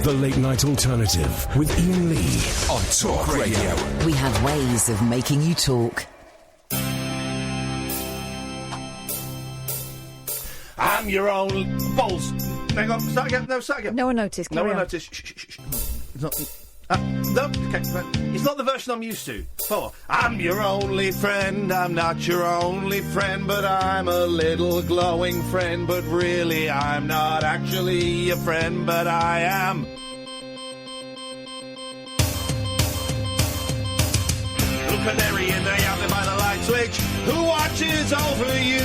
The Late Night Alternative with Iain Lee on Talk Radio. We have ways of making you talk. I'm your own balls. Hang on, start again. No, start again. No one noticed. No Carry one on. noticed. Shh. It's not. No, okay, it's not the version I'm used to. Oh, I'm your only friend. I'm not your only friend, but I'm a little glowing friend. But really, I'm not actually a friend, but I am. Blue canary in the alley by the light switch. Who watches over you?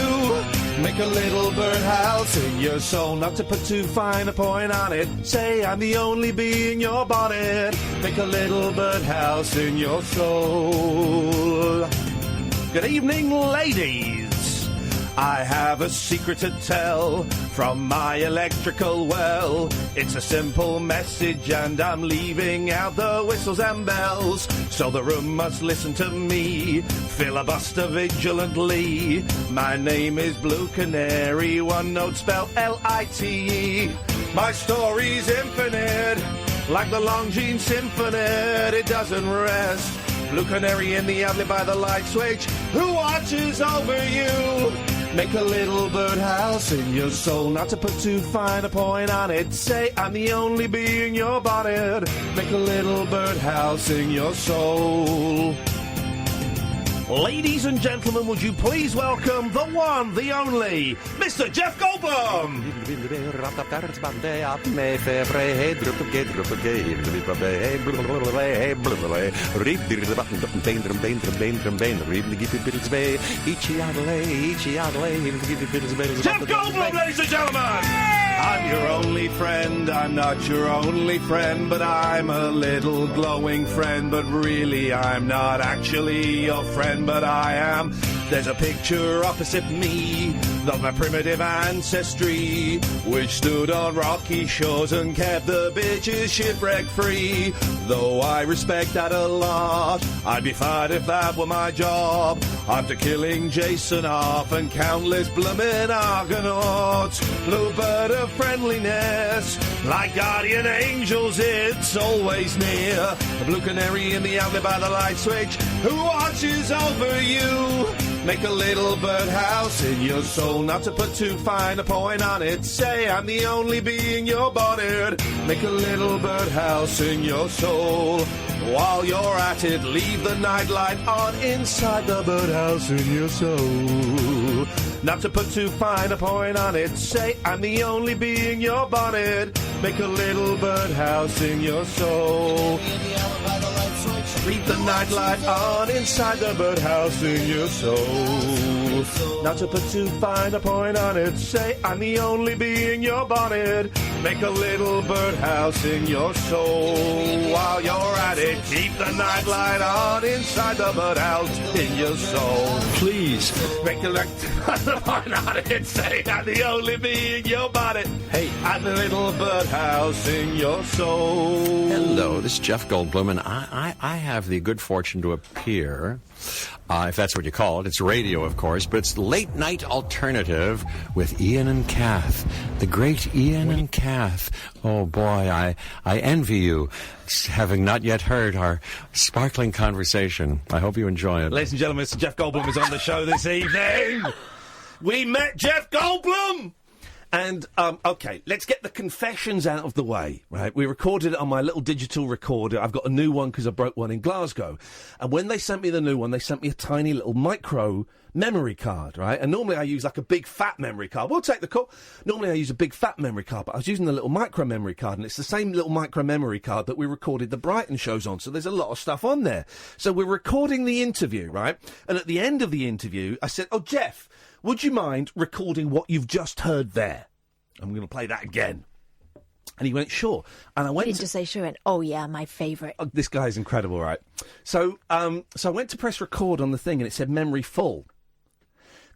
Make a little birdhouse in your soul, not to put too fine a point on it. Say I'm the only bee in your bonnet. Make a little birdhouse in your soul. Good evening, ladies. I have a secret to tell from my electrical well. It's a simple message and I'm leaving out the whistles and bells. So the room must listen to me, filibuster vigilantly. My name is Blue Canary, one note spelled L-I-T-E. My story's infinite, like the Longines Symphony, it doesn't rest. Blue canary in the alley by the light switch. Who watches over you? Make a little birdhouse in your soul, not to put too fine a point on it. Say I'm the only bee in your bonnet. Make a little birdhouse in your soul. Ladies and gentlemen, would you please welcome the one, the only, Mr. Jeff Goldblum! Jeff Goldblum, ladies and gentlemen! I'm your only friend, I'm not your only friend, but I'm a little glowing friend, but really I'm not actually your friend, but I am. There's a picture opposite me of my primitive ancestry, which stood on rocky shores and kept the bitches shipwreck free. Though I respect that a lot, I'd be fired if that were my job. After killing Jason off and countless bloomin' Argonauts, bluebird of friendliness, like guardian angels, it's always near. A blue canary in the alley by the light switch, who watches over you? Make a little birdhouse in your soul, not to put too fine a point on it. Say I'm the only bee in your bonnet. Make a little birdhouse in your soul. While you're at it, leave the nightlight on inside the birdhouse in your soul. Not to put too fine a point on it. Say I'm the only bee in your bonnet. Make a little birdhouse in your soul. Leave the nightlight on inside the birdhouse in your soul. Not to put too fine a point on it. Say I'm the only bee in your bonnet. Make a little birdhouse in your soul. While you're at it, keep the nightlight on inside the birdhouse in your soul. Please make a little point on it. Say I'm the only bee in your bonnet. Hey, I'm the little birdhouse in your soul. Hello, this is Jeff Goldblum, and I have the good fortune to appear, if that's what you call it. It's radio, of course, but it's Late Night Alternative with Iain and Kath. The great Iain and Kath. Oh, boy, I envy you, having not yet heard our sparkling conversation. I hope you enjoy it. Ladies and gentlemen, Mr. Jeff Goldblum is on the show this evening. We met Jeff Goldblum! And, OK, let's get the confessions out of the way, right? We recorded it on my little digital recorder. I've got a new one because I broke one in Glasgow. And when they sent me the new one, they sent me a tiny little micro memory card, right? And normally I use like a big fat memory card. We'll take the call. Normally I use a big fat memory card, but I was using the little micro memory card, and it's the same little micro memory card that we recorded the Brighton shows on. So there's a lot of stuff on there. So we're recording the interview, right? And at the end of the interview, I said, "Oh, Jeff, would you mind recording what you've just heard there? I'm going to play that again." And he went, "Sure." And I went. He didn't just say sure. And oh yeah, my favourite. Oh, this guy's incredible, right? So I went to press record on the thing, and it said memory full.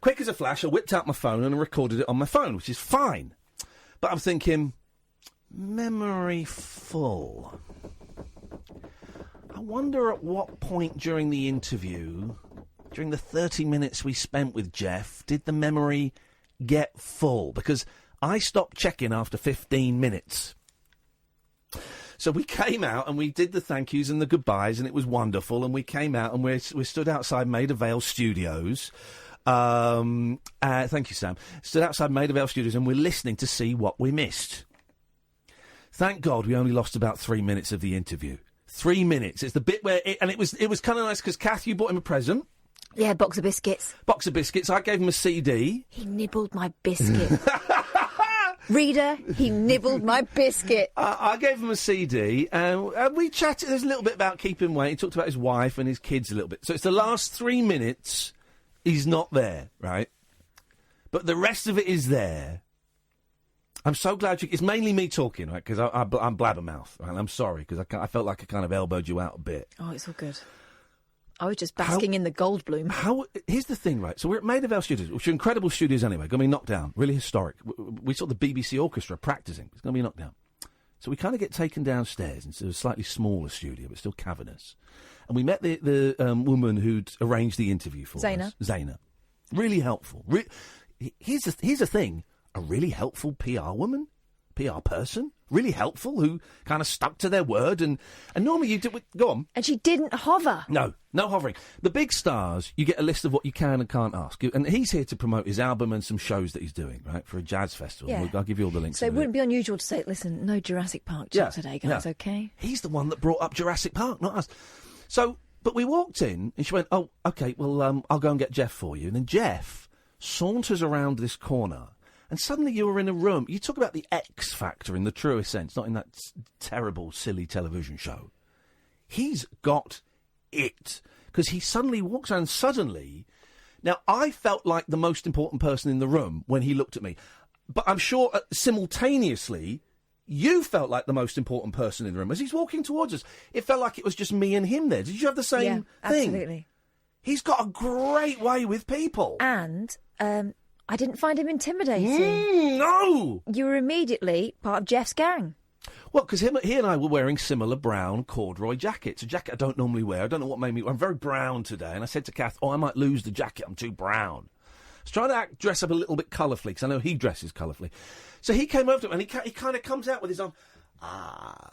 Quick as a flash, I whipped out my phone and I recorded it on my phone, which is fine. But I'm thinking, memory full. I wonder at what point during the interview, during the 30 minutes we spent with Jeff, did the memory get full? Because I stopped checking after 15 minutes. So we came out and we did the thank yous and the goodbyes, and it was wonderful. And we came out and we stood outside Maida Vale Studios. Thank you, Sam. Stood outside Maida Vale Studios, and we're listening to see what we missed. Thank God we only lost about 3 minutes of the interview. 3 minutes. It's the bit where it was kind of nice because Kath, you bought him a present. Yeah, box of biscuits. Box of biscuits. I gave him a CD. He nibbled my biscuit. Reader, he nibbled my biscuit. I gave him a CD, and we chatted. There's a little bit about keeping weight. He talked about his wife and his kids a little bit. So it's the last 3 minutes he's not there, right? But the rest of it is there. I'm so glad it's mainly me talking, right? Because I'm blabbermouth, right? I'm sorry, because I felt like I kind of elbowed you out a bit. Oh, it's all good. I was just basking in the Goldblum. Here's the thing, right? So we're at Maida Vale Studios, which are incredible studios anyway. Going to be knocked down. Really historic. We saw the BBC Orchestra practising. It's going to be knocked down. So we kind of get taken downstairs into a slightly smaller studio, but still cavernous. And we met the woman who'd arranged the interview for us. Zaina. Really helpful. Here's the thing. A really helpful PR woman, PR person, really helpful, who kind of stuck to their word. And normally you do... Go on. And she didn't hover. No hovering. The big stars, you get a list of what you can and can't ask. And he's here to promote his album and some shows that he's doing, right, for a jazz festival. Yeah. I'll give you all the links. So it wouldn't be unusual to say, listen, no Jurassic Park chat today, guys, okay? He's the one that brought up Jurassic Park, not us. So, but we walked in, and she went, oh, OK, well, I'll go and get Jeff for you. And then Jeff saunters around this corner... And suddenly you were in a room. You talk about the X Factor in the truest sense, not in that terrible, silly television show. He's got it. Because he suddenly walks around suddenly. Now, I felt like the most important person in the room when he looked at me. But I'm sure simultaneously, you felt like the most important person in the room. As he's walking towards us, it felt like it was just me and him there. Did you have the same thing? Absolutely. He's got a great way with people. And... I didn't find him intimidating. No! You were immediately part of Jeff's gang. Well, because he and I were wearing similar brown corduroy jackets. A jacket I don't normally wear. I don't know what made me... I'm very brown today. And I said to Kath, I might lose the jacket. I'm too brown. I was trying to dress up a little bit colourfully, because I know he dresses colourfully. So he came over to him, and he kind of comes out with his arm.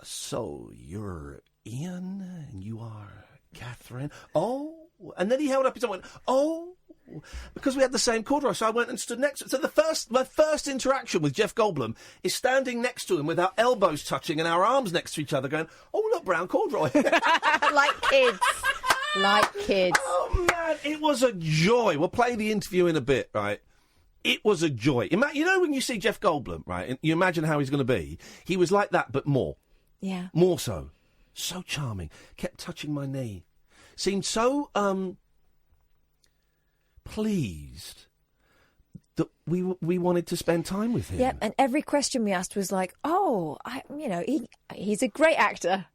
So you're Iain, and you are Catherine. Oh. And then he held up his arm and went, oh. Because we had the same corduroy, so I went and stood next to him. So my first interaction with Jeff Goldblum is standing next to him with our elbows touching and our arms next to each other going, oh, look, brown corduroy. Like kids. Like kids. Oh, man, it was a joy. We'll play the interview in a bit, right? It was a joy. You know when you see Jeff Goldblum, right, and you imagine how he's going to be? He was like that, but more. Yeah. More so. So charming. Kept touching my knee. Seemed so... pleased that we wanted to spend time with him. Yeah, and every question we asked was like, he's a great actor.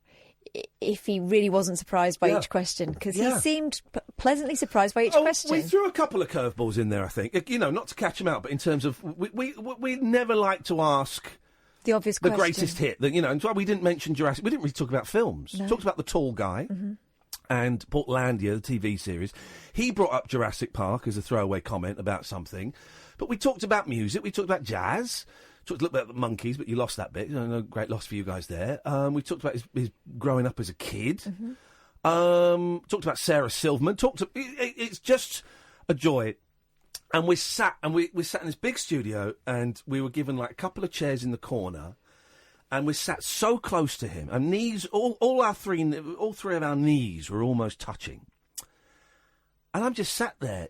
If he really wasn't surprised by each question, because he seemed pleasantly surprised by each question. We threw a couple of curveballs in there, I think. Not to catch him out, but in terms of we never like to ask the obvious question, the greatest hit. And why we didn't mention Jurassic. We didn't really talk about films. No. Talked about The Tall Guy. Mm-hmm. And Portlandia, the TV series. He brought up Jurassic Park as a throwaway comment about something. But we talked about music, we talked about jazz, talked a little bit about the Monkees, but you lost that bit. No great loss for you guys there. We talked about his growing up as a kid. Mm-hmm. Talked about Sarah Silverman. It's just a joy. And we sat in this big studio, and we were given like a couple of chairs in the corner. And we sat so close to him. Our knees, all three of our knees were almost touching. And I'm just sat there,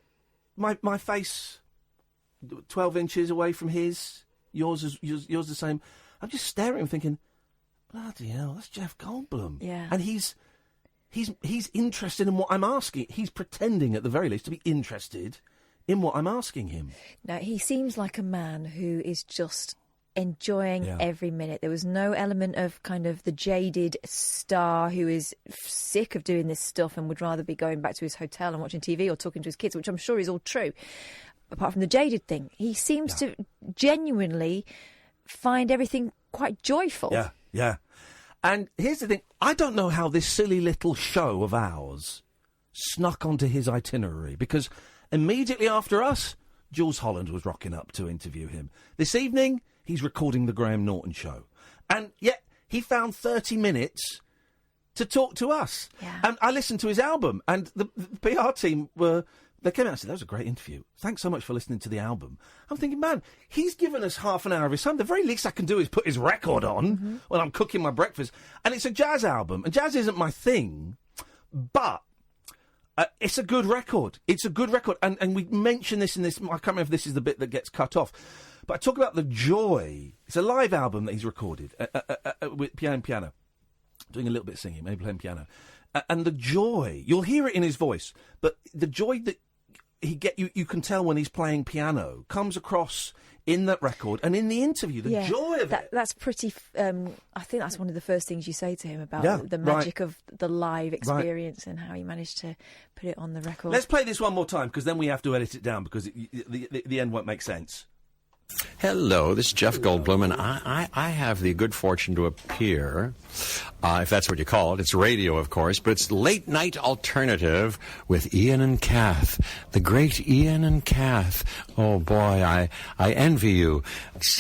my face 12 inches away from his, yours the same. I'm just staring at him thinking, bloody hell, that's Jeff Goldblum. Yeah. And he's interested in what I'm asking. He's pretending, at the very least, to be interested in what I'm asking him. Now, he seems like a man who is just... enjoying every minute. There was no element of kind of the jaded star who is sick of doing this stuff and would rather be going back to his hotel and watching TV or talking to his kids, which I'm sure is all true. Apart from the jaded thing, he seems to genuinely find everything quite joyful. Yeah. And here's the thing. I don't know how this silly little show of ours snuck onto his itinerary, because immediately after us, Jules Holland was rocking up to interview him. This evening... he's recording the Graham Norton show. And yet, he found 30 minutes to talk to us. Yeah. And I listened to his album, and the PR team they came out and said, that was a great interview. Thanks so much for listening to the album. I'm thinking, man, he's given us half an hour of his time. The very least I can do is put his record on when I'm cooking my breakfast. And it's a jazz album. And jazz isn't my thing, but it's a good record. It's a good record. And we mentioned this in this. I can't remember if this is the bit that gets cut off. But I talk about the joy. It's a live album that he's recorded with piano. Doing a little bit of singing, maybe playing piano. And the joy, you'll hear it in his voice, but the joy that you can tell when he's playing piano comes across in that record and in the interview, the joy of it. That's pretty, I think that's one of the first things you say to him about the magic of the live experience and how he managed to put it on the record. Let's play this one more time, because then we have to edit it down, because the end won't make sense. Hello, this is Jeff Goldblum, and I have the good fortune to appear, if that's what you call it. It's radio, of course, but it's late night alternative with Iain and Kath, the great Iain and Kath. Oh boy, I envy you,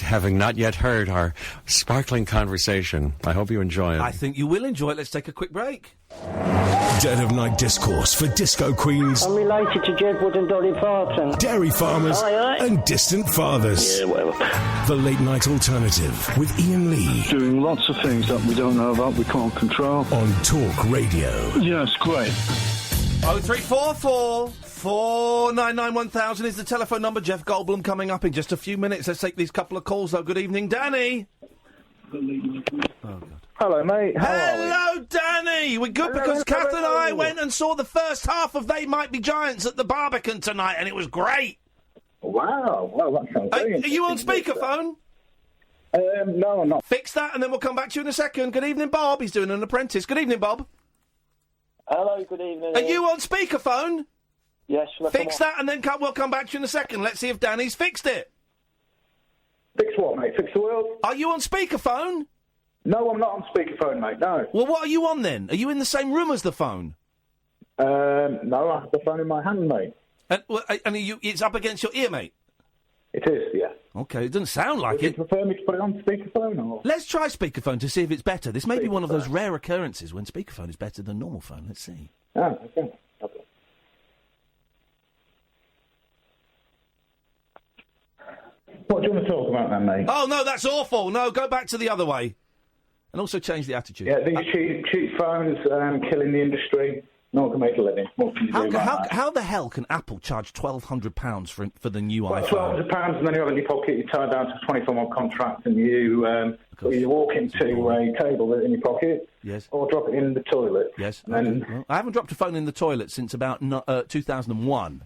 having not yet heard our sparkling conversation. I hope you enjoy it. I think you will enjoy it. Let's take a quick break. Dead of Night discourse for disco queens. I'm related to Jed Wood and Dolly Parton. Dairy farmers and distant fathers. Yeah, whatever. The Late Night Alternative with Iain Lee. Doing lots of things that we don't know about, we can't control. On Talk Radio. Yes, great. 0344 499 1000 is the telephone number. Jeff Goldblum coming up in just a few minutes. Let's take these couple of calls, though. Good evening, Danny. Oh, God. Hello, mate. Hello, Danny. We're good because Kath and I went and saw the first half of They Might Be Giants at the Barbican tonight, and it was great. Wow. Well, that sounds very Are you on speakerphone? No, I'm not. Fix that, and then we'll come back to you in a second. Good evening, Bob. He's doing an apprentice. Good evening, Bob. Hello, good evening. Are you on speakerphone? Yes. Fix that, and then we'll come back to you in a second. Let's see if Danny's fixed it. Fix what, mate? Fix the world? Are you on speakerphone? No, I'm not on speakerphone, mate, no. Well, what are you on, then? Are you in the same room as the phone? No, I have the phone in my hand, mate. And it's up against your ear, mate? It is, yeah. OK, it doesn't sound like Would it. you prefer me to put it on speakerphone, or...? Let's try speakerphone to see if it's better. This may be one of those rare occurrences when speakerphone is better than normal phone. Let's see. Oh, okay. What do you want to talk about then, mate? Oh, no, that's awful. No, go back to the other way. And also change the attitude. Yeah, these cheap phones killing the industry. No one can make a living. What can you do about that? How the hell can Apple charge £1,200 for the new iPhone? £1,200, and then you have it in your pocket, you tie it down to a 24-month contract, and you walk into a table in your pocket, yes, or drop it in the toilet. Yes. And well, I haven't dropped a phone in the toilet since about 2001.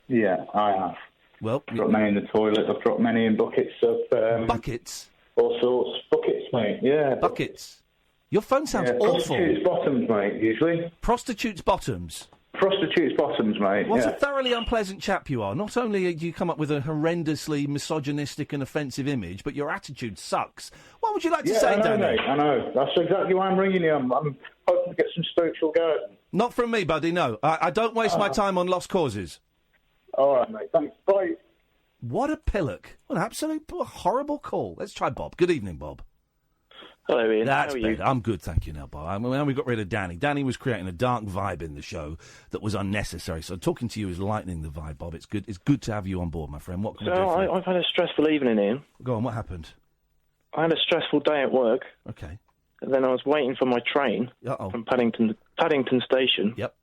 Yeah, I have. Well, I've dropped many in the toilet. I've dropped many in buckets of... buckets? All sorts. Buckets, mate, yeah. Buckets? Your phone sounds awful. Prostitutes' bottoms, mate, usually. Prostitutes' bottoms? Prostitutes' bottoms, mate, What a thoroughly unpleasant chap you are. Not only do you come up with a horrendously misogynistic and offensive image, but your attitude sucks. What would you like to say, Danny? Mate, I know. That's exactly why I'm ringing you. I'm hoping to get some spiritual guidance. Not from me, buddy, no. I don't waste my time on lost causes. All right, mate. Thanks. Bye. What a pillock. What an absolute horrible call. Let's try Bob. Good evening, Bob. Hello, Ian. That's How are you? better. I'm good, thank you now, Bob. Now we got rid of Danny. Danny was creating a dark vibe in the show that was unnecessary. So talking to you is lightening the vibe, Bob. It's good. It's good to have you on board, my friend. What can we do for you? I've had a stressful evening, Ian. Go on. What happened? I had a stressful day at work. Okay. And then I was waiting for my train from Paddington Station. Yep.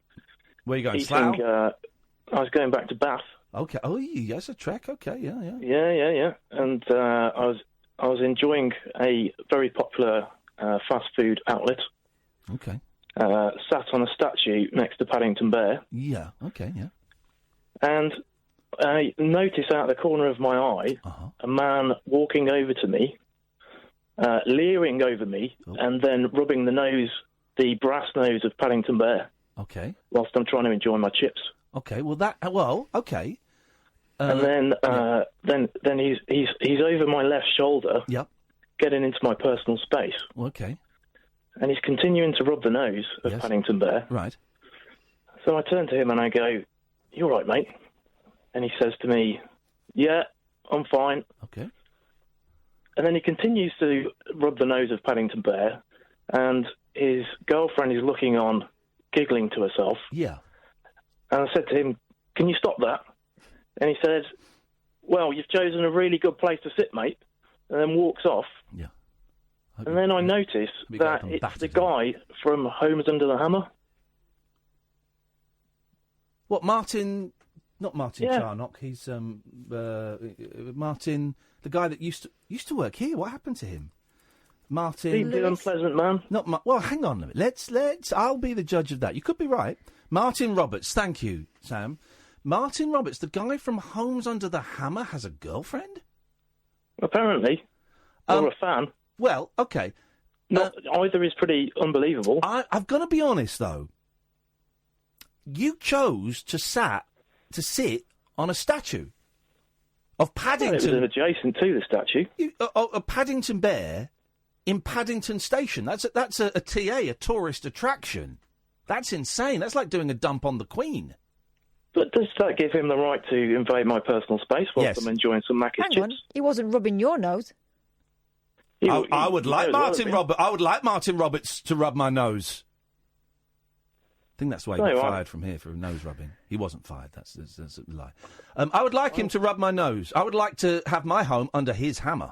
Where are you going? Slough? I was going back to Bath. Okay. Oh, yes, a trek. Okay. Yeah. Yeah. And I was enjoying a very popular fast food outlet. Okay. Sat on a statue next to Paddington Bear. Yeah. Okay. Yeah. And I noticed out of the corner of my eye a man walking over to me, leering over me, and then rubbing the brass nose of Paddington Bear. Okay. Whilst I'm trying to enjoy my chips. Okay. Well, okay. And then he's over my left shoulder. Yep. Getting into my personal space. Okay. And he's continuing to rub the nose of Paddington Bear. Right. So I turn to him and I go, "You all right, mate?" And he says to me, "Yeah, I'm fine." Okay. And then he continues to rub the nose of Paddington Bear, and his girlfriend is looking on, giggling to herself. Yeah. And I said to him, "Can you stop that?" And he said, "Well, you've chosen a really good place to sit, mate," and then walks off. Yeah. And then I notice that it's the guy from Homes Under the Hammer. What, Martin? Not Martin Yeah. Charnock. He's Martin, the guy that used to work here. What happened to him? Martin. Deeply unpleasant man. Not well. Hang on a minute. Let's. I'll be the judge of that. You could be right. Martin Roberts. Thank you, Sam. Martin Roberts, the guy from Homes Under the Hammer, has a girlfriend. Apparently, or a fan. Well, okay. Either is pretty unbelievable. I've got to be honest, though. You chose to sit on a statue of Paddington. Well, it was adjacent to the statue. A Paddington Bear in Paddington Station. That's a TA, a tourist attraction. That's insane. That's like doing a dump on the Queen. But does that give him the right to invade my personal space whilst I'm enjoying some mac and Hang chips? on, he wasn't rubbing your nose. I would like Martin Roberts. I would like Martin Roberts to rub my nose. I think that's why he got fired from here for nose rubbing. He wasn't fired. That's a lie. I would like him to rub my nose. I would like to have my home under his hammer.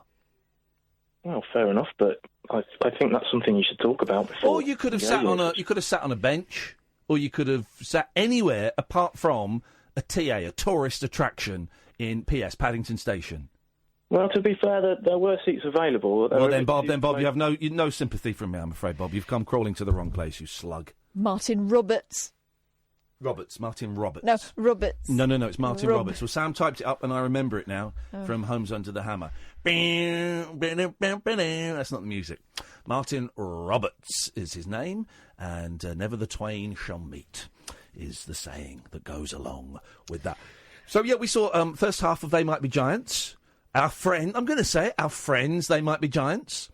Well, fair enough, but I think that's something you should talk about before. Or you could have sat on a bench, or you could have sat anywhere apart from a TA, a tourist attraction in Paddington Station. Well, to be fair, there were seats available. Well, then, Bob, you have no sympathy from me, I'm afraid, Bob. You've come crawling to the wrong place, you slug. Martin Roberts. Martin Roberts. No, Roberts. No, it's Martin Roberts. Well, Sam typed it up, and I remember it now from Homes Under the Hammer. That's not the music. Martin Roberts is his name, and never the twain shall meet is the saying that goes along with that. So, yeah, we saw first half of They Might Be Giants. Our friends, They Might Be Giants.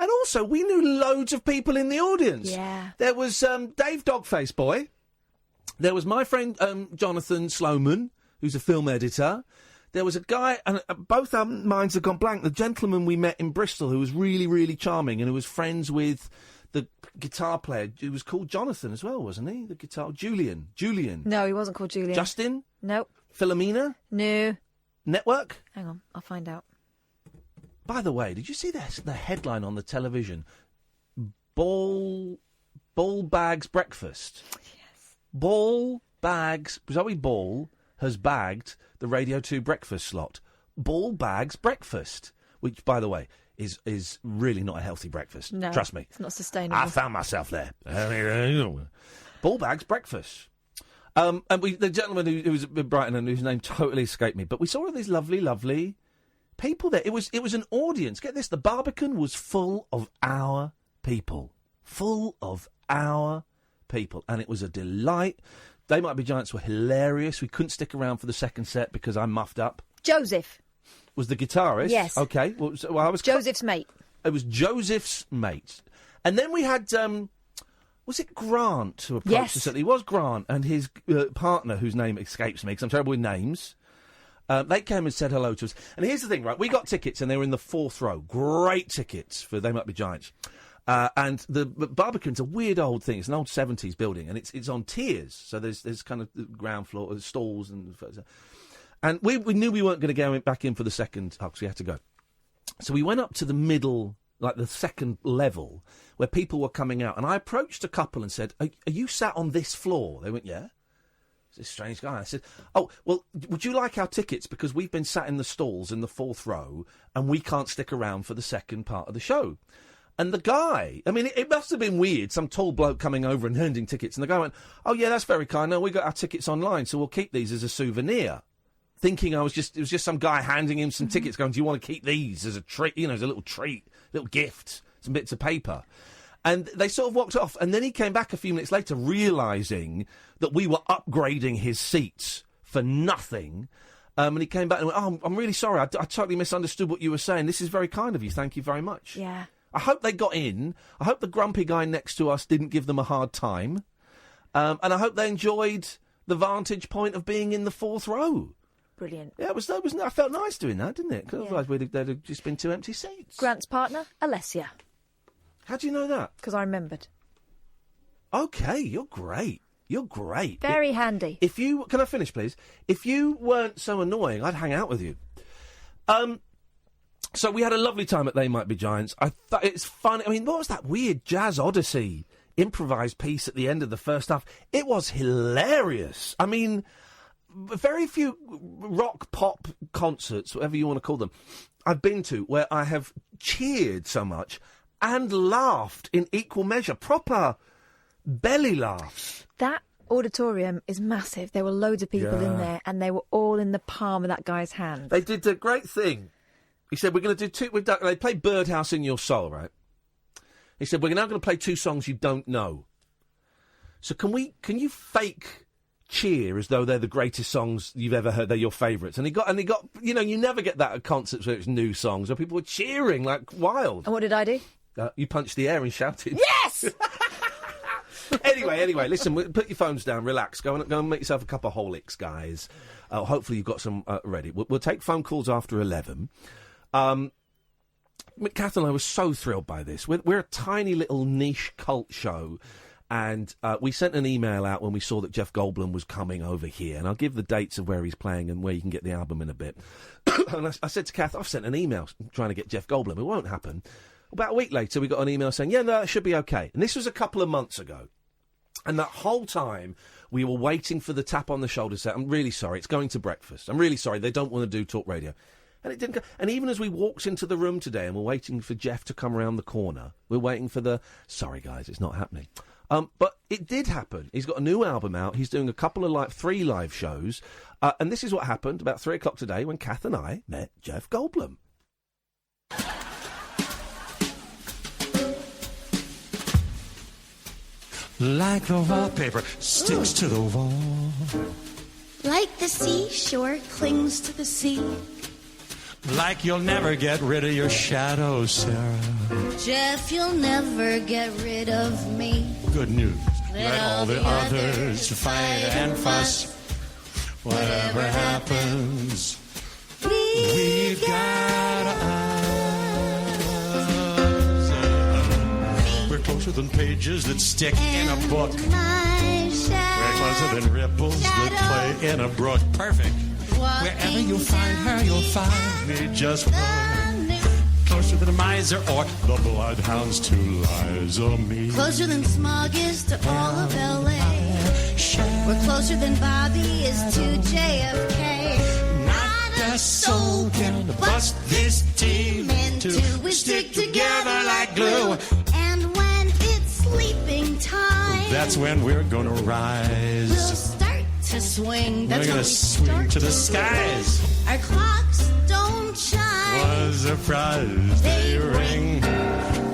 And also, we knew loads of people in the audience. Yeah. There was Dave Dogface Boy. There was my friend Jonathan Sloman, who's a film editor. There was a guy, and both our minds have gone blank, the gentleman we met in Bristol who was really, really charming and who was friends with the guitar player, who was called Jonathan as well, wasn't he? The guitar... Julian. No, he wasn't called Julian. Justin? Nope. Philomena? No. Network? Hang on, I'll find out. By the way, did you see the headline on the television? Ball Bags Breakfast. Yes. Ball Bags... Zoe Ball has bagged the Radio 2 breakfast slot. Ball Bags Breakfast. Which, by the way, is really not a healthy breakfast. No, trust me. It's not sustainable. I found myself there. Ball Bags Breakfast. And the gentleman who was in Brighton and whose name totally escaped me, but we saw all these lovely, lovely people there. It was an audience. Get this, the Barbican was full of our people. Full of our people. And it was a delight. They Might Be Giants were hilarious. We couldn't stick around for the second set because I muffed up. Joseph. Was the guitarist? Yes. Okay. Well, I was Joseph's mate. It was Joseph's mate. And then we had... was it Grant who approached us? It was Grant and his partner, whose name escapes me because I'm terrible with names. They came and said hello to us. And here's the thing, right? We got tickets and they were in the fourth row. Great tickets for They Might Be Giants. And the Barbican's a weird old thing. It's an old 70s building and it's on tiers. So there's kind of the ground floor, there's stalls. And we knew we weren't going to go back in for the second half because we had to go. So we went up to the middle, like the second level, where people were coming out. And I approached a couple and said, are you sat on this floor? They went, yeah. It's this strange guy. I said, oh, well, would you like our tickets? Because we've been sat in the stalls in the fourth row and we can't stick around for the second part of the show. And the guy, I mean, it must have been weird, some tall bloke coming over and handing tickets. And the guy went, oh, yeah, that's very kind. No, we got our tickets online, so we'll keep these as a souvenir. Thinking it was just some guy handing him some tickets going, do you want to keep these as a treat, as a little treat, little gift, some bits of paper. And they sort of walked off. And then he came back a few minutes later realising that we were upgrading his seats for nothing. And he came back and went, oh, I'm really sorry. I totally misunderstood what you were saying. This is very kind of you. Thank you very much. Yeah. I hope they got in. I hope the grumpy guy next to us didn't give them a hard time. And I hope they enjoyed the vantage point of being in the fourth row. Brilliant. Yeah, I felt nice doing that, didn't it? Because otherwise there'd have just been 2 empty seats. Grant's partner, Alessia. How do you know that? Because I remembered. Okay, you're great. You're great. Very handy. Can I finish, please? If you weren't so annoying, I'd hang out with you. So we had a lovely time at They Might Be Giants. I thought it's fun. I mean, what was that weird Jazz Odyssey improvised piece at the end of the first half? It was hilarious. I mean, very few rock pop concerts, whatever you want to call them, I've been to where I have cheered so much and laughed in equal measure. Proper belly laughs. That auditorium is massive. There were loads of people in there, and they were all in the palm of that guy's hand. They did a great thing. He said, we're going to do 2... They played Birdhouse in Your Soul, right? He said, we're now going to play 2 songs you don't know. So can you fake cheer as though they're the greatest songs you've ever heard, they're your favourites? And he got, you never get that at concerts where it's new songs, where people were cheering like wild. And what did I do? You punched the air and shouted. Yes! Anyway, listen, put your phones down, relax, go and make yourself a cup of Horlicks, guys. Hopefully you've got some ready. We'll take phone calls after 11. Kath and I were so thrilled by this. We're a tiny little niche cult show, and we sent an email out when we saw that Jeff Goldblum was coming over here, and I'll give the dates of where he's playing and where you can get the album in a bit. And I said to Kath, I've sent an email trying to get Jeff Goldblum. It won't happen. About a week later, we got an email saying, no, it should be okay. And this was a couple of months ago. And that whole time, we were waiting for the tap on the shoulder to say, I'm really sorry, it's going to breakfast. I'm really sorry, they don't want to do talk radio. And it didn't go. And even as we walked into the room today and we're waiting for Jeff to come around the corner, we're waiting for sorry guys, it's not happening. But it did happen. He's got a new album out. He's doing a couple of 3 live shows. And this is what happened about 3 o'clock today when Kath and I met Jeff Goldblum. Like the wallpaper sticks to the wall. Like the seashore clings to the sea. Like you'll never get rid of your shadow, Sarah. Jeff, you'll never get rid of me. Good news. Let all the others fight and fuss. Whatever happens, we've got us. We're closer than pages that stick in a book. We're closer than ripples that play in a brook. Perfect. Wherever you find her, you'll find me just one. Closer than a miser or the bloodhounds to Liza Me. Closer than Smog is to all of L.A. We're closer than Bobby is to JFK. Not a soul can bust this team into. We stick together like glue. And when it's sleeping time, that's when we're gonna rise. We'll start to swing. That's we're gonna swing to the skies. Our clocks don't chime. Was a surprise they ring.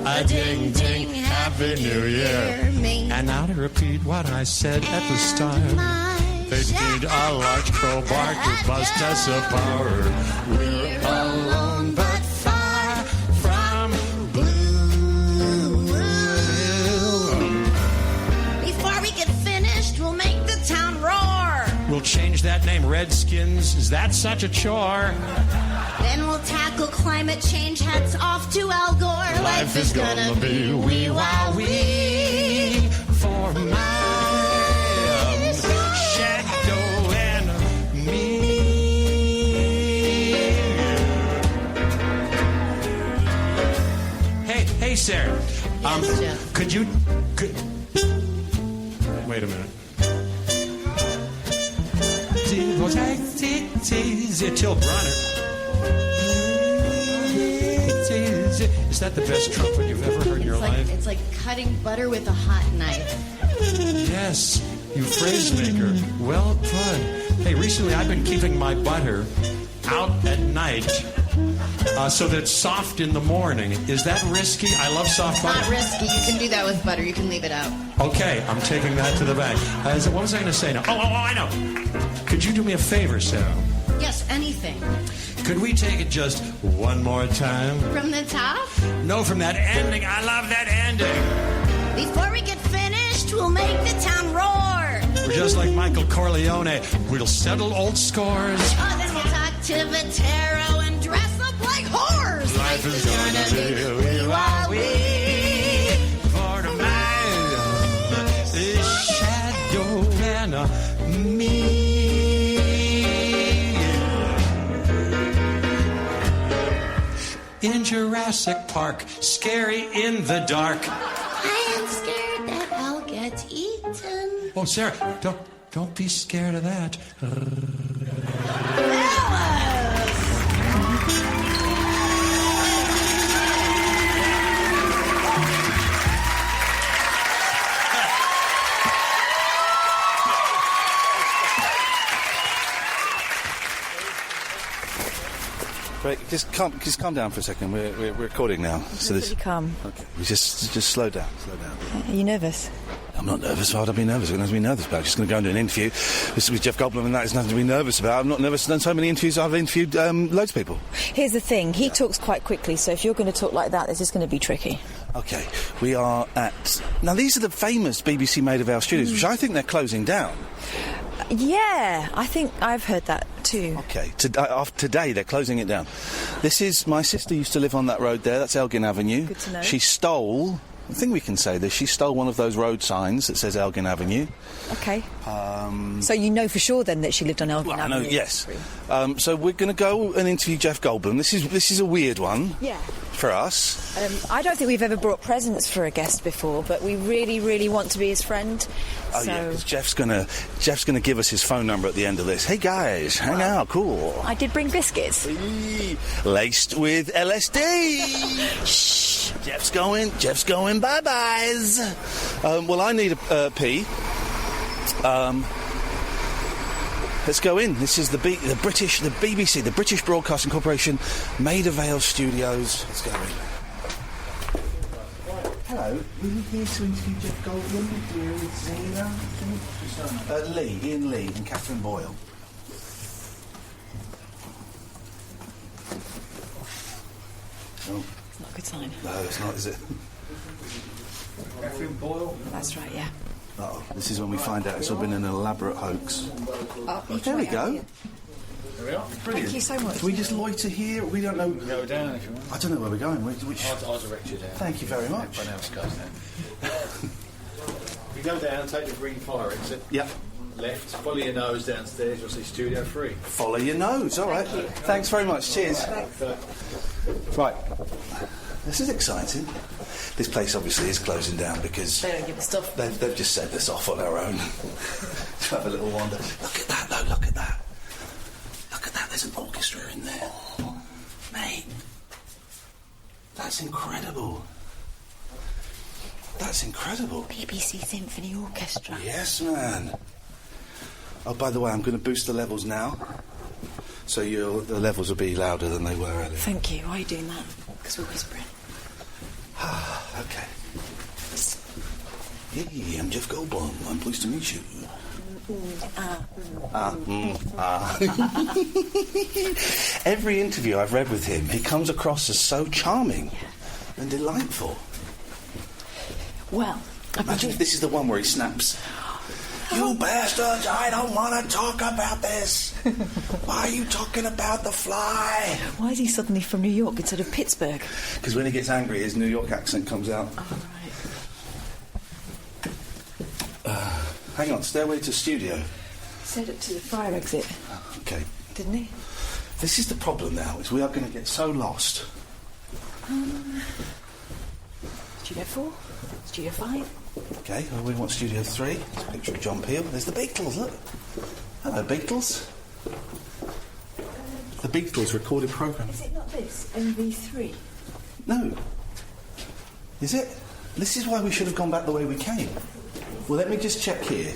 A ding ding, Happy New Year. And now to repeat what I said at the start. They need a large crowbar to bust us apart. We're alone but far from blue. Before we get finished, we'll make the town roar. We'll change that name, Redskins. Is that such a chore? Then we'll tackle climate change, hats off to Al Gore. Life is gonna be wee-wah-wee for my shadow and me. Hey, Sarah. Yes, Jeff. Could wait a minute. Till Bronner. Is that the best trumpet you've ever heard in your life? It's like cutting butter with a hot knife. Yes, you phrase maker. Well put. Hey, recently I've been keeping my butter out at night so that it's soft in the morning. Is that risky? I love soft butter. Not risky. You can do that with butter. You can leave it out. Okay, I'm taking that to the bank. What was I going to say now? Oh, I know. Could you do me a favor, Sarah? Yes, anything. Could we take it just one more time? From the top? No, from that ending. I love that ending. Before we get finished, we'll make the town roar. We're just like Michael Corleone. We'll settle old scores. Oh, then we'll to Vitero and dress up like whores. Life is gonna be a wee wah wee for the man is shadow and me. In Jurassic Park, scary in the dark. I am scared that I'll get eaten. Oh, Sarah, don't be scared of that. Right, just calm down for a second. We're recording now. So this calm. Okay, we just slow down. Are you nervous? I'm not nervous. Why would I be nervous? What am I be nervous about? I'm just going to go and do an interview. This is with Jeff Goldblum, and that is nothing to be nervous about. I'm not nervous. I've done so many interviews. I've interviewed loads of people. Here's the thing. He talks quite quickly, so if you're going to talk like that, this is going to be tricky. Okay, we are at... Now, these are the famous BBC Maid of Vale studios, which I think they're closing down. Yeah, I think I've heard that too. Okay, today they're closing it down. This is... My sister used to live on that road there. That's Elgin Avenue. Good to know. She stole... I think we can say this. She stole one of those road signs that says Elgin Avenue. Okay. So you know for sure then that she lived on Elgin Avenue? I know, yes. So we're going to go and interview Jeff Goldblum. This is a weird one. Yeah. For us. I don't think we've ever brought presents for a guest before, but we really, really want to be his friend. Oh, so... yeah, 'cause Jeff's gonna give us his phone number at the end of this. Hey, guys, hang out, cool. I did bring biscuits. Laced with LSD. Shh. Jeff's going bye-byes. Well, I need a pee. Let's go in. This is the BBC, the British Broadcasting Corporation, Maid of Vale Studios. Let's go in. Hello, were you here to interview Jeff Goldblum? Here with Zena? Iain Lee and Catherine Boyle. Oh. It's not a good sign. No, it's not, is it? Catherine Boyle? That's right, yeah. Uh-oh, this is when we find out it's all been an elaborate hoax. Oh, there we go. There we are. Brilliant. Thank you so much. Can we just loiter here? We don't know... Go down if you want. I don't know where we're going. I'll direct you down. Thank you very much. Everyone else goes down. You go down, take the green fire exit. Yep. Left, follow your nose downstairs, you'll see Studio 3. Follow your nose, all right. Thanks very much. Cheers. Right. This is exciting. This place obviously is closing down because... They don't give us stuff. They've just sent us off on our own to have a little wander. Look at that, though, look at that. Look at that, there's an orchestra in there. Mate, that's incredible. That's incredible. BBC Symphony Orchestra. Yes, man. Oh, by the way, I'm going to boost the levels now. So the levels will be louder than they were earlier. Thank you. Why are you doing that? Because we're whispering. Okay. Hey, I'm Jeff Goldblum. I'm pleased to meet you. Every interview I've read with him, he comes across as so charming and delightful. Well, imagine if this is the one where he snaps. You bastards, I don't want to talk about this. Why are you talking about the fly? Why is he suddenly from New York instead of Pittsburgh? Because when he gets angry, his New York accent comes out. Oh, right. Hang on, stairway to studio. Said it to the fire exit. Okay. Didn't he? This is the problem now, is we are going to get so lost. Studio 4? Studio 5? Okay, well, we want Studio 3. There's a picture of John Peel. There's the Beatles, look. Hello, Beatles. The Beatles recorded programme. Is it not this? MV3? No. Is it? This is why we should have gone back the way we came. Well, let me just check here.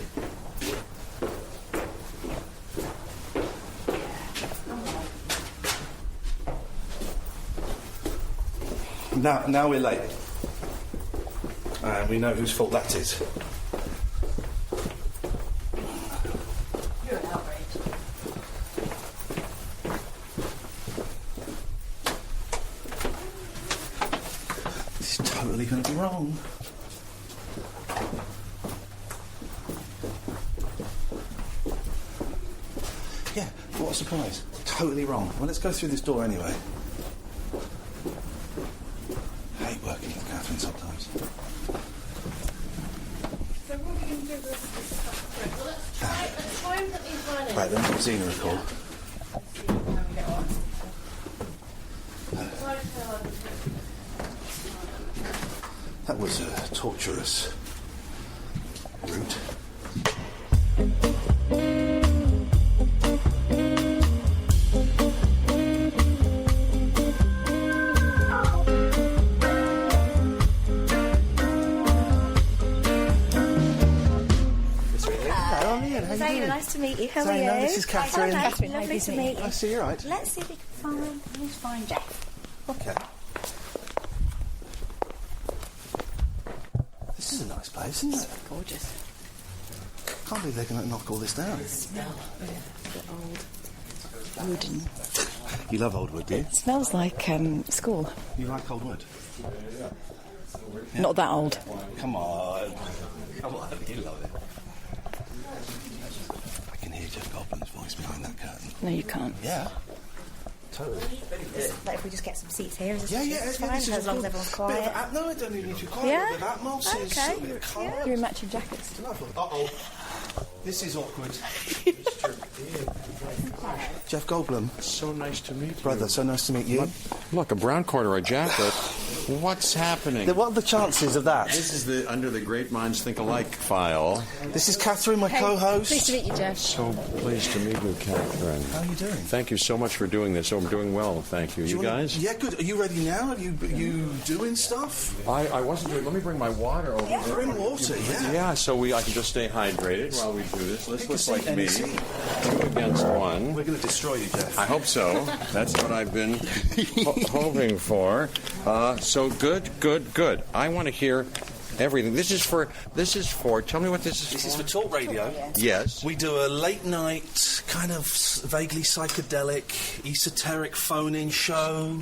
Now we're late. And we know whose fault that is. You're an outrage. This is totally going to be wrong. Yeah, what a surprise. totally wrong. Well, let's go through this door anyway. I hate working with Catherine sometimes. So what are we going to do with the rest of this stuff? Well, let's try and put these running. Right, then put Xena a call. That was a torturous route. Nice to meet you. How are Zaina, you? this is Catherine. Hello, Catherine. Lovely to meet you. I see you're right. Let's see if we can find Jeff. Okay. This is a nice place, isn't it? It's gorgeous. Can't believe they're going to knock all this down. It smells a bit old. Wooden. You love old wood, do you? It smells like school. You like old wood? Yeah. Not that old. Come on. Come on, you love it. I can hear Jeff Goldblum's voice behind that curtain. No, you can't. Yeah. Totally. Like if we just get some seats here, is this it's fine? As long as everyone's quiet. No, I don't even need to be quiet. Yeah? Bit of atmosphere, Okay. a bit of colour. You're in matching jackets. Uh-oh. This is awkward. Jeff Goldblum. So nice to meet you. Brother, so nice to meet you. Look, a brown corduroy jacket. What's happening? What are the chances of that? This is the Under the Great Minds Think Alike file. This is Catherine, my co-host. Pleased to meet you, Jeff. So pleased to meet you, Catherine. How are you doing? Thank you so much for doing this. Oh, I'm doing well, thank you. You guys? Yeah, good. Are you ready now? Are you doing stuff? I wasn't doing... Let me bring my water over here. Bring water, yeah. Yeah, so I can just stay hydrated while we do this. This looks like me. 2 against 1. We're going to destroy you, Jeff. I hope so. That's what I've been hoping for. So good. I want to hear everything. This is for. Tell me what this is for. This is for talk radio. Yes. We do a late night, kind of vaguely psychedelic, esoteric phone-in show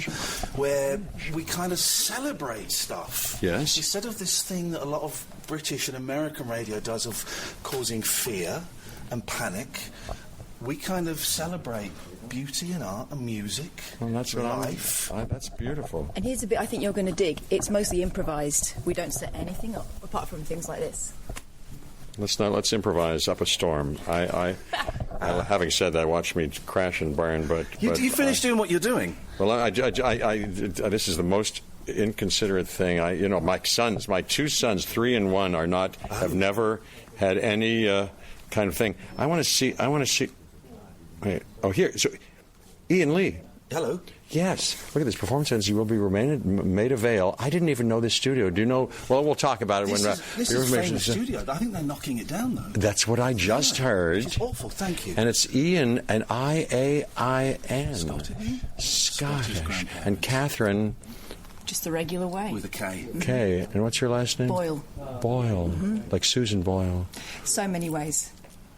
where we kind of celebrate stuff. Yes. Instead of this thing that a lot of British and American radio does of causing fear and panic, we kind of celebrate beauty and art and music. Well, that's what life. That's beautiful. And here's a bit I think you're going to dig. It's mostly improvised. We don't set anything up apart from things like this. Let's improvise up a storm. Having said that, watch me crash and burn. But you finished doing what you're doing. Well, this is the most inconsiderate thing. My 2 sons, 3 and 1, have never had any kind of thing. I want to see. Wait, here. So, Iain Lee. Hello. Yes. Look at this. Performance ends. You will be made avail. I didn't even know this studio. Do you know? Well, we'll talk about it this is famous studio. I think they're knocking it down, though. That's what I just heard. It's awful. Thank you. And it's Iain and IAIN. Scottish. And Catherine. Just the regular way. With a K. K. And what's your last name? Boyle. Boyle. Mm-hmm. Like Susan Boyle. So many ways.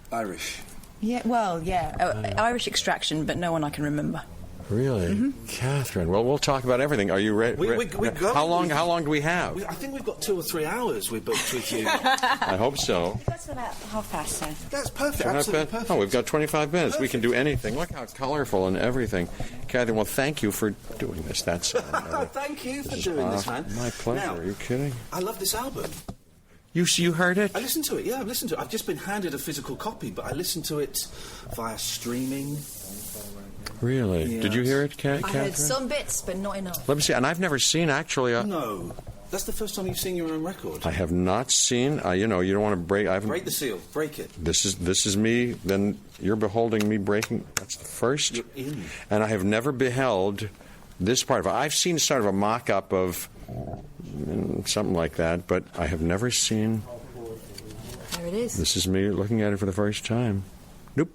Irish. Yeah, well, yeah. Irish extraction, but no one I can remember. Really? Mm-hmm. Catherine. Well, we'll talk about everything. Are you ready? How long do we have? I think we've got 2 or 3 hours we booked with you. I hope so. That's about 1:30, so. That's perfect. Absolutely perfect. Oh, we've got 25 minutes. Perfect. We can do anything. Look how colorful and everything. Catherine, well, thank you for doing this. That's thank you for doing this, man. My pleasure. Now, are you kidding? I love this album. You heard it? I listened to it, yeah, I've listened to it. I've just been handed a physical copy, but I listened to it via streaming. Really? Yeah. Did you hear it, Catherine? I heard some bits, but not enough. Let me see. And I've never seen, actually... No. That's the first time you've seen your own record. I have not seen... you don't want to break... Break the seal. Break it. This is me. Then you're beholding me breaking... That's the first. You're in. And I have never beheld this part of it. I've seen sort of a mock-up of... something like that, but I have never seen... There it is. This is me looking at it for the first time. Nope.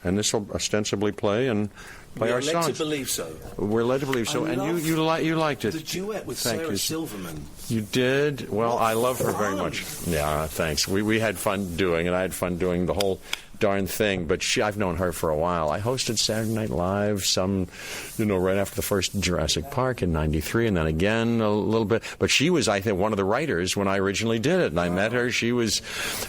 And this will ostensibly play our songs. We're led to believe so. We're led to believe so. And you liked it. The duet with Sarah Silverman. You did? Well, I love her very much. Yeah, thanks. We had fun doing it. I had fun doing the whole darn thing, but I've known her for a while. I hosted Saturday Night Live right after the first Jurassic Park in '93, and then again a little bit. But she was, I think, one of the writers when I originally did it, and I met her. She was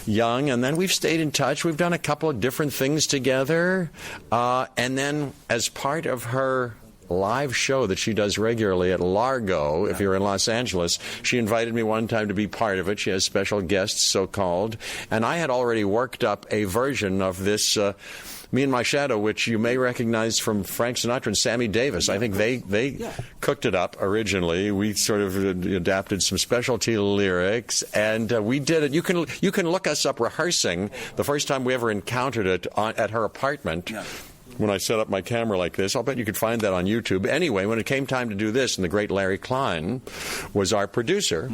young, and then we've stayed in touch. We've done a couple of different things together, and then as part of her live show that she does regularly at Largo, if you're in Los Angeles. She invited me one time to be part of it. She has special guests, so-called. And I had already worked up a version of this Me and My Shadow, which you may recognize from Frank Sinatra and Sammy Davis. I think they cooked it up originally. We sort of adapted some specialty lyrics, and we did it. You can look us up rehearsing the first time we ever encountered it at her apartment. Yeah. When I set up my camera like this, I'll bet you could find that on YouTube. Anyway, when it came time to do this, and the great Larry Klein was our producer,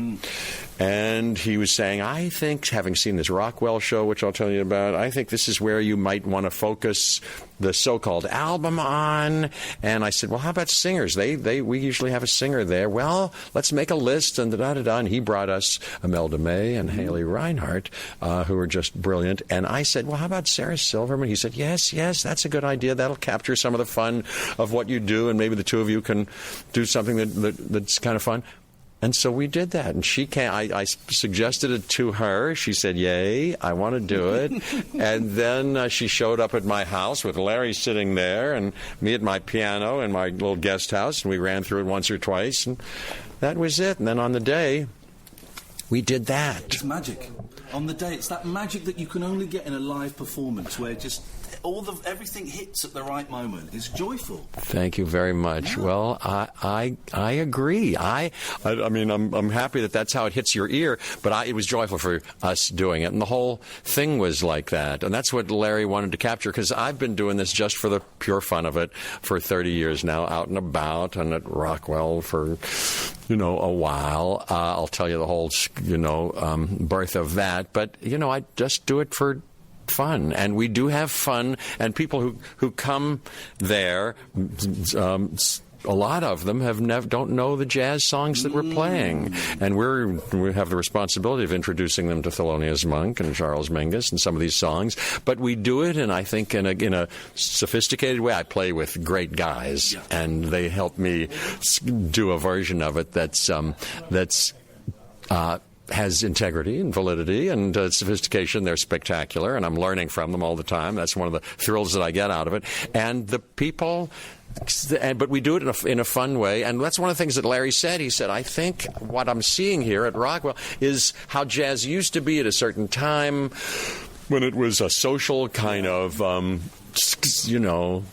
and he was saying, I think, having seen this Rockwell show, which I'll tell you about, I think this is where you might want to focus the so-called album on. And I said, well, how about singers? We usually have a singer there. Well, let's make a list, and da-da-da-da. And he brought us Imelda May and Haley Reinhart, who were just brilliant. And I said, well, how about Sarah Silverman? He said, yes, that's a good idea. That'll capture some of the fun of what you do, and maybe the two of you can do something that's kind of fun. And so we did that, and she came. I suggested it to her. She said, yay, I want to do it. And then she showed up at my house with Larry sitting there and me at my piano in my little guest house, and we ran through it once or twice, and that was it. And then on the day, we did that. It's magic. On the day, it's that magic that you can only get in a live performance, where just everything hits at the right moment. It's joyful. Thank you very much. Yeah. Well, I agree. I mean, I'm happy that that's how it hits your ear, but it was joyful for us doing it, and the whole thing was like that. And that's what Larry wanted to capture, because I've been doing this just for the pure fun of it for 30 years now, out and about, and at Rockwell for a while. I'll tell you the whole birth of that, but I just do it for fun, and we do have fun, and people who come there, a lot of them don't know the jazz songs that we're playing, and we have the responsibility of introducing them to Thelonious Monk and Charles Mingus and some of these songs. But we do it, and I think in a sophisticated way. I play with great guys, and they help me do a version of it that's has integrity and validity and sophistication. They're spectacular, and I'm learning from them all the time. That's one of the thrills that I get out of it. And the people... But we do it in a fun way, and that's one of the things that Larry said. He said, I think what I'm seeing here at Rockwell is how jazz used to be at a certain time, when it was a social kind of...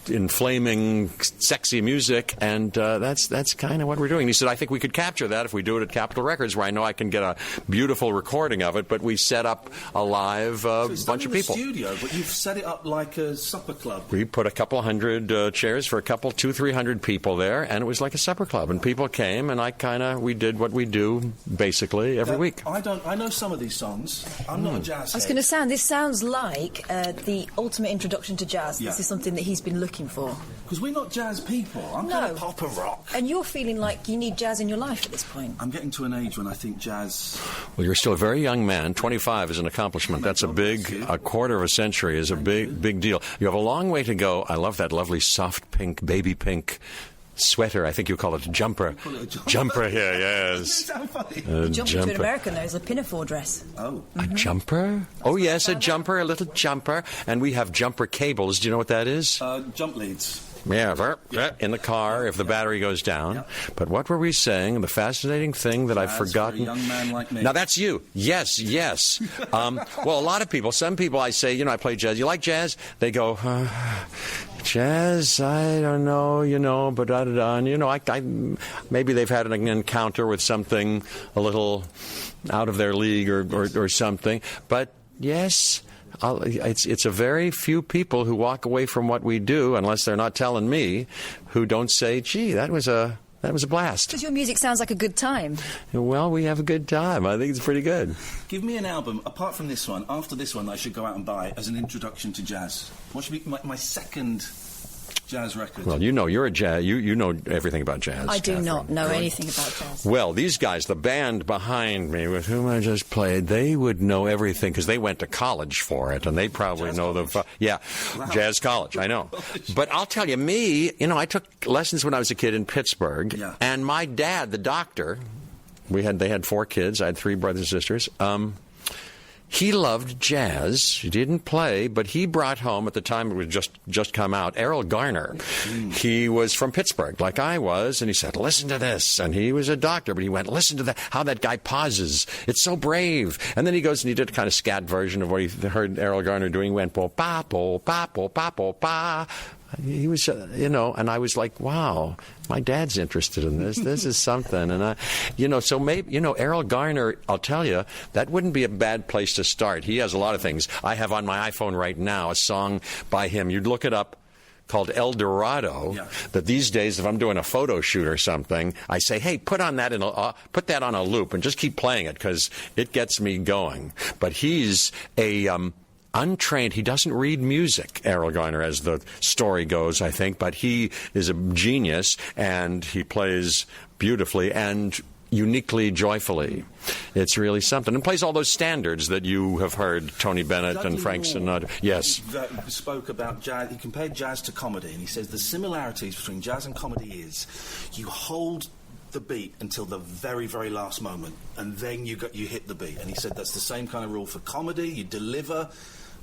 inflaming, sexy music, and that's kind of what we're doing. He said, I think we could capture that if we do it at Capitol Records, where I know I can get a beautiful recording of it, but we set up a live bunch of people. Studio, but you've set it up like a supper club. We put a couple hundred chairs for 200-300 people there, and it was like a supper club, and people came, and we did what we do basically every week. I know some of these songs. I'm not a jazz I was going to this sounds like the ultimate introduction to jazz. Yeah. This is something that he's been looking for. Because we're not jazz people. I'm kind of pop and rock. And you're feeling like you need jazz in your life at this point. I'm getting to an age when I think jazz... Well, you're still a very young man. 25 is an accomplishment. That's a quarter of a century is a big deal. You have a long way to go. I love that lovely soft pink, baby pink sweater. I think you call it a jumper. Jumper here, yes. Sound funny. Jumper to an American, though, is a pinafore dress. Oh. A jumper? Oh, yes, a jumper, a little jumper. And we have jumper cables. Do you know what that is? Jump leads. Yeah, in the car if the battery goes down. Yeah. But what were we saying? The fascinating thing that I've forgotten. For a young man like me. Now, that's you. Yes. Well, a lot of people, some people I say, I play jazz. You like jazz? They go, jazz, I don't know, but da-da-da. Maybe they've had an encounter with something a little out of their league or something. But, yes... It's a very few people who walk away from what we do, unless they're not telling me, who don't say, gee, that was a blast. Because your music sounds like a good time. Well, we have a good time. I think it's pretty good. Give me an album, apart from this one, after this one, that I should go out and buy as an introduction to jazz. What should be my second jazz record? Well, you're a jazz. You know everything about jazz. I do not know anything about jazz. Well, these guys, the band behind me with whom I just played, they would know everything because they went to college for it, and they probably know jazz college. I know. But I'll tell you, I took lessons when I was a kid in Pittsburgh, and my dad, the doctor, they had 4 kids. I had 3 brothers and sisters. he loved jazz. He didn't play, but he brought home, at the time it was just come out, Errol Garner. He was from Pittsburgh, like I was, and he said, listen to this. And he was a doctor, but he went, listen to that, how that guy pauses. It's so brave. And then he goes and he did a kind of scat version of what he heard Errol Garner doing. He went, po, pa, po, pa, po, pa, po, pa. He was, and I was like, wow, my dad's interested in this. This is something. And so maybe, Errol Garner, I'll tell you, that wouldn't be a bad place to start. He has a lot of things. I have on my iPhone right now a song by him. You'd look it up, called El Dorado, that these days, if I'm doing a photo shoot or something, I say, hey, put that on a loop and just keep playing it because it gets me going. But he's untrained. He doesn't read music, Errol Garner, as the story goes, I think, but he is a genius, and he plays beautifully and uniquely joyfully. It's really something. And plays all those standards that you have heard Tony Bennett Dudley and Frank Moore, Sinatra. Yes. Spoke about jazz. He compared jazz to comedy, and he says the similarities between jazz and comedy is you hold the beat until the very, very last moment, and then you hit the beat. And he said that's the same kind of rule for comedy. You deliver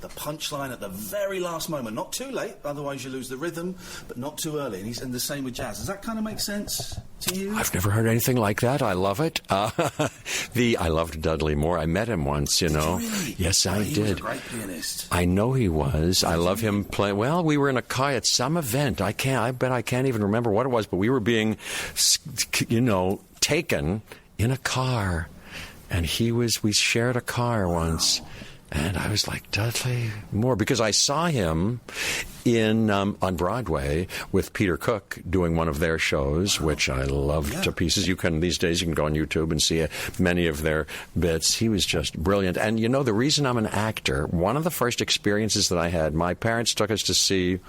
the punchline at the very last moment, not too late, otherwise you lose the rhythm, but not too early. And the same with jazz. Does that kind of make sense to you? I've never heard anything like that. I love it. I loved Dudley Moore. I met him once, Did you really? Yes, I did. He was a great pianist. I know he was. I love him playing. Well, we were in a car at some event. I bet I can't even remember what it was, but we were being, taken in a car. And we shared a car once. And I was like, Dudley Moore, because I saw him on Broadway with Peter Cook doing one of their shows, which I loved to pieces. These days you can go on YouTube and see many of their bits. He was just brilliant. And the reason I'm an actor, one of the first experiences that I had, my parents took us to see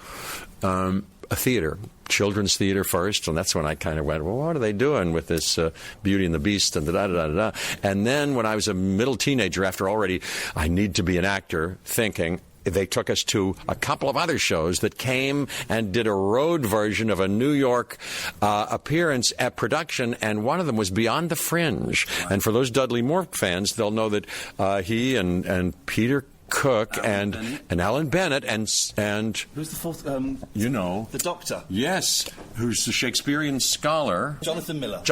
a theater, children's theater first, and that's when I kind of went, well, what are they doing with this Beauty and the Beast and da-da-da-da-da. And then when I was a middle teenager, after already I need to be an actor, thinking, they took us to a couple of other shows that came and did a road version of a New York appearance at production, and one of them was Beyond the Fringe. Wow. And for those Dudley Moore fans, they'll know that he and Peter Cook and Alan Bennett and who's the fourth? The Doctor. Yes, who's the Shakespearean scholar? Jonathan Miller,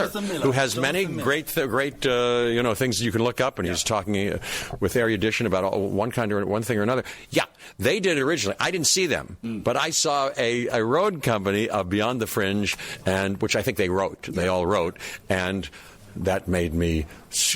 who has many great things you can look up, and he's talking with erudition about one thing or another. Yeah, they did it originally. I didn't see them, but I saw a road company of Beyond the Fringe, and which I think they wrote. They all wrote, and that made me,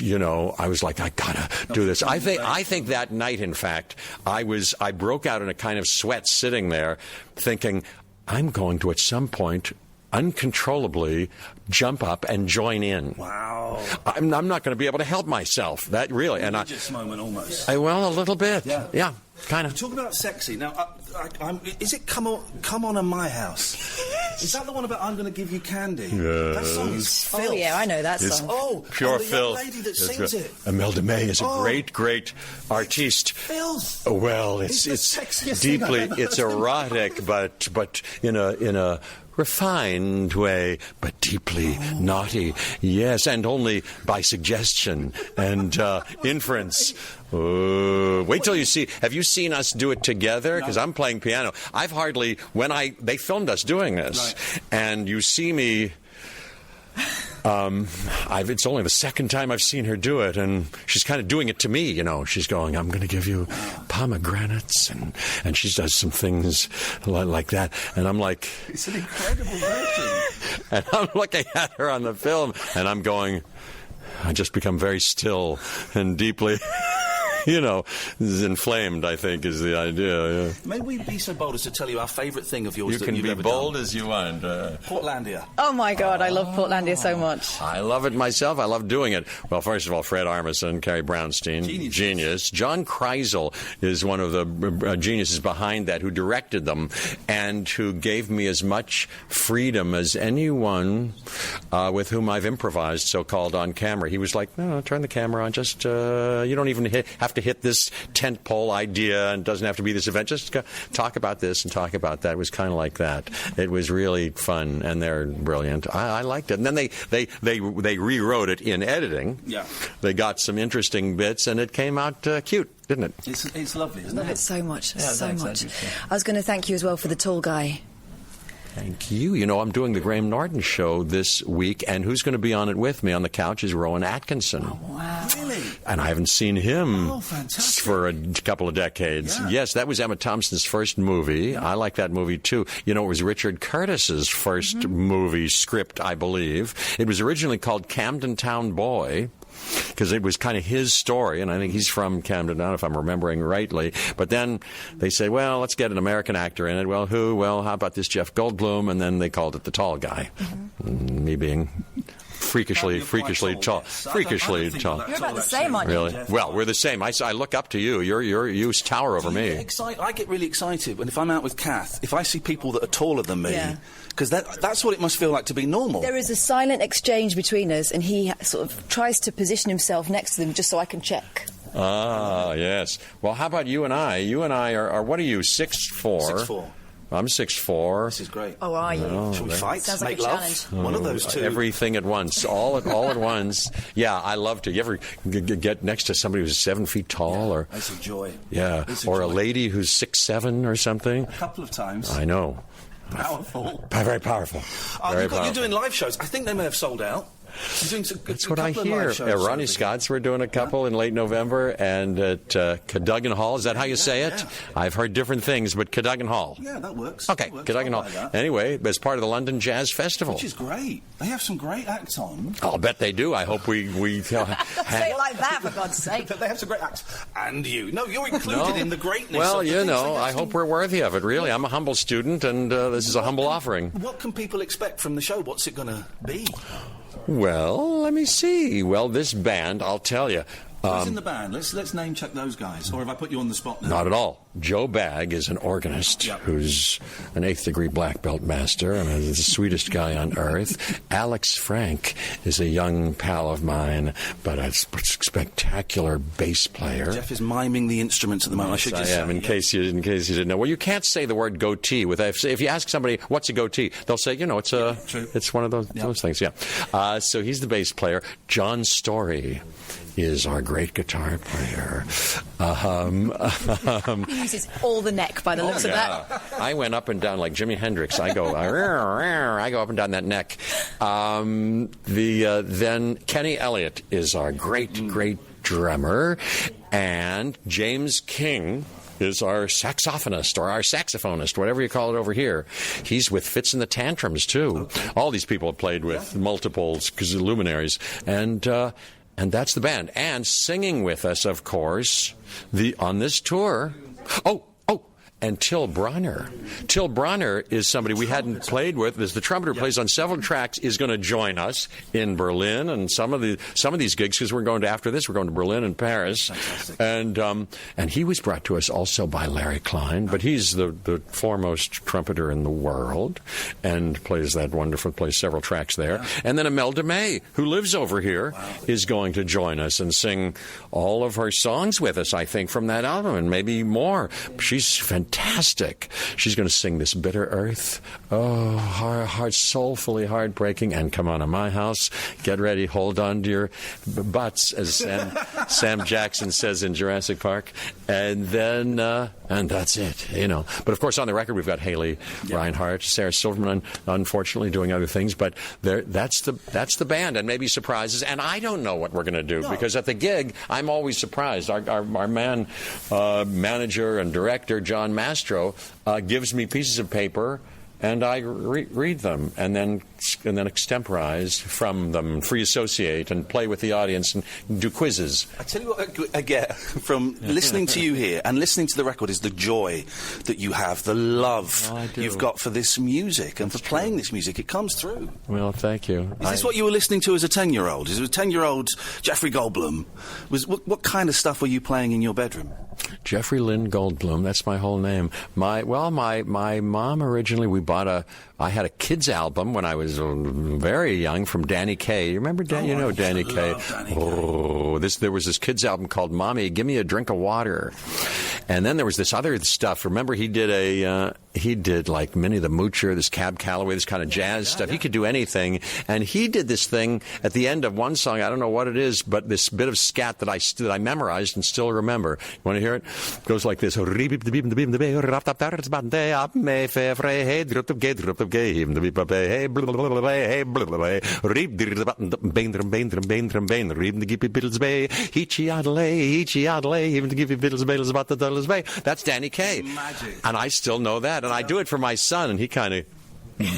I was like, I gotta do this. I think that night, in fact, I broke out in a kind of sweat sitting there thinking, I'm going to at some point uncontrollably jump up and join in. Wow. I'm not going to be able to help myself. That really. And religious moment almost. Well, a little bit. Yeah. Kind of. Talking about sexy now, is it "Come On in My House"? Is that the one about "I'm going to give you candy"? Yes. That song is filth. Oh yeah, I know that song. Oh, pure the filth. young lady that sings it. Imelda May is a great artiste. Filth. Well, it's deeply, it's erotic, but in a refined way, but deeply naughty. Yes, and only by suggestion and inference. Wait till you see. Have you seen us do it together? Because I'm playing piano. They filmed us doing this, and you see me. It's only the second time I've seen her do it, and she's kind of doing it to me, She's going, I'm going to give you pomegranates, and she does some things like that, and I'm like... It's an incredible version. And I'm looking at her on the film, and I'm going... I just become very still and deeply... inflamed, I think, is the idea. Yeah. May we be so bold as to tell you our favourite thing of yours you that can you've be ever bold done? As you want. Portlandia. Oh, my God, I love Portlandia so much. I love it myself. I love doing it. Well, first of all, Fred Armisen, Carrie Brownstein, genius. John Kreisel is one of the geniuses behind that, who directed them and who gave me as much freedom as anyone with whom I've improvised, so-called, on camera. He was like, no, turn the camera on. Just, you don't even have have to hit this tentpole idea and doesn't have to be this event. Just talk about this and talk about that. It was kind of like that. It was really fun, and they're brilliant. I liked it. And then they rewrote it in editing. Yeah. They got some interesting bits, and it came out cute, didn't it? It's lovely, isn't it? Love it so much, Yeah, so thanks, much. Andy. Yeah. I was going to thank you as well for the tall guy. Thank you. You know, I'm doing the Graham Norton show this week, and who's going to be on it with me on the couch is Rowan Atkinson. Oh, wow. Really? And I haven't seen him fantastic. for a couple of decades. Yeah. Yes, that was Emma Thompson's first movie. Yeah. I like that movie, too. You know, it was Richard Curtis's first movie script, I believe. It was originally called Camden Town Boy, because it was kind of his story, and I think he's from Camden Town, if I'm remembering rightly. But then they say, well, let's get an American actor in it. Well, who? Well, how about this Jeff Goldblum? And then they called it The Tall Guy. Me being freakishly tall. Freakishly tall. You're about the same, aren't you? Really? Well, we're the same. I look up to you. You tower over me. I get really excited when if I'm out with Kath, if I see people that are taller than me, because that's what it must feel like to be normal. There is a silent exchange between us, and he sort of tries to position himself next to them just so I can check. Ah, yes. Well, how about you and I? You and I are what are you, 6'4"? 6'4". I'm 6'4". This is great. Oh, are you? Should we fight? Sounds Make like a love? challenge. One of those two. Everything at once. All at once. Yeah, I love to. You ever get next to somebody who's 7 feet tall? Or It's a joy. yeah, It's or a joy. lady who's 6'7" or something? A couple of times. I know. Powerful. Very powerful. Very You're powerful. doing live shows. I think they may have sold out. You're doing That's what I hear. Ronnie Scott's we're doing a couple in late November, and at Cadogan Hall. Is that how you say it? Yeah. I've heard different things, but Cadogan Hall. Yeah, that works. Okay, That works. Cadogan I Hall. like that. Anyway, as part of the London Jazz Festival. Which is great. They have some great acts on. I'll bet they do. I hope we Say it like that, for God's sake. They have some great acts. And you. No, you're included in the greatness. Well, of the you things. know, They have I some- hope we're worthy of it, really. I'm a humble student, and this is a humble offering. What can people expect from the show? What's it going to be? Well, let me see. Well, this band, I'll tell you. Who's in the band? Let's name check those guys. Or have I put you on the spot now? Not at all. Joe Bagg is an organist who's an 8th degree black belt master and is the sweetest guy on earth. Alex Frank is a young pal of mine, but a spectacular bass player. Jeff is miming the instruments at the moment. I should Yes, just I am, say, in case you didn't know. Well, you can't say the word goatee with if you ask somebody what's a goatee, they'll say, you know, it's one of those things. Yeah. So he's the bass player. John Story is our great guitar player. He uses all the neck by the looks of that. I went up and down like Jimi Hendrix. I go up and down that neck. Then Kenny Elliott is our great drummer, and James King is our saxophonist or our saxophonist, whatever you call it over here. He's with Fitz and the Tantrums too. Okay. All these people have played with multiples luminaries, and that's the band. And singing with us, of course, on this tour. And Till Bronner. Till Bronner is somebody we hadn't played with. There's the trumpeter plays on several tracks, is going to join us in Berlin and some of these gigs, because we're going to Berlin and Paris. And he was brought to us also by Larry Klein, but he's the foremost trumpeter in the world and plays several tracks there. Yeah. And then Imelda May, who lives over here, is going to join us and sing all of her songs with us, I think, from that album, and maybe more. She's fantastic. She's going to sing this Bitter Earth. Oh, hard, soulfully heartbreaking. And Come On to My House. Get ready. Hold on to your butts, as Sam Jackson says in Jurassic Park. And then, and that's it, you know. But of course, on the record, we've got Haley Reinhart, Sarah Silverman, unfortunately doing other things. But that's the band, and maybe surprises. And I don't know what we're going to do, because at the gig, I'm always surprised. Our manager and director, John Mastro, gives me pieces of paper, and I read them and then extemporize from them, free associate, and play with the audience and do quizzes. I tell you what I get from listening to you here and listening to the record is the joy that you have, the love you've got for this music and for playing this music. It comes through. Well, thank you. Is this what you were listening to as a 10-year-old? Is it a 10-year-old Jeffrey Goldblum? What kind of stuff were you playing in your bedroom? Jeffrey Lynn Goldblum. That's my whole name. My mom originally, I had a kids album when I was very young from Danny Kaye. You remember Danny? You know Danny Kaye. There was this kids album called Mommy, Give Me a Drink of Water. And then there was this other stuff. Remember, he did like Minnie the Moocher, this Cab Calloway, this kind of jazz stuff. He could do anything. And he did this thing at the end of one song. I don't know what it is, but this bit of scat that I memorized and still remember. You want to hear it? It goes like this. That's Danny Kaye. Magic. And I still know that. And I do it for my son, and he kind of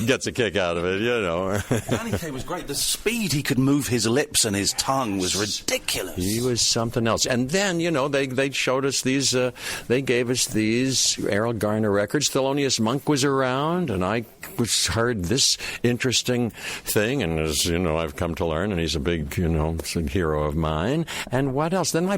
gets a kick out of it, you know. Danny Kaye was great. The speed he could move his lips and his tongue was ridiculous. He was something else. And then, you know, they showed us these, they gave us these Errol Garner records. Thelonious Monk was around, and I heard this interesting thing, and as, you know, I've come to learn, and he's a big, you know, hero of mine. And what else? Then my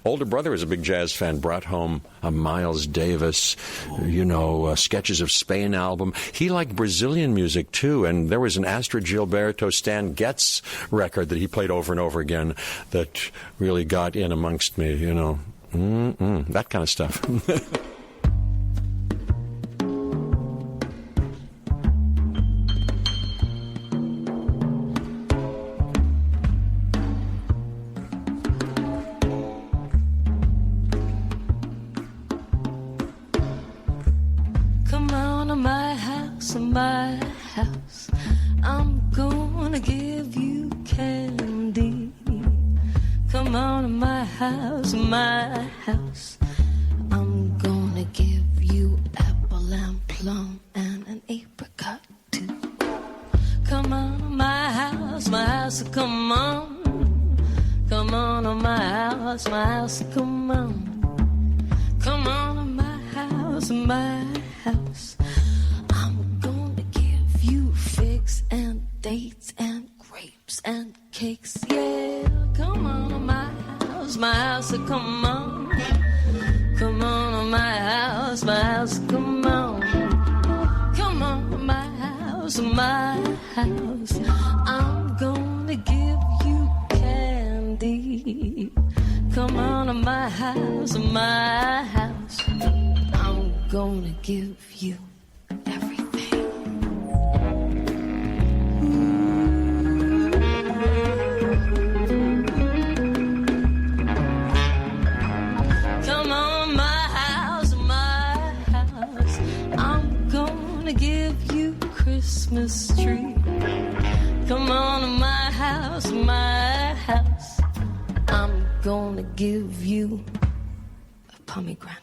older brother was a big jazz fan, brought home a Miles Davis, you know, Sketches of Spain album. He liked Brazilian music, too, and there was an Astrid Gilberto Stan Getz record that he played over and over again that really got in amongst me, you know. That kind of stuff. My house, I'm gonna give you candy. Come on to my house, I'm gonna give you apple and plum and an apricot too. Come on to my house, come on. Come on to my house, come on. Come on to my house, figs and dates and grapes and cakes, yeah. Come on to my house, come on. Come on to my house, come on. Come on to my house, I'm gonna give you candy. Come on to my house, I'm gonna give you Christmas tree. Come on to my house, I'm gonna give you a pomegranate.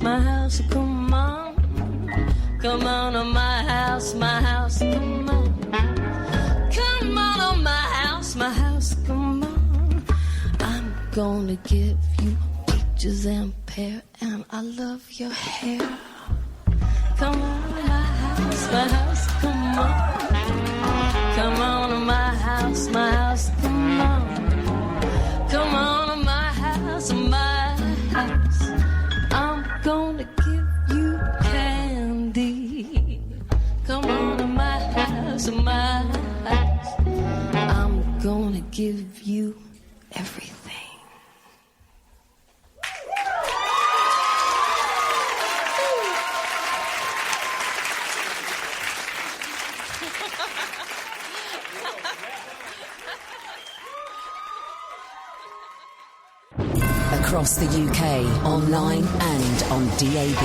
My house, come on. Come on to my house, come on. Come on to my house, come on. I'm gonna give you peaches and pear, and I love your hair. Come on to my house, come on. Come on to my house, come on. Come on to my house, I'm gonna give you candy. Come on to my house, I'm gonna give you everything. Across the UK, online and on DAB.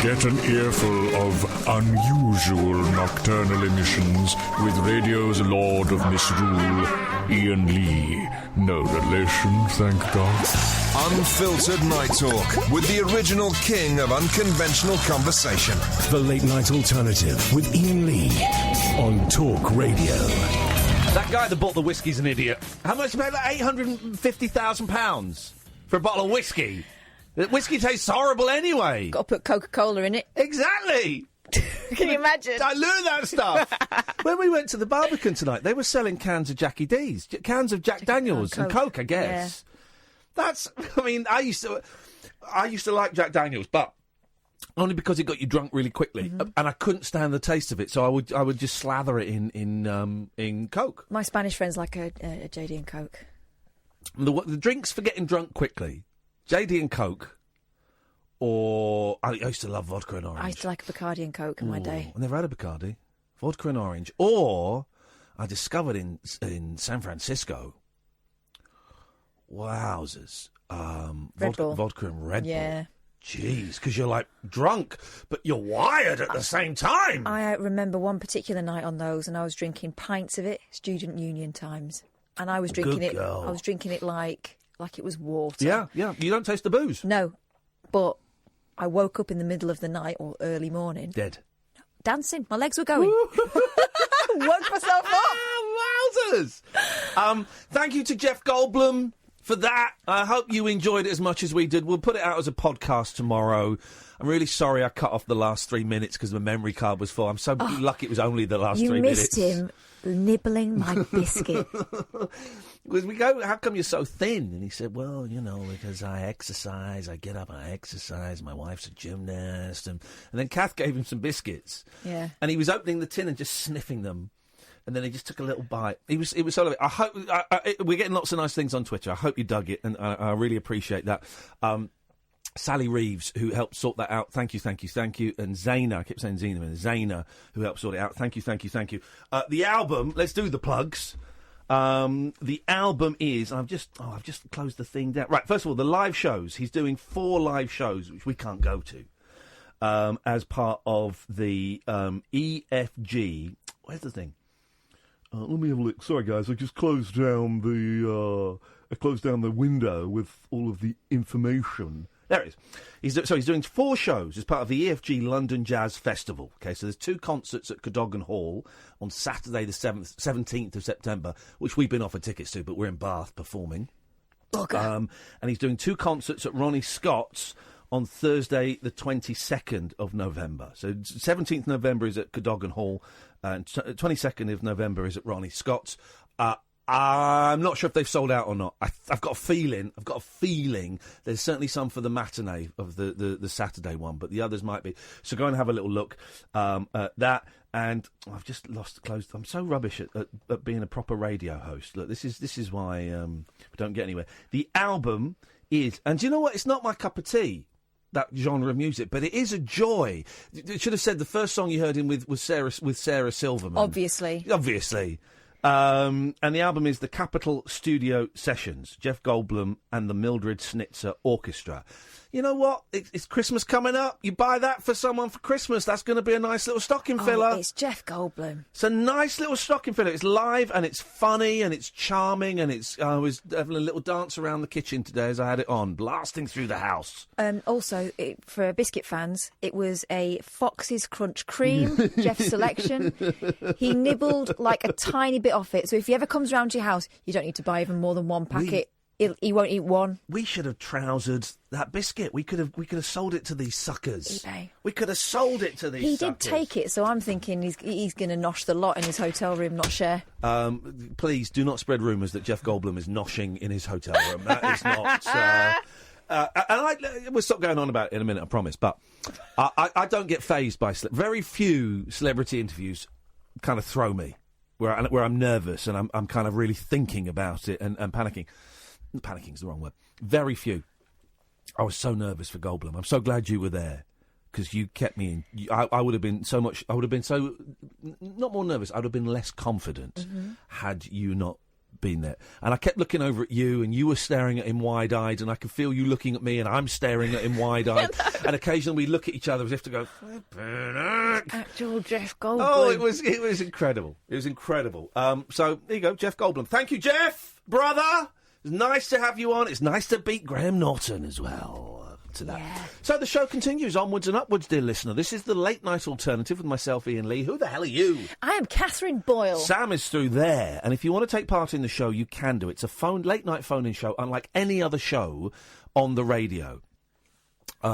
Get an earful of unusual nocturnal emissions with radio's Lord of Misrule, Iain Lee. No relation, thank God. Unfiltered Night Talk with the original king of unconventional conversation. The Late Night Alternative with Iain Lee on Talk Radio. That guy that bought the whiskey's an idiot. How much did he pay? Like £850,000 for a bottle of whiskey. The whiskey tastes horrible anyway. Got to put Coca-Cola in it. Exactly. Can you imagine? Dilute that stuff. When we went to the Barbican tonight, they were selling cans of Jackie D's, cans of Jack Daniels and Coke, I guess. Yeah. That's. I mean, I used to like Jack Daniels, but only because it got you drunk really quickly, and I couldn't stand the taste of it, so I would just slather it in Coke. My Spanish friends like a JD and Coke. The drinks for getting drunk quickly, JD and Coke. Or I used to love vodka and orange. I used to like a Bacardi and Coke in my day. I never had a Bacardi. Vodka and orange. Or I discovered in San Francisco. Wowzers. Vodka and Red Bull. Jeez, because you're like drunk, but you're wired at the same time. I remember one particular night on those, and I was drinking pints of it, student union times, and I was drinking it. I was drinking it like it was water. Yeah. You don't taste the booze. No, but I woke up in the middle of the night or early morning. Dead. Dancing. My legs were going. Woke myself up. Wowzers. Thank you to Jeff Goldblum for that. I hope you enjoyed it as much as we did. We'll put it out as a podcast tomorrow. I'm really sorry I cut off the last 3 minutes because my memory card was full. I'm so lucky it was only the last 3 minutes. You missed him nibbling my biscuit. Because we go, how come you're so thin? And he said, well, because I exercise, I get up and I exercise, my wife's a gymnast. And then Kath gave him some biscuits. Yeah. And he was opening the tin and just sniffing them. And then he just took a little bite. It was sort of. I hope we're getting lots of nice things on Twitter. I hope you dug it, and I really appreciate that. Sally Reeves, who helped sort that out. Thank you. And Zaina, I keep saying Zaina, who helped sort it out. Thank you. The album. Let's do the plugs. The album is. I've just closed the thing down. Right. First of all, the live shows. He's doing 4 live shows, which we can't go to, as part of the EFG. Where's the thing? Let me have a look. Sorry, guys, I just closed down the window with all of the information. There it is. He's doing 4 shows as part of the EFG London Jazz Festival. Okay, so there's 2 concerts at Cadogan Hall on Saturday the 17th of September, which we've been offered tickets to, but we're in Bath performing. Okay. And he's doing 2 concerts at Ronnie Scott's on Thursday the 22nd of November. So 17th November is at Cadogan Hall, and 22nd of November is at Ronnie Scott's. I'm not sure if they've sold out or not. I've got a feeling there's certainly some for the matinee of the Saturday one, but the others might be. So go and have a little look at that. And I've just lost the clothes. I'm so rubbish at being a proper radio host. Look, this is why we don't get anywhere. The album is, and do you know what? It's not my cup of tea, that genre of music, but it is a joy. It should have said the first song you heard him with Sarah Silverman. Obviously. And the album is the Capitol Studio Sessions, Jeff Goldblum and the Mildred Snitzer Orchestra. You know what? It's Christmas coming up. You buy that for someone for Christmas. That's going to be a nice little stocking filler. It's Jeff Goldblum. It's a nice little stocking filler. It's live and it's funny and it's charming and it's. I was having a little dance around the kitchen today as I had it on, blasting through the house. Also, for biscuit fans, it was a Fox's Crunch Cream, Jeff's selection. He nibbled like a tiny bit off it. So if he ever comes round to your house, you don't need to buy even more than 1 packet. He won't eat one. We should have trousered that biscuit. We could have sold it to these suckers. eBay. We could have sold it to these He suckers. did take it, so I'm thinking he's going to nosh the lot in his hotel room, not share. Please do not spread rumours that Jeff Goldblum is noshing in his hotel room. That is not... we'll stop going on about it in a minute, I promise. But I don't get fazed by... Very few celebrity interviews kind of throw me, where I'm nervous and I'm kind of really thinking about it and panicking. Panicking's the wrong word. Very few. I was so nervous for Goldblum. I'm so glad you were there because you kept me in. I would have been so much. I would have been so not more nervous. I would have been less confident had you not been there. And I kept looking over at you, and you were staring at him wide-eyed, and I could feel you looking at me, and I'm staring at him wide-eyed. And occasionally we look at each other as if to go, actual Jeff Goldblum. Oh, it was incredible. It was incredible. So there you go, Jeff Goldblum. Thank you, Jeff, brother. It's nice to have you on. It's nice to beat Graham Norton as well. to that. So the show continues onwards and upwards, dear listener. This is the late night alternative with myself, Iain Lee. Who the hell are you? I am Catherine Boyle. Sam is through there, and if you want to take part in the show, you can do. It's a late night phone-in show, unlike any other show on the radio.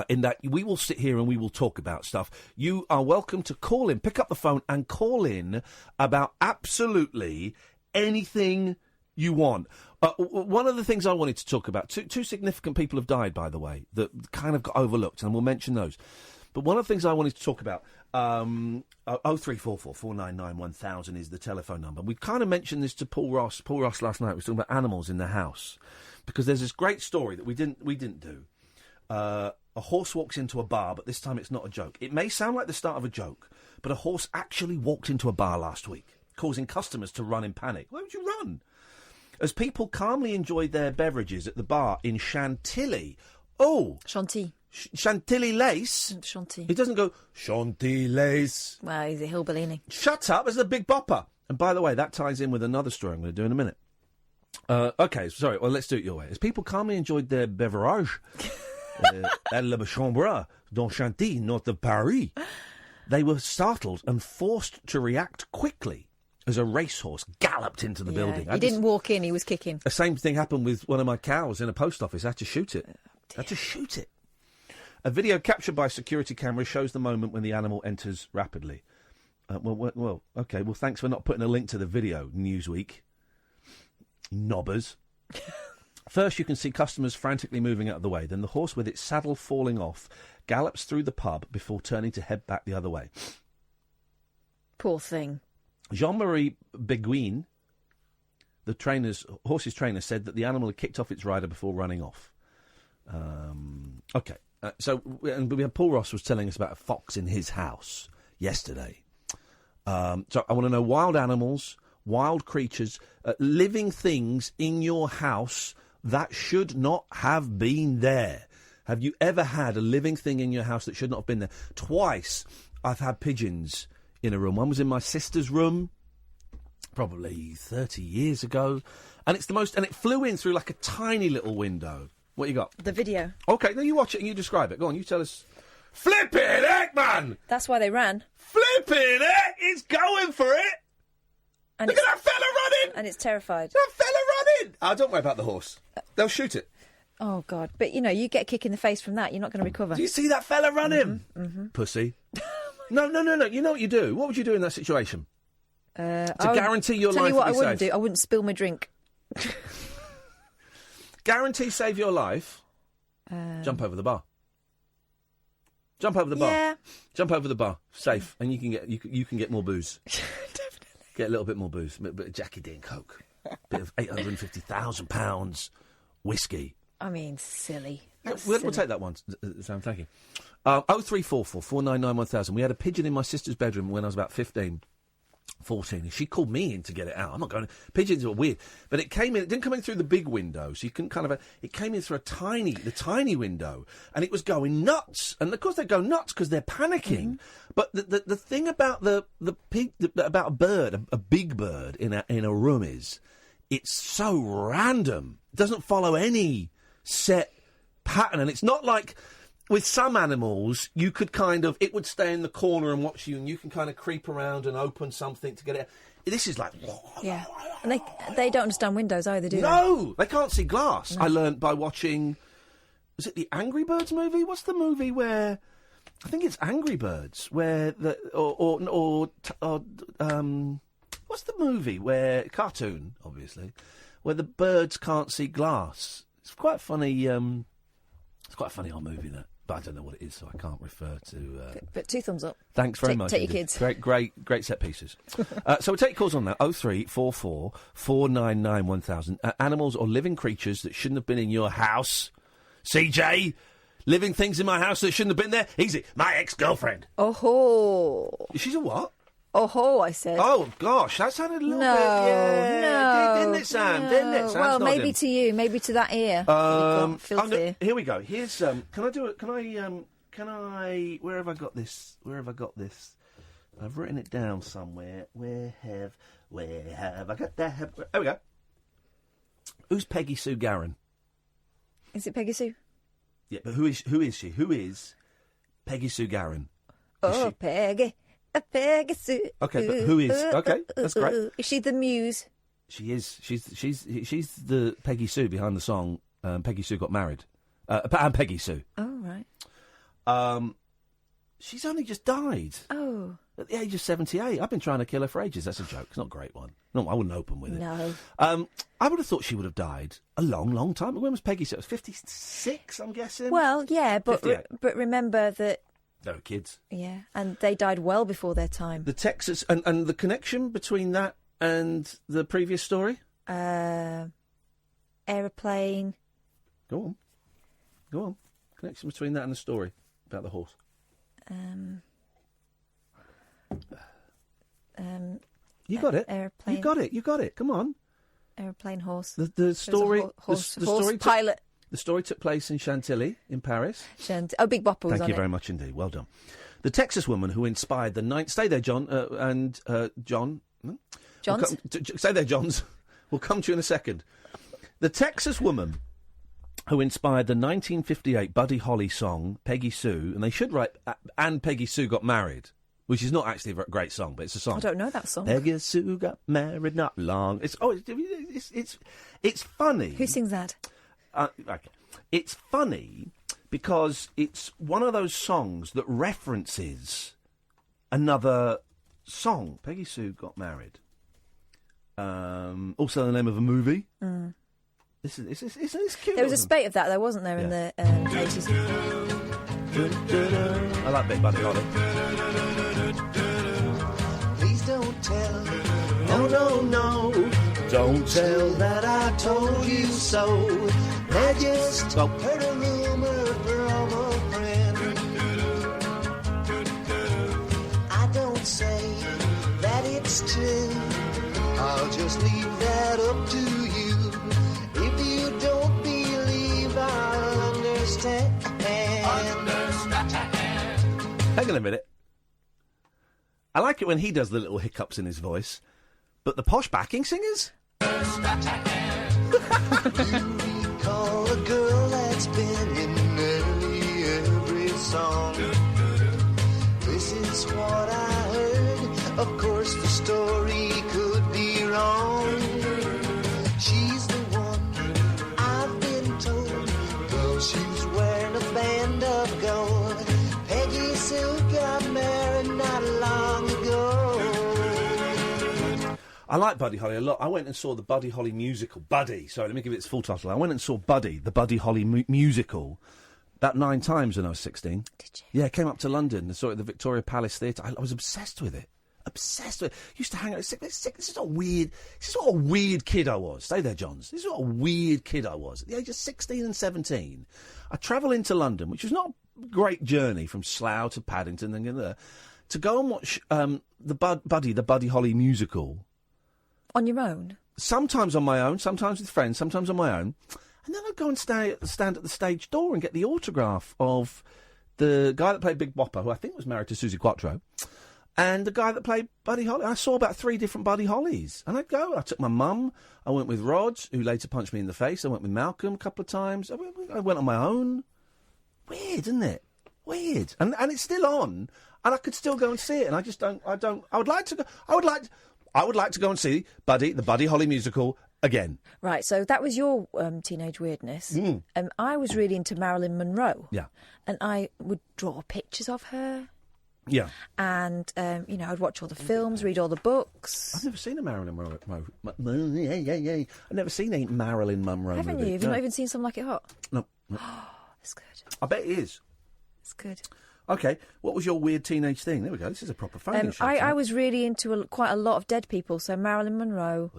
In that we will sit here and we will talk about stuff. You are welcome to call in, pick up the phone and call in about absolutely anything you want. One of the things I wanted to talk about, two significant people have died, by the way, that kind of got overlooked, and we'll mention those. But one of the things I wanted to talk about, 0344 499 1000 is the telephone number. We kind of mentioned this to Paul Ross last night. We were talking about animals in the house, because there's this great story that we didn't do. A horse walks into a bar, but this time it's not a joke. It may sound like the start of a joke, but a horse actually walked into a bar last week, causing customers to run in panic. Why would you run? As people calmly enjoyed their beverages at the bar in Chantilly. Oh! Chantilly. Chantilly lace? Chantilly. It doesn't go, Chantilly lace. Well, he's a hillbilly. Shut up, there's the Big Bopper. And by the way, that ties in with another story I'm going to do in a minute. OK, sorry, well, let's do it your way. As people calmly enjoyed their beverage... at Le Chambre, dans Chantilly, north of Paris, they were startled and forced to react quickly as a racehorse galloped into the building. He didn't walk in, he was kicking. The same thing happened with one of my cows in a post office. I had to shoot it. A video captured by security cameras shows the moment when the animal enters rapidly. OK, well, thanks for not putting a link to the video, Newsweek. Knobbers. First, you can see customers frantically moving out of the way. Then the horse, with its saddle falling off, gallops through the pub before turning to head back the other way. Poor thing. Jean-Marie Beguin, the horse's trainer, said that the animal had kicked off its rider before running off. OK. Paul Ross was telling us about a fox in his house yesterday. So I want to know wild animals, wild creatures, living things in your house that should not have been there. Have you ever had a living thing in your house that should not have been there? Twice I've had pigeons in a room. One was in my sister's room, probably 30 years ago. And it flew in through like a tiny little window. What you got? The video. OK, now you watch it and you describe it. Go on, you tell us. Flippin' heck, man! That's why they ran. Flippin' heck! It's going for it! And look at that fella running! And it's terrified. That fella running! Oh, don't worry about the horse. They'll shoot it. Oh, God. But, you get a kick in the face from that. You're not going to recover. Do you see that fella running? Mm-hmm. Pussy. No. You know what you do? What would you do in that situation? To guarantee your life tell you what would be I wouldn't safe? do. I wouldn't spill my drink. Guarantee save your life. Jump over the bar. Jump over the bar. Yeah. Jump over the bar. Safe. And you can get more booze. Definitely. Get a little bit more booze. A bit of Jackie D and Coke. Bit of £850,000 whiskey. I mean, silly. We'll take that one, Sam. Thank you. 0344 499 1000. We had a pigeon in my sister's bedroom when I was about 15. 14. She called me in to get it out. I'm not going to... Pigeons are weird. But it came in... It didn't come in through the big window, so you can kind of... It came in through the tiny window, and it was going nuts. And, of course, they go nuts because they're panicking. Mm-hmm. But the thing about about a bird, a big bird in a room is it's so random. It doesn't follow any set pattern. And it's not like... With some animals, you could it would stay in the corner and watch you, and you can kind of creep around and open something to get it. This is like... Yeah. And they don't understand windows either, do they? No! They can't see glass. No. I learned by watching... Was it the Angry Birds movie? What's the movie where... I think it's Angry Birds, where what's the movie where... Cartoon, obviously. Where the birds can't see glass. It's quite funny... It's quite a funny old movie, that. But I don't know what it is, so I can't refer to... But 2 thumbs up. Thanks very much. Take your kids. Great set pieces. So we'll take calls on that. 0344 499 1000. Animals or living creatures that shouldn't have been in your house. CJ, living things in my house that shouldn't have been there. Easy. My ex-girlfriend. Oh ho. She's a what? Oh ho, I said. Oh gosh, that sounded a little bit. Yeah, didn't it, Sam? No. Didn't it? Sam's well, maybe nodding. to you, maybe to that ear. Filthy. Here we go. Here's Can I do it? Can I? Where have I got this? I've written it down somewhere. Where have I got that? There we go. Who's Peggy Sue Garron? Is it Peggy Sue? Yeah, but who is she? Who is Peggy Sue Garron? Peggy Sue. Okay, but who is? Okay, that's great. Is she the muse? She is. She's the Peggy Sue behind the song Peggy Sue Got Married. And Peggy Sue. Oh, right. She's only just died. Oh. At the age of 78. I've been trying to kill her for ages. That's a joke. It's not a great one. No, I wouldn't open with it. No. I would have thought she would have died a long, long time. When was Peggy Sue? It was 56, I'm guessing? Well, yeah, but but remember that... They were kids. Yeah, and they died well before their time. The Texas... And the connection between that and the previous story? Aeroplane. Go on. Connection between that and the story about the horse. You got it. Airplane. You got it. Come on. Airplane, horse. The story. Horse story pilot. The story took place in Chantilly, in Paris. Big Bopper was on it. Thank you very much indeed. Well done. The Texas woman who inspired the Stay there, John. John. Johns? Stay there, Johns. We'll come to you in a second. The Texas woman who inspired the 1958 Buddy Holly song, Peggy Sue, and they should write, and Peggy Sue Got Married, which is not actually a great song, but it's a song. I don't know that song. Peggy Sue got married not long. It's funny. Who sings that? Okay. It's funny because it's one of those songs that references another song. Peggy Sue Got Married. Also the name of a movie. Mm. It's cute. There was a spate of that, though, wasn't there, in the 80s? I like Big Buddy Holly. Please don't tell. No. Don't tell that I told you so. I just heard a rumor from a friend. I don't say that it's true. I'll just leave that up to you. If you don't believe, I'll understand. Hang on a minute. I like it when he does the little hiccups in his voice, but the posh backing singers? You recall a girl that's been in nearly every song. This is what I heard. Of course, the story could be wrong. She's the one I've been told. Well, she's wearing a band of gold. Peggy Sue got married not long ago. I like Buddy Holly a lot. I went and saw the Buddy Holly musical. Buddy, sorry, let me give it its full title. I went and saw Buddy, the Buddy Holly musical, about 9 times when I was 16. Did you? Yeah, I came up to London and saw it at the Victoria Palace Theatre. I was obsessed with it. Obsessed with it. Used to hang out. This is what a weird kid I was. Stay there, Johns. This is what a weird kid I was. At the age of 16 and 17, I travelled into London, which was not a great journey from Slough to Paddington and there, to go and watch the Buddy Holly musical. On your own? Sometimes on my own, sometimes with friends, sometimes on my own. And then I'd go and stand at the stage door and get the autograph of the guy that played Big Bopper, who I think was married to Susie Quattro, and the guy that played Buddy Holly. I saw about 3 different Buddy Hollys. And I'd go. I took my mum. I went with Rod, who later punched me in the face. I went with Malcolm a couple of times. I went on my own. Weird, isn't it? Weird. And it's still on. And I could still go and see it. And I just don't. I would like to go. I would like to go and see Buddy, the Buddy Holly musical, again. Right, so that was your teenage weirdness. I was really into Marilyn Monroe. Yeah. And I would draw pictures of her. Yeah. And, I'd watch all the films, read all the books. I've never seen a Marilyn Monroe. I've never seen a Marilyn Monroe Haven't movie. you? Have you not even seen Some Like It Hot? No. That's good. I bet it is. It's good. Okay, what was your weird teenage thing? There we go. This is a proper phone show. I was really into quite a lot of dead people. So Marilyn Monroe,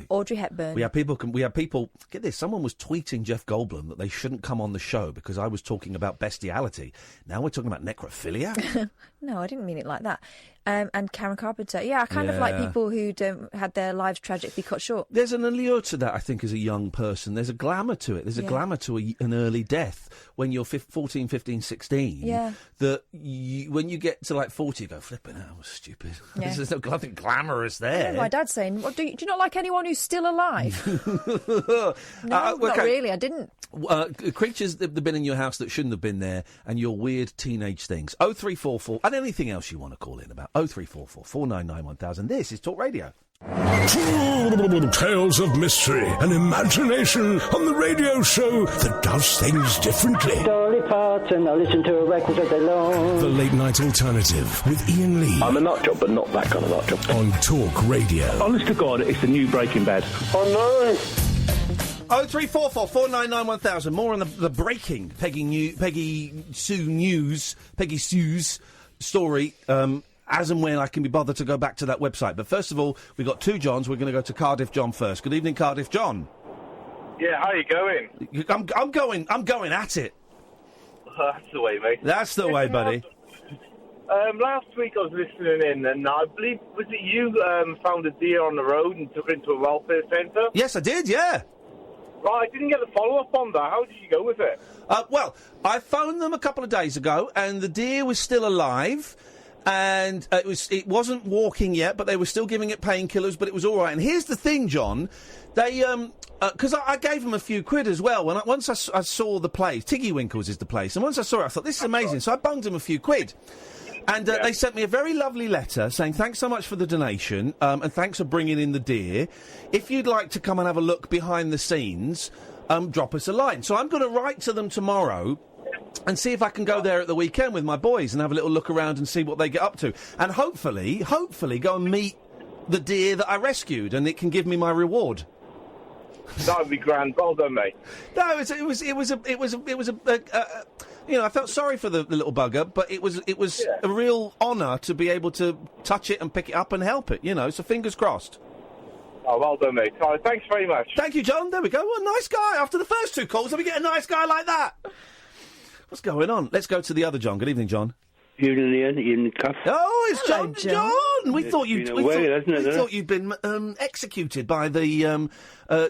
Audrey Hepburn. We have people. Get this. Someone was tweeting Jeff Goldblum that they shouldn't come on the show because I was talking about bestiality. Now we're talking about necrophilia. No, I didn't mean it like that. And Karen Carpenter. Yeah, I kind of like people who had their lives tragically cut short. There's an allure to that, I think, as a young person. There's a glamour to it. There's a glamour to an early death when you're 14, 15, 16. Yeah. That when you get to like 40, you go, flipping out, I was stupid. Yeah. There's nothing glamorous there. My dad's saying, do you not like anyone who's still alive? No, not really, I didn't. creatures that have been in your house that shouldn't have been there, and your weird teenage things. 0344, and anything else you want to call in about. 0344 499 1000. This is Talk Radio. Tales of mystery and imagination on the radio show that does things differently. Dolly Parton, I listen to her records all day long. The Late Night Alternative with Iain Lee. I'm a nut job, but not that kind of nut job. On Talk Radio. Honest to God, it's the new Breaking Bad. Oh no! 0344 499 1000. More on the breaking Peggy Sue's story. As and when I can be bothered to go back to that website. But first of all, we've got two Johns. We're going to go to Cardiff John first. Good evening, Cardiff John. Yeah, how you going? I'm going at it. That's the way, mate. That's the way, buddy. Last week I was listening in, and I believe, was it you found a deer on the road and took it into a welfare centre? Yes, I did, yeah. Right, I didn't get a follow-up on that. How did you go with it? Well, I phoned them a couple of days ago, and the deer was still alive. And it wasn't walking yet, but they were still giving it painkillers, but it was all right. And here's the thing, John. They, because I gave them a few quid as well. Once I saw the place, Tiggy Winkles is the place, and once I saw it, I thought, this is amazing. So I bunged them a few quid. And they sent me a very lovely letter saying, thanks so much for the donation, and thanks for bringing in the deer. If you'd like to come and have a look behind the scenes, drop us a line. So I'm going to write to them tomorrow and see if I can go there at the weekend with my boys and have a little look around and see what they get up to. And hopefully go and meet the deer that I rescued, and it can give me my reward. That would be grand. Well done, mate. No, it was you know, I felt sorry for the little bugger, but it was a real honour to be able to touch it and pick it up and help it, you know, so fingers crossed. Oh, well done, mate. All right, thanks very much. Thank you, John. There we go. What a nice guy. After the first two calls, let me get a nice guy like that. What's going on? Let's go to the other John. Good evening, John. Evening, Ian. Ian Cuff. Oh, it's John. John. We thought you'd been executed by the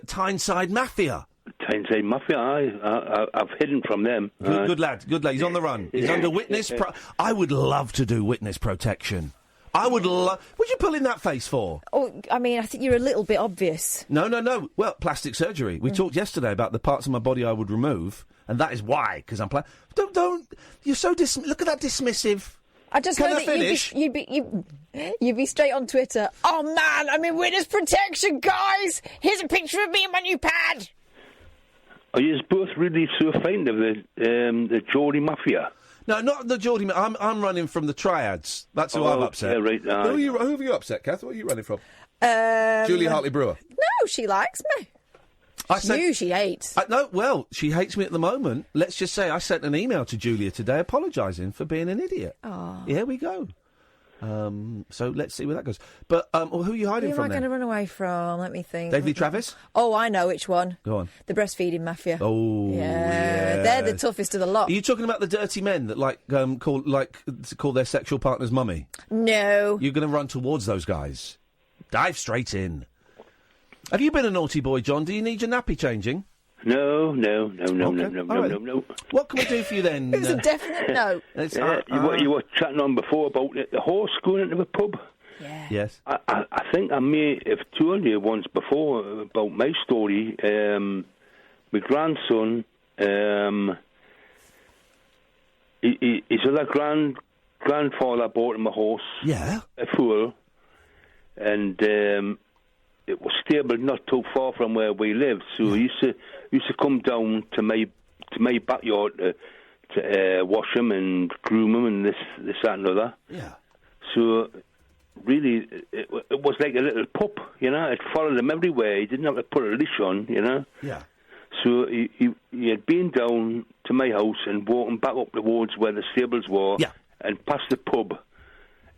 Tyneside Mafia. Tyneside Mafia. I've hidden from them. Good lad. Good lad. He's on the run. He's under witness. I would love to do witness protection. I would love. What'd you pull in that face for? Oh, I mean, I think you're a little bit obvious. No. Well, plastic surgery. We talked yesterday about the parts of my body I would remove, and that is why, because I'm Don't. You're so look at that dismissive. I just know that you'd be straight on Twitter. Oh man, I'm in witness protection, guys. Here's a picture of me and my new pad. Are you both really so faint of the Geordie Mafia? No, not the Geordie. I'm running from the Triads. That's who I've upset. Yeah, right. Who have you upset, Kath? What are you running from? Julia Hartley-Brewer. No, she likes me. She hates. Well, she hates me at the moment. Let's just say I sent an email to Julia today apologising for being an idiot. Oh. Here we go. So let's see where that goes. But who are you hiding from? Who am I going to run away from? Let me think. David Lee Travis? Oh, I know which one. Go on. The breastfeeding mafia. Oh, yeah. They're the toughest of the lot. Are you talking about the dirty men that call their sexual partner's mummy? No. You're going to run towards those guys. Dive straight in. Have you been a naughty boy, John? Do you need your nappy changing? No. What can we do for you then? It's a definite no. You were chatting on before about the horse going into a pub. Yeah. Yes. I think I may have told you once before about my story. My grandson, his other grandfather bought him a horse. Yeah. A foal. And it was stable not too far from where we lived, so he used to come down to my backyard to wash him and groom him and this, that and other. Yeah. So really, it was like a little pup, you know. It followed him everywhere. He didn't have to put a leash on, you know. Yeah. So he had been down to my house and walking back up towards where the stables were, and past the pub.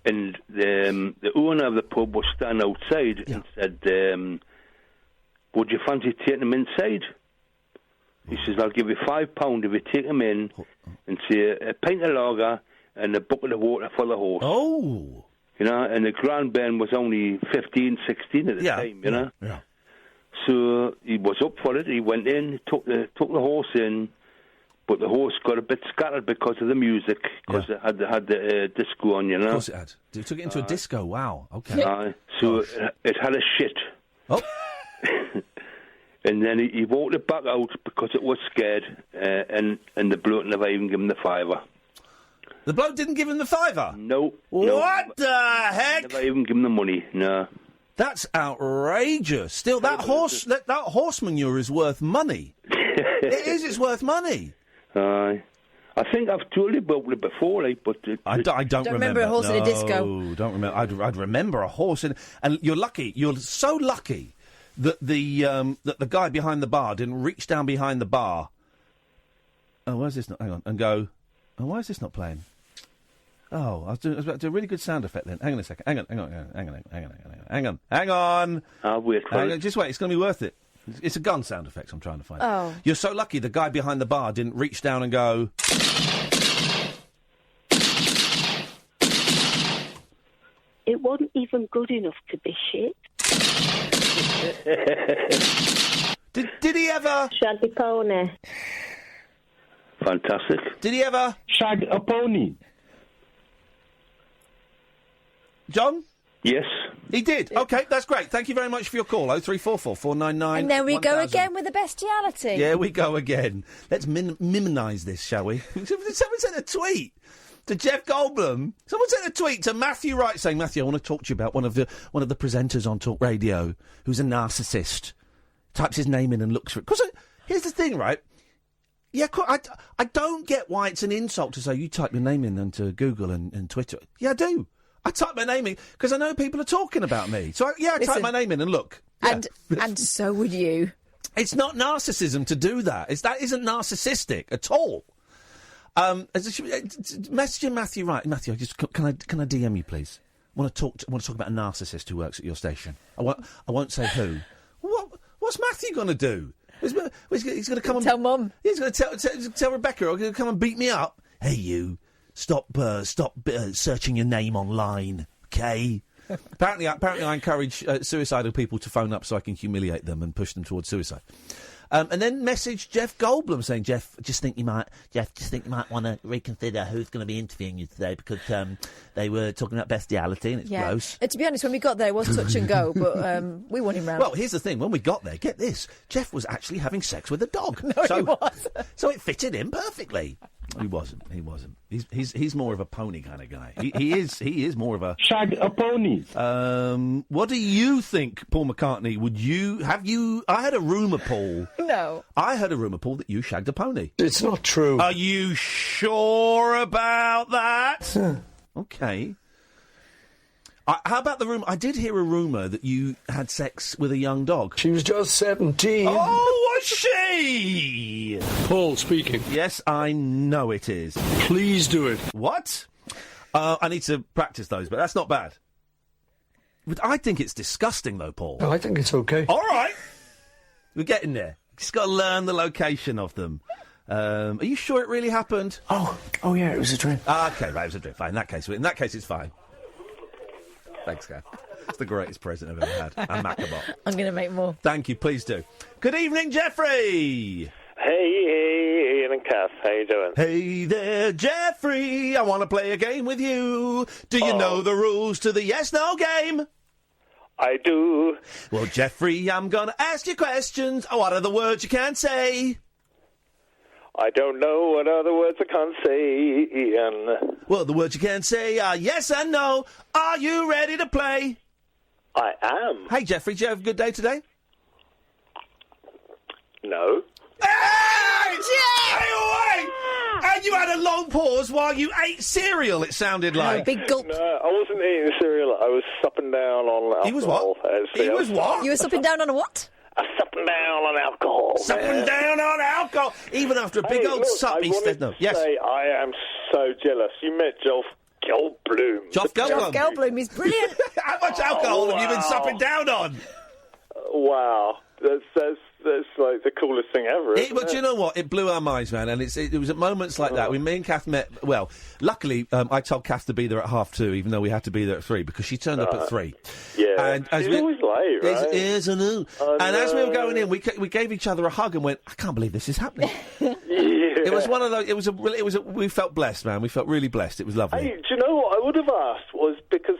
And the owner of the pub was standing outside and said, would you fancy taking him inside? He says, I'll give you £5 if you take him in and say a pint of lager and a bucket of water for the horse. Oh. You know, and the grandbairn was only 15, 16 at the time, you know. Yeah. So he was up for it. He went in, took the horse in, but the horse got a bit scattered because of the music, because it had the disco on, you know. Of course it had. You took it into a disco, wow, okay. So it had a shit. Oh. And then he walked it back out because it was scared, and the bloke never even gave him the £5. The bloke didn't give him the £5? No. What the heck? Never even give him the money, no. That's outrageous. Still, that horse manure is worth money. It is, it's worth money. I think I've told you about it before, but... I don't remember a horse in a disco. No, don't remember. I'd remember a horse in... And you're lucky, you're so lucky that the guy behind the bar didn't reach down behind the bar. Oh, why is this not... Hang on, and go... Oh, why is this not playing? Oh, I was about to do a really good sound effect then. Hang on a second. Hang on. I'll wait for it. Just wait, it's going to be worth it. It's a gun sound effect I'm trying to find. Oh. You're so lucky the guy behind the bar didn't reach down and go... It wasn't even good enough to be shit. Did he ever... Shag the pony. Fantastic. Did he ever... Shag a pony. John? Yes. He did. OK, that's great. Thank you very much for your call. 0344 499 And then we 1000. go again with the bestiality. Yeah, we go again. Let's minimise this, shall we? Someone sent a tweet to Jeff Goldblum. Someone sent a tweet to Matthew Wright saying, Matthew, I want to talk to you about one of the presenters on Talk Radio who's a narcissist. Types his name in and looks for it. Because here's the thing, right? Yeah, I don't get why it's an insult to say you type your name in into Google and Twitter. Yeah, I do. I type my name in because I know people are talking about me. So, I type my name in and look. Yeah. And so would you. It's not narcissism to do that. That isn't narcissistic at all. Messaging Matthew, right? Matthew, can I DM you, please? I want to talk about a narcissist who works at your station. I won't say who. What's Matthew going to do? He's going to come and tell Mum. He's going to tell Rebecca. Or going to come and beat me up. Hey, you. Stop searching your name online, okay? Apparently I encourage suicidal people to phone up so I can humiliate them and push them towards suicide. And then message Jeff Goldblum saying, Jeff, just think you might want to reconsider who's going to be interviewing you today because they were talking about bestiality and it's gross. To be honest, when we got there, it was touch and go, but we want him round. Well, here's the thing. When we got there, get this, Jeff was actually having sex with a dog. No, he was. So it fitted him perfectly. He wasn't. He's more of a pony kind of guy. He is more of a... Shag a pony. What do you think, Paul McCartney? I had a rumour, Paul. No. I heard a rumour, Paul, that you shagged a pony. It's not true. Are you sure about that? OK. How about the rumour? I did hear a rumour that you had sex with a young dog. She was just 17. Oh, was she? Paul speaking. Yes, I know it is. Please do it. What? I need to practice those, but that's not bad. But I think it's disgusting, though, Paul. No, I think it's okay. All right. We're getting there. Just got to learn the location of them. Are you sure it really happened? Oh, yeah, it was a dream. OK, right, it was a dream. Fine. In that case, it's fine. Thanks, Gav. It's the greatest present I've ever had. And Macabot. I'm going to make more. Thank you. Please do. Good evening, Jeffrey. Hey, Ian and Kath. How you doing? Hey there, Jeffrey. I want to play a game with you. Do you know the rules to the yes-no game? I do. Well, Jeffrey, I'm going to ask you questions. What are the words you can't say? I don't know what other words I can't say, Ian. Well, the words you can't say are yes and no. Are you ready to play? I am. Hey, Jeffrey, did you have a good day today? No. Hey! Hey, and you had a long pause while you ate cereal, it sounded like. Big gulp. No, I wasn't eating cereal. I was supping down on alcohol. He was what? He was what? You were supping down on a what? Supping down on alcohol. Supping down on alcohol. Even after a big old sup, he said no. Yes. I am so jealous. You met Jeff Goldblum. Jeff Goldblum. Jeff Goldblum is brilliant. How much alcohol have you been supping down on? Wow. That's like the coolest thing ever. But you know what? It blew our minds, man. And it was at moments like that when me and Kath met. Well, luckily, I told Kath to be there at 2:30, even though we had to be there at 3 because she turned up at 3. Yeah, and she's always late, right? Is and as we were going in, we gave each other a hug and went, "I can't believe this is happening." Yeah. It was one of those. It was a. We felt blessed, man. We felt really blessed. It was lovely. Hey, do you know what I would have asked was because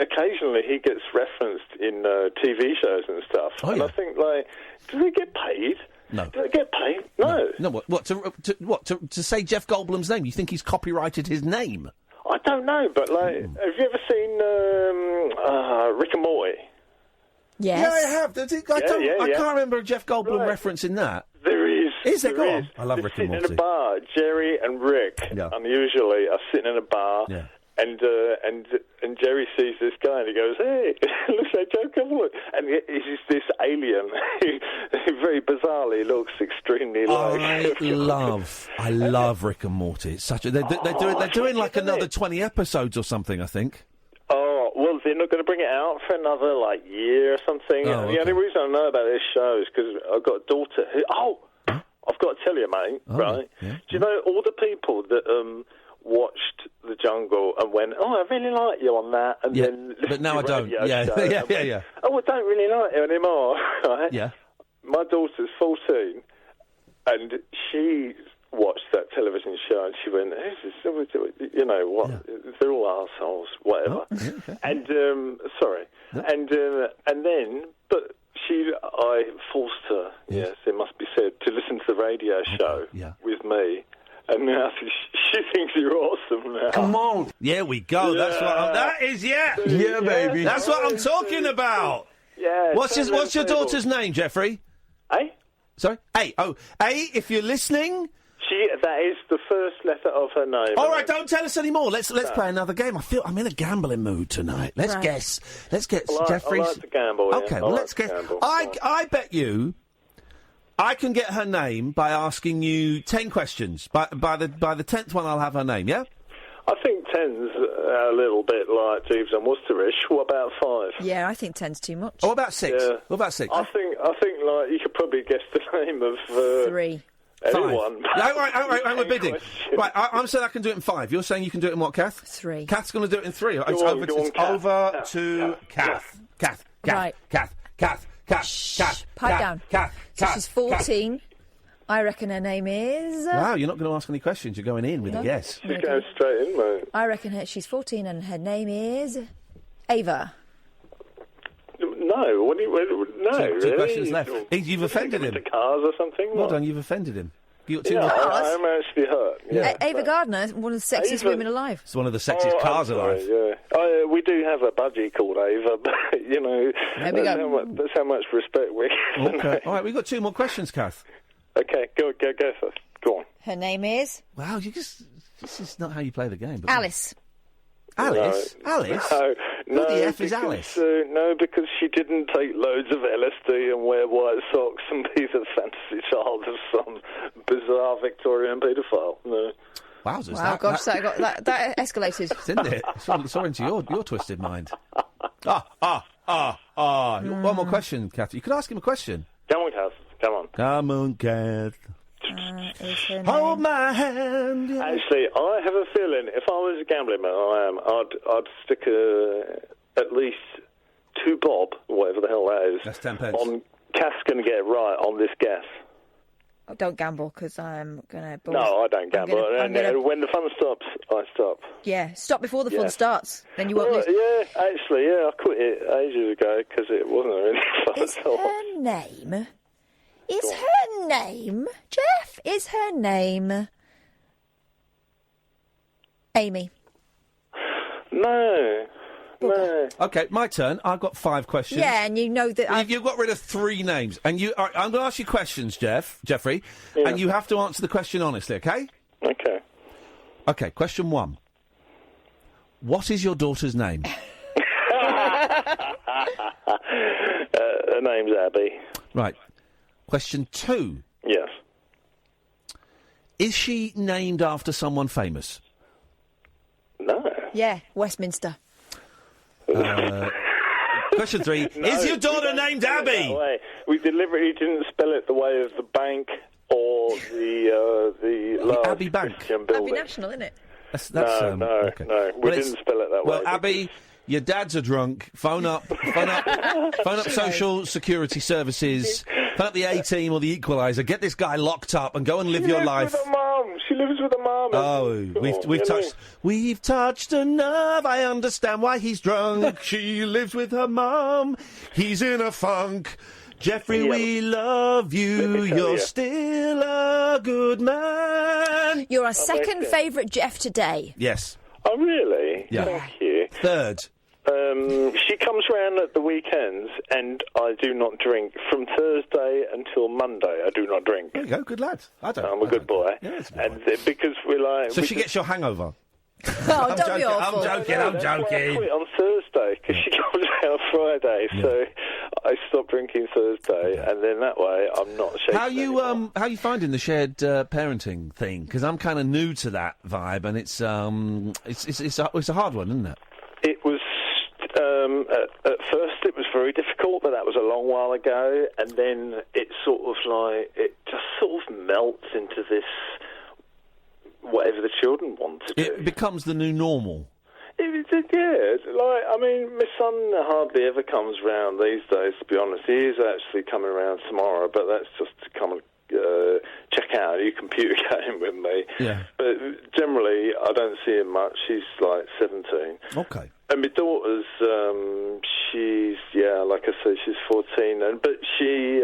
occasionally he gets referenced in TV shows and stuff, Oh, and yeah. I think like, do they get paid? No. Do they get paid? No. No. What? To say Jeff Goldblum's name? You think he's copyrighted his name? I don't know, but like, have you ever seen Rick and Morty? Yes. Yeah, I have. I can't remember a Jeff Goldblum reference in that. There is. Is there? There Go is. on. I love They're Rick and sitting Morty. in a bar. Jerry and Rick, unusually, are sitting in a bar. Yeah. And Jerry sees this guy and he goes, "Hey, looks like Jeff Goldblum." And he's this alien who very bizarrely looks extremely like. I love Rick and Morty. It's such a. They're doing like another 20 episodes or something. I think. Oh, well, they're not going to bring it out for another, like, year or something. Oh, The only reason I know about this show is because I've got a daughter who... Oh, I've got to tell you, mate, right? Yeah. Do you know all the people that watched The Jungle and went, oh, I really like you on that, and then... But now I don't. radio Yeah, show yeah, and yeah, went, yeah. Oh, I don't really like you anymore, right? Yeah. My daughter's 14, and she watched that television show, and she went, you know, what? They're all assholes, whatever. Oh, yeah, okay. And sorry, and then, but I forced her. Yes, it must be said, to listen to the radio show with me. And now she thinks you're awesome now. Come on. Yeah, we go. That's what. That is Yeah, baby. That's what I'm talking about. Yeah. What's your daughter's name, Jeffrey? A? Sorry? A. Oh, A. If you're listening. That is the first letter of her name. All right, don't tell us any more. Let's play another game. I feel I'm in a gambling mood tonight. Let's guess. Let's get Jeffrey's. I like to gamble. Yeah. Okay, well let's guess. I bet you. I can get her name by asking you 10 questions. By the 10th one, I'll have her name. Yeah. I think 10's a little bit like Jeeves and Woosterish. What about 5? Yeah, I think 10's too much. Oh, what about 6? Yeah. What about 6? I think like you could probably guess the name of 3. Anyone. 5. All right, we're bidding. Right, I'm saying I can do it in 5. You're saying you can do it in what, Kath? 3. Kath's going to do it in 3. Go It's on, over, go on, it's Kath. over to Kath. Kath. Right. Kath. Pipe down. So she's 14. I reckon her name is... Wow, you're not going to ask any questions. You're going in with a guess. She's going straight in, mate. I reckon she's 14 and her name is... Ava. No, no. Two questions left. You've offended him. Cars or something? Well done, you've offended him. You got two Yeah, more. I'm actually hurt. Yeah. Ava Gardner, one of the sexiest women alive. It's one of the sexiest cars alive. Yeah. We do have a budgie called Ava, but, you know, There we go. that's how much respect we give. Okay. All right, we've got 2 more questions, Kath. Okay, go first. Go on. Her name is... Wow, this is not how you play the game. But Alice. Alice? No. Alice? No, Who the F is because, Alice? No, because she didn't take loads of LSD and wear white socks and be the fantasy child of some bizarre Victorian paedophile. No. Wowzers. Wow, gosh, that escalated. Didn't it? It's all into your twisted mind. One more question, Kath. You could ask him a question. Come on, Kath. Come on. Come on, Kath. Is her name... Hold my hand. Actually, I have a feeling if I was a gambling man, I'd stick at least 2 bob, whatever the hell that is. That's 10 pence. On Kath's going to get it right on this guess. Oh, don't gamble, because I'm going to... No, I don't gamble. I'm gonna- When the fun stops, I stop. Yeah, stop before the fun starts. Then you won't lose. Yeah, actually, I quit it ages ago because it wasn't really fun Is at all. her name... Is her name... Jeff, is her name... Amy? No. Okay, my turn. I've got 5 questions. Yeah, and you know that... You've got rid of 3 names. And I'm going to ask you questions, Jeffrey, and you have to answer the question honestly, okay? Okay. Okay, question 1. What is your daughter's name? Her name's Abby. Right. Question 2. Yes. Is she named after someone famous? No. Yeah, Westminster. Question 3. No, is your daughter we don't named spell it Abby? that way. We deliberately didn't spell it the way of the bank or the large Abbey Bank. Christian building. Abbey National, isn't it? No. Okay. No. We didn't spell it that way. Well, Abby, your dads are drunk. Phone up Social Security Services. Phone up the A-Team or the Equaliser. Get this guy locked up and go and live your life. With a lives with her mum. We've touched a nerve. I understand why he's drunk. She lives with her mum. He's in a funk. Jeffrey, we love you. You're still a good man. You're our second favourite Jeff today. Yes. Oh, really? Yeah. Thank you. Third. She comes round at the weekends, and I do not drink. From Thursday until Monday, I do not drink. There you go, good lad. I'm a good boy. Yeah, and because we're like... So she gets your hangover? Oh, don't be awful. I'm joking. That's why I quit on Thursday, because she comes round Friday, so I stop drinking Thursday, and then that way I'm not shaking anymore. How you finding the shared parenting thing? Because I'm kind of new to that vibe, and it's a hard one, isn't it? It was at first it was very difficult, but that was a long while ago, and then it just sort of melts into this whatever the children want to do. It becomes the new normal. My son hardly ever comes round these days, to be honest. He is actually coming around tomorrow, but that's just to come and check out a new computer game with me. Yeah. But generally, I don't see him much. He's like 17. Okay. And my daughter's, like I said, she's 14, but she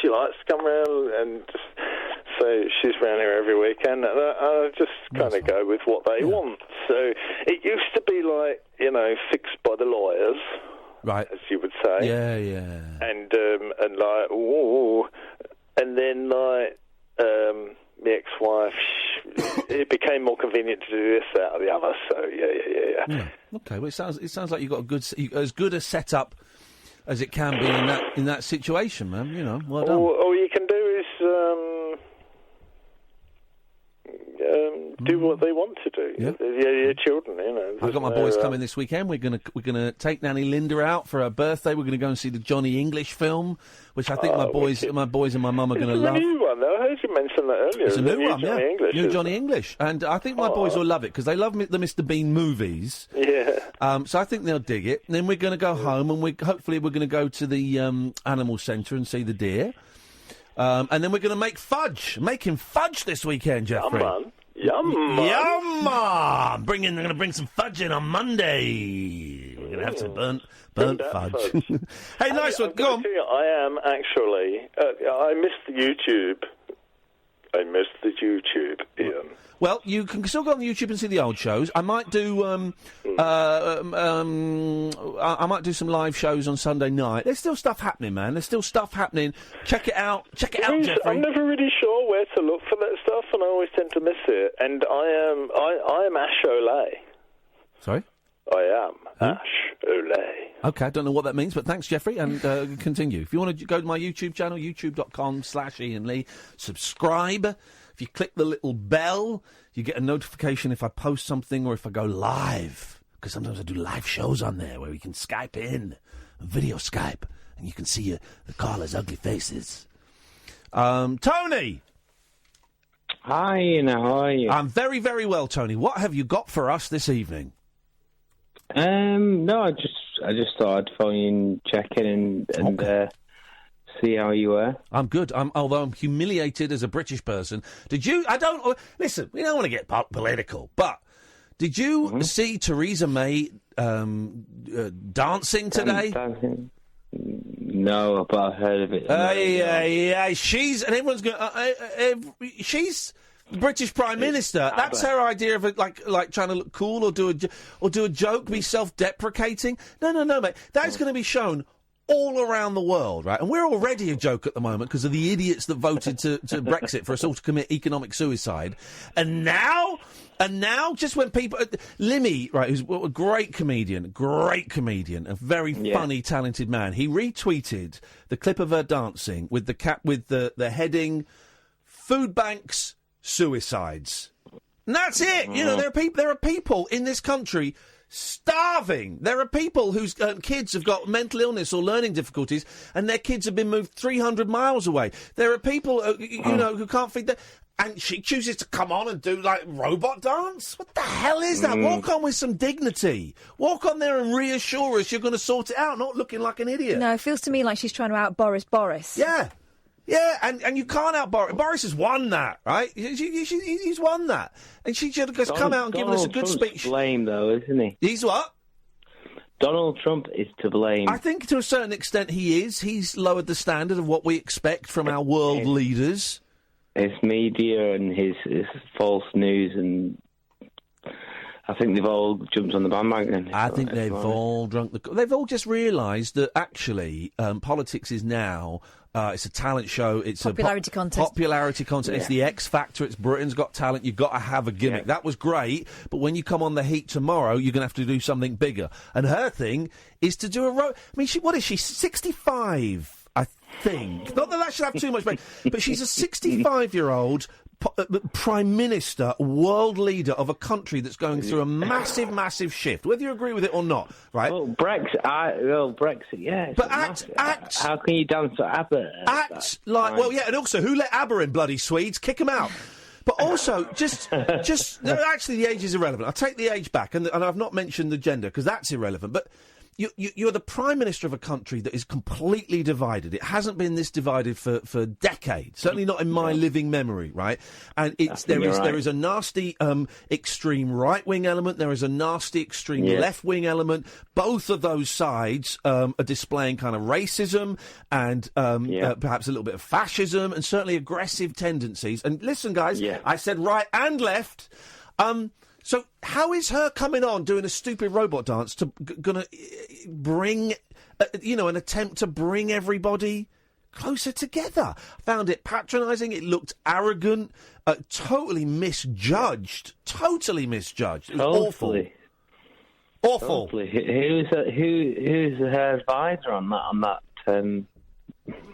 likes to come round, and so she's round here every weekend, and I just kind of go with what they want. So it used to be like, fixed by the lawyers, right, as you would say. Yeah, yeah. And like, ooh, and then like, my ex-wife, it became more convenient to do this, that, or the other. So yeah. Okay, well, it sounds like you've got as good a setup as it can be in that situation, man. Well done. All you can do is do what they want to do. Yeah. Your children, I've got my boys coming this weekend. We're gonna take Nanny Linda out for her birthday. We're gonna go and see the Johnny English film, which I think my boys and my mum are gonna love. It's a new one, though. I heard you mention that earlier. It's a new one, Johnny English, new Johnny English, and I think my boys will love it because they love the Mr. Bean movies. Yeah. So I think they'll dig it. And then we're going to go home, and hopefully we're going to go to the animal centre and see the deer. And then we're going to make fudge. Making fudge this weekend, Jeffrey. Yum, man. I'm going to bring some fudge in on Monday. We're going to have some burnt fudge. Hey, nice one. Go on. I am actually. I missed the YouTube. Ian. Well, you can still go on YouTube and see the old shows. I might do I might do some live shows on Sunday night. There's still stuff happening, man. There's still stuff happening. Check it out. Jeffrey. I'm never really sure where to look for that stuff, and I always tend to miss it. And I am Ash Olay. Sorry? I am Ash Olay. Okay, I don't know what that means, but thanks, Jeffrey, and continue. If you want to go to my YouTube channel, youtube.com/Iain Lee, subscribe. If you click the little bell, you get a notification if I post something or if I go live. Because sometimes I do live shows on there where we can Skype in, video Skype, and you can see the callers' ugly faces. Tony! Hi, Ian, how are you? I'm very, very well, Tony. What have you got for us this evening? No, I just thought I'd phone you and check in and see how you were. I'm good. Although I'm humiliated as a British person. Listen, we don't want to get political, but did you see Theresa May dancing today? No, but I heard of it. She's and everyone's going. She's the British Prime Minister. That's her idea of like trying to look cool or do a joke, be self-deprecating. No, mate. That's going to be shown all around the world, right? And we're already a joke at the moment because of the idiots that voted to Brexit for us all to commit economic suicide. And now, just when people... Limmy, right, who's a great comedian, a very funny, talented man, he retweeted the clip of her dancing with the heading, Food Banks, Suicides. And that's it! You know, there are people in this country starving. There are people whose kids have got mental illness or learning difficulties, and their kids have been moved 300 miles away. There are people, who can't feed their... And she chooses to come on and do, robot dance? What the hell is that? Walk on with some dignity. Walk on there and reassure us you're going to sort it out, not looking like an idiot. No, it feels to me like she's trying to out Boris. Yeah. Yeah, and you can't out Boris. Boris has won that, right? He's won that. And she should have just come out and given us a good speech. To blame, though, isn't he? He's what? Donald Trump is to blame. I think to a certain extent he is. He's lowered the standard of what we expect from our world leaders. His media and his false news, and I think they've all jumped on the bandwagon. I think they've all they've all just realised that actually politics is now... it's a talent show. It's popularity contest. Popularity contest. Yeah. It's the X Factor. It's Britain's Got Talent. You've got to have a gimmick. Yeah. That was great, but when you come on the Heat tomorrow, you're going to have to do something bigger. And her thing is to do I mean, what is she? 65, I think. Not that should have too much, but she's a 65-year-old Prime Minister, world leader of a country that's going through a massive, massive shift, whether you agree with it or not, right? Well, Brexit, yeah. But act. How can you dance to ABBA? Act like, well, yeah, and also, who let ABBA in, bloody Swedes? Kick them out. But also, just no, actually, the age is irrelevant. I'll take the age back, and I've not mentioned the gender, because that's irrelevant, but... You're the Prime Minister of a country that is completely divided. It hasn't been this divided for decades, certainly not in my living memory, right? And there is a nasty extreme right-wing element, there is a nasty extreme left-wing element. Both of those sides are displaying kind of racism and perhaps a little bit of fascism and certainly aggressive tendencies. And listen, guys, I said right and left. So how is her coming on doing a stupid robot dance going to bring, an attempt to bring everybody closer together? I found it patronising. It looked arrogant, totally misjudged. It was awful. Awful. Who's her advisor on that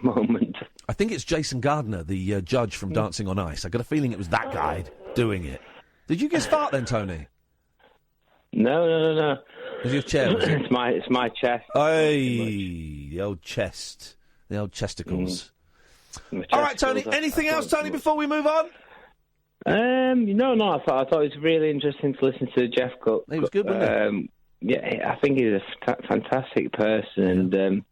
moment? I think it's Jason Gardner, the judge from Dancing on Ice. I got a feeling it was that guy doing it. Did you just fart then, Tony? No. It was your chair, was it? It's my chest. Hey, the old chest. The old chesticles. All right, Tony, anything else, Tony, before we move on? No, I thought it was really interesting to listen to Jeff Cook. He was good, wasn't he? Yeah, I think he's a fantastic person, and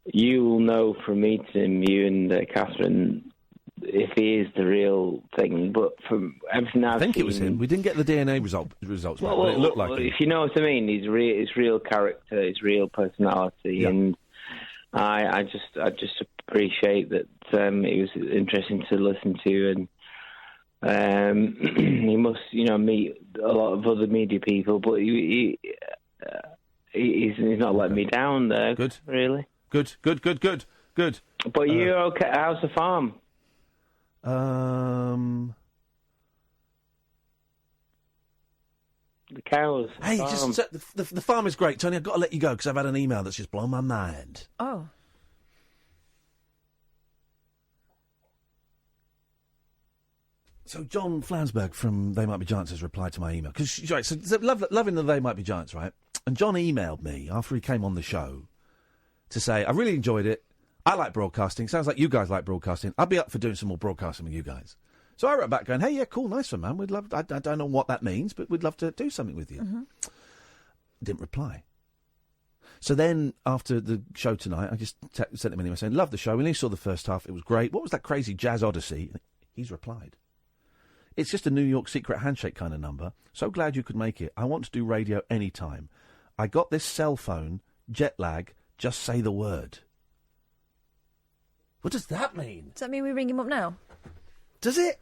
you will know from meeting him, you and Catherine, if he is the real thing, but from everything I've seen... I think it was him. We didn't get the DNA results back, but it looked like him. If you know what I mean, his real character, his real personality, and I just appreciate that it was interesting to listen to, and he must, meet a lot of other media people, but he's not letting me down there. Good. Really. Good. But you're okay. How's the farm? The cows. Hey, the farm is great, Tony. I've got to let you go because I've had an email that's just blown my mind. Oh. So John Flansburgh from They Might Be Giants has replied to my email. Loving the They Might Be Giants, right? And John emailed me after he came on the show to say, I really enjoyed it. I like broadcasting. Sounds like you guys like broadcasting. I'd be up for doing some more broadcasting with you guys. So I wrote back going, hey, yeah, cool, nice one, man. We'd love. I don't know what that means, but we'd love to do something with you. Mm-hmm. Didn't reply. So then, after the show tonight, I just sent him an email saying, love the show. We only saw the first half. It was great. What was that crazy jazz odyssey? He's replied. It's just a New York secret handshake kind of number. So glad you could make it. I want to do radio anytime. I got this cell phone, jet lag, just say the word. What does that mean? Does that mean we ring him up now? Does it?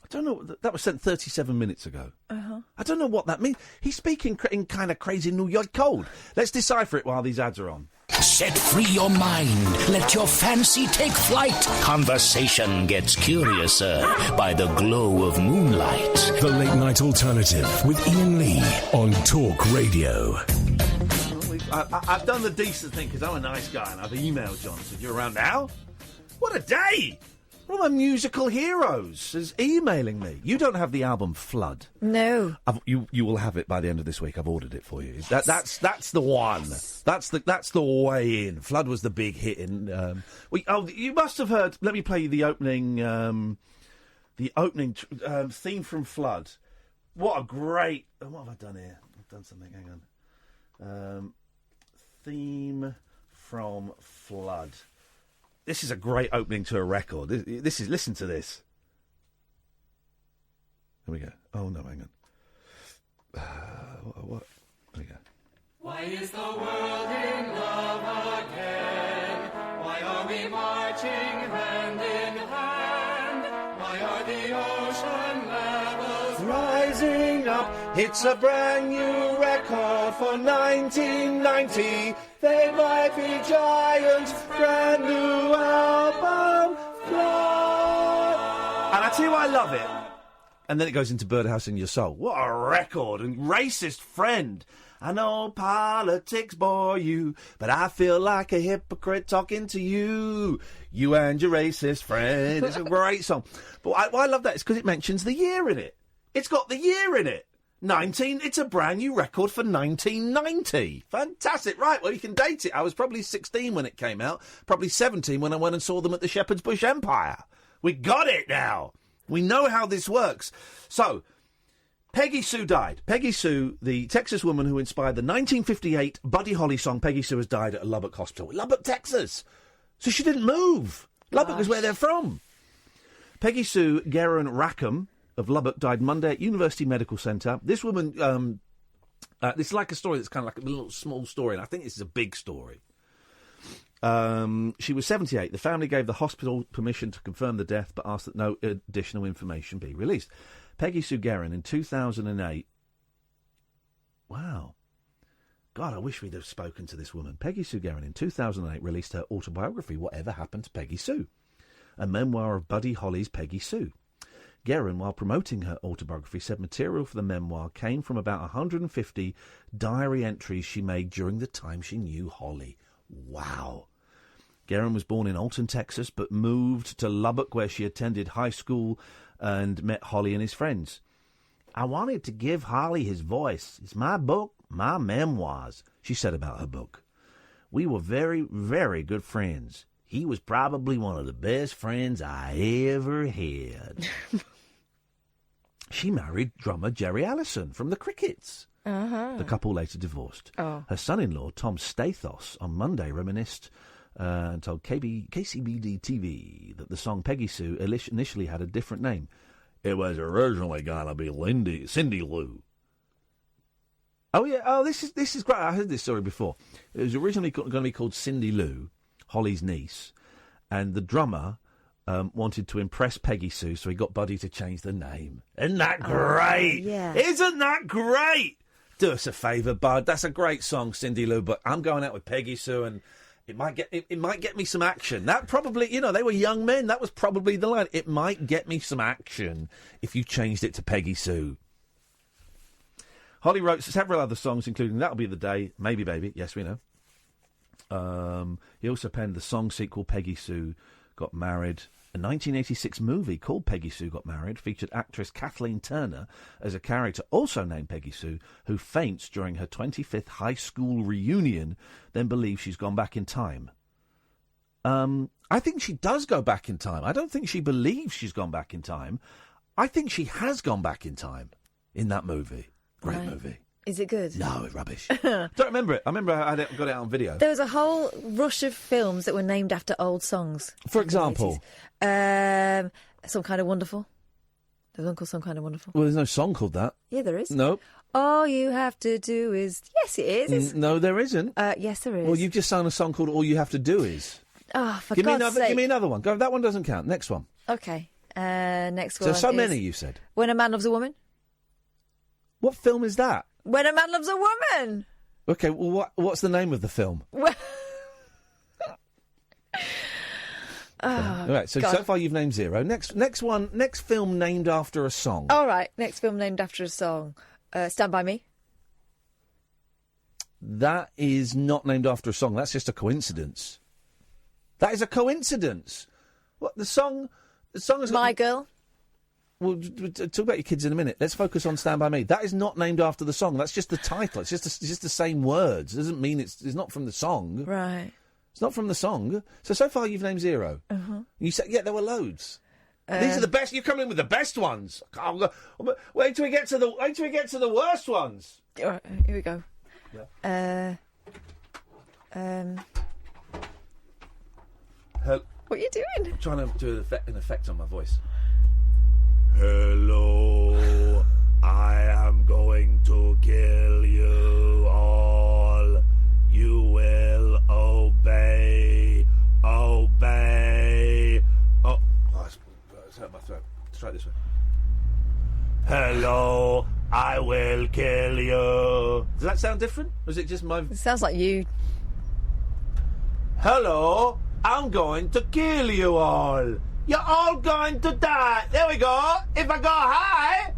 I don't know. That was sent 37 minutes ago. Uh-huh. I don't know what that means. He's speaking in kind of crazy New York code. Let's decipher it while these ads are on. Set free your mind. Let your fancy take flight. Conversation gets curiouser by the glow of moonlight. The Late Night Alternative with Iain Lee on Talk Radio. I've done the decent thing because I'm a nice guy and I've emailed John and said, you're around now? What a day! One of my musical heroes is emailing me. You don't have the album Flood. No. You will have it by the end of this week. I've ordered it for you. That's the one. That's the way in. Flood was the big hit in. You must have heard. Let me play you the opening theme from Flood. What a great. What have I done here? I've done something. Hang on. Theme from Flood. This is a great opening to a record. This is. Listen to this. Here we go. Oh no, hang on. What? There we go. Why is the world in love again? Why are we marching hand in hand? Why are the ocean levels Rising up, it's a brand new record for 1990. They might be giants, brand new album, Flood. And I tell you why I love it. And then it goes into Birdhouse in Your Soul. What a record! And Racist Friend. I know politics bore you, but I feel like a hypocrite talking to you. You and your racist friend. It's a great song. But why I love that is because it mentions the year in it. It's got the year in it. It's a brand new record for 1990. Fantastic. Right, well, you can date it. I was probably 16 when it came out. Probably 17 when I went and saw them at the Shepherd's Bush Empire. We got it now. We know how this works. So, Peggy Sue died. Peggy Sue, the Texas woman who inspired the 1958 Buddy Holly song Peggy Sue has died at a Lubbock hospital. Lubbock, Texas. So she didn't move. Lubbock is where they're from. Peggy Sue Guerin Rackham of Lubbock died Monday at University Medical Center. This woman, this is like a story that's kind of like a little small story, and I think this is a big story. She was 78. The family gave the hospital permission to confirm the death, but asked that no additional information be released. Peggy Sue Guerin in 2008. Wow. God, I wish we'd have spoken to this woman. Peggy Sue Guerin in 2008 released her autobiography, Whatever Happened to Peggy Sue, a memoir of Buddy Holly's Peggy Sue. Guerin, while promoting her autobiography, said material for the memoir came from about 150 diary entries she made during the time she knew Holly. Wow. Guerin was born in Alton, Texas, but moved to Lubbock, where she attended high school and met Holly and his friends. I wanted to give Holly his voice. It's my book, my memoirs, she said about her book. We were very, very good friends. He was probably one of the best friends I ever had. She married drummer Jerry Allison from the Crickets. Uh-huh. The couple later divorced. Oh. Her son-in-law, Tom Stathos, on Monday reminisced and told KCBD-TV that the song Peggy Sue initially had a different name. It was originally going to be Cindy Lou. Oh, yeah. Oh, this is great. I heard this story before. It was originally going to be called Cindy Lou, Holly's niece, and the drummer wanted to impress Peggy Sue, so he got Buddy to change the name. Isn't that great? Yeah. Isn't that great? Do us a favour, Bud. That's a great song, Cindy Lou, but I'm going out with Peggy Sue, and it might get me some action. That probably, they were young men. That was probably the line. It might get me some action if you changed it to Peggy Sue. Holly wrote several other songs, including That'll Be the Day, Maybe Baby. Yes, we know. He also penned the song sequel Peggy Sue Got Married. A 1986 movie called Peggy Sue Got Married featured actress Kathleen Turner as a character also named Peggy Sue, who faints during her 25th high school reunion, then believes she's gone back in time. I think she does go back in time. I don't think she believes she's gone back in time. I think she has gone back in time in that movie. Great movie. Is it good? No, it's rubbish. Don't remember it. I remember I got it on video. There was a whole rush of films that were named after old songs. For example? Some Kind of Wonderful. There's one called Some Kind of Wonderful. Well, there's no song called that. Yeah, there is. No. All You Have to Do Is... Yes, it is. No, there isn't. Yes, there is. Well, you've just sung a song called All You Have to Do Is. Oh, for God's sake. Give me another one. Go. That one doesn't count. Next one. Okay. Next one So is many, you said. When a Man Loves a Woman. What film is that? When a Man Loves a Woman. Okay, well, what's the name of the film? All right, so far you've named 0. Next film named after a song. All right, next film named after a song. Stand By Me. That is not named after a song. That's just a coincidence. That is a coincidence. What, the song is... My Girl. We'll talk about your kids in a minute. Let's focus on Stand By Me. That is not named after the song. That's just the title. It's just the same words. It doesn't mean it's not from the song. Right. It's not from the song. So far you've named 0. Uh-huh. You said, yeah, there were loads. These are the best. You're coming in with the best ones. Wait till we get to the worst ones. All right, here we go. What are you doing? I'm trying to do an effect on my voice. Hello, I am going to kill you all. You will obey. Obey. Oh, it's hurt my throat. Let's try it this way. Hello, I will kill you. Does that sound different? Or is it just my... It sounds like you. Hello, I'm going to kill you all. You're all going to die. There we go. If I go high,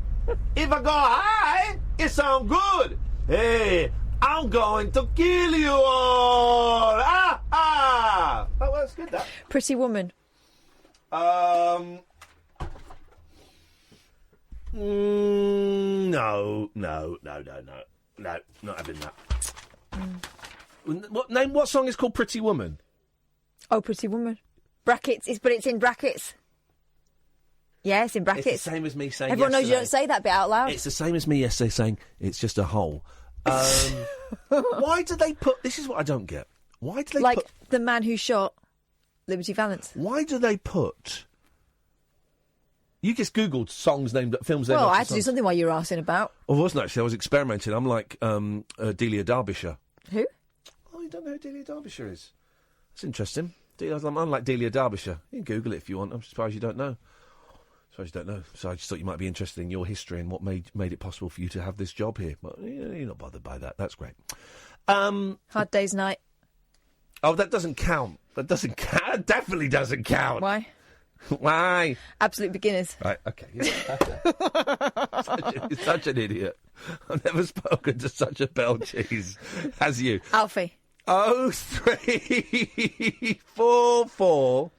it sounds good. Hey, I'm going to kill you all. Ah, ah. Oh, well, that's good, that. Pretty Woman. No, not having that. What song is called Pretty Woman? Oh, Pretty Woman. Brackets, but it's in brackets. Yeah, it's in brackets. It's the same as me saying Everyone knows you yesterday. don't say that bit out loud. It's the same as me yesterday saying it's just a hole. Why do they put... This is what I don't get. Why do they like put... the man who shot Liberty Valance. Why do they put... You just Googled songs named... Films named Well, after I had to do songs. something while you were arsing about. I wasn't actually. I was experimenting. I'm like Delia Derbyshire. Who? Oh, you don't know who Delia Derbyshire is? That's interesting. I'm like Delia Derbyshire. You can Google it if you want. I'm surprised you don't know. So I just thought you might be interested in your history and what made it possible for you to have this job here. But you're not bothered by that. That's great. Hard Day's Night. Oh, that doesn't count. That doesn't count. That definitely doesn't count. Why? Why? Absolute Beginners. Right, okay. You're such an idiot. I've never spoken to such a bell cheese as you. Alfie. 03444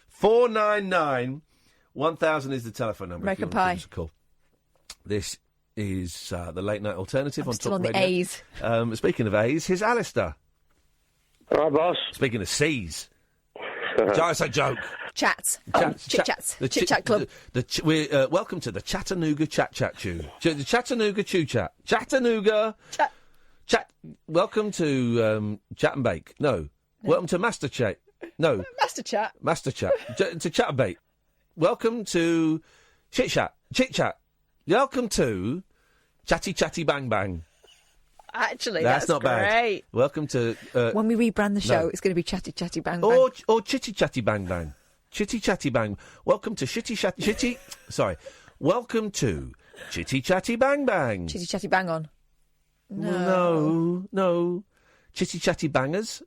499 1000 is the telephone number. American if you want Pie. to give us a call. This is the Late Night Alternative I'm on still Talk on the Radio. A's. Speaking of A's, here's Alistair. All right, boss. Speaking of C's. It's a joke. Chats. Chit-chats. The Chit-chat club. We're welcome to the Chattanooga Chat Chew. The Chattanooga Chew Chat. Chattanooga. Chat. Welcome to Chat and Bake. No. Welcome to Master Chat. No. Master Chat. Master Chat. To Chat and Bake. Welcome to Chit Chat. Chit Chat. Welcome to Chatty Bang Bang. Actually, that's not great. bad. Welcome to... when we rebrand the show, no. it's going to be Chatty Bang Bang. Or Chitty Chatty Bang Bang. Chitty Chatty Bang. Welcome to Chitty... Sorry. Welcome to Chitty Chatty Bang Bang. Chitty Chatty Bang On. No. Chitty Chatty Bangers.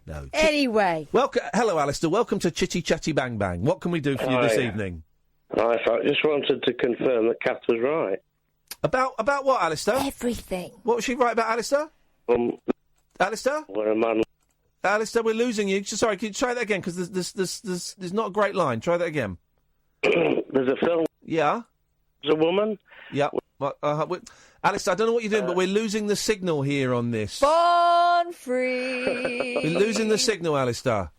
No. Anyway. Hello, Alistair. Welcome to Chitty Chatty Bang Bang. What can we do for you this evening? I just wanted to confirm that Kath was right. About what, Alistair? Everything. What was she right about, Alistair? Alistair? We're a man. Alistair, we're losing you. Sorry, can you try that again? Because there's not a great line. Try that again. There's a film. Yeah? There's a woman. Yeah. Alistair, I don't know what you're doing, but we're losing the signal here on this. Born free. We're losing the signal, Alistair.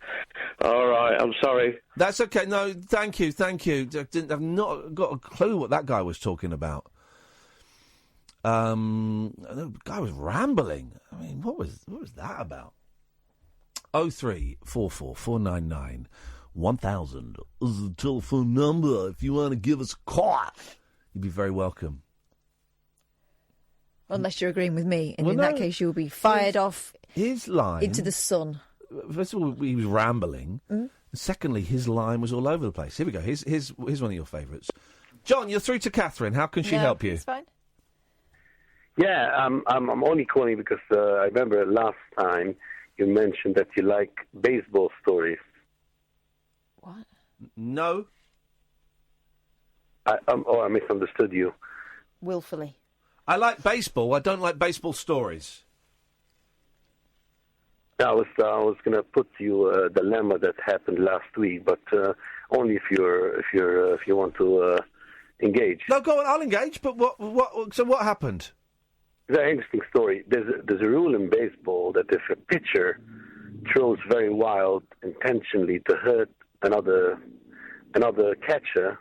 All right, I'm sorry. That's okay. No, thank you. I've not got a clue what that guy was talking about. The guy was rambling. I mean, what was that about? 03444 499 1000 is the telephone number. If you want to give us a call, you'd be very welcome. Unless you're agreeing with me, and Well, in no. that case, you'll be fired off His line into the sun. First of all, he was rambling. Secondly, his line was all over the place. Here we go. Here's one of your favourites. John, you're through to Catherine. How can she help you? It's fine. Yeah, I'm only calling because I remember last time you mentioned that you like baseball stories. What? No. I misunderstood you. Willfully. I like baseball. I don't like baseball stories. I was going to put you a dilemma that happened last week, but only if you want to engage. No, go on. I'll engage. But what? So what happened? Very interesting story. There's a rule in baseball that if a pitcher throws very wild intentionally to hurt another catcher,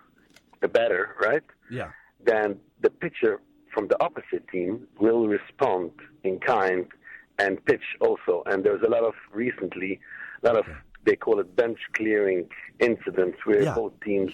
a batter, right? Yeah. Then the pitcher from the opposite team will respond in kind and pitch also. And there's a lot of they call it bench clearing incidents where both teams,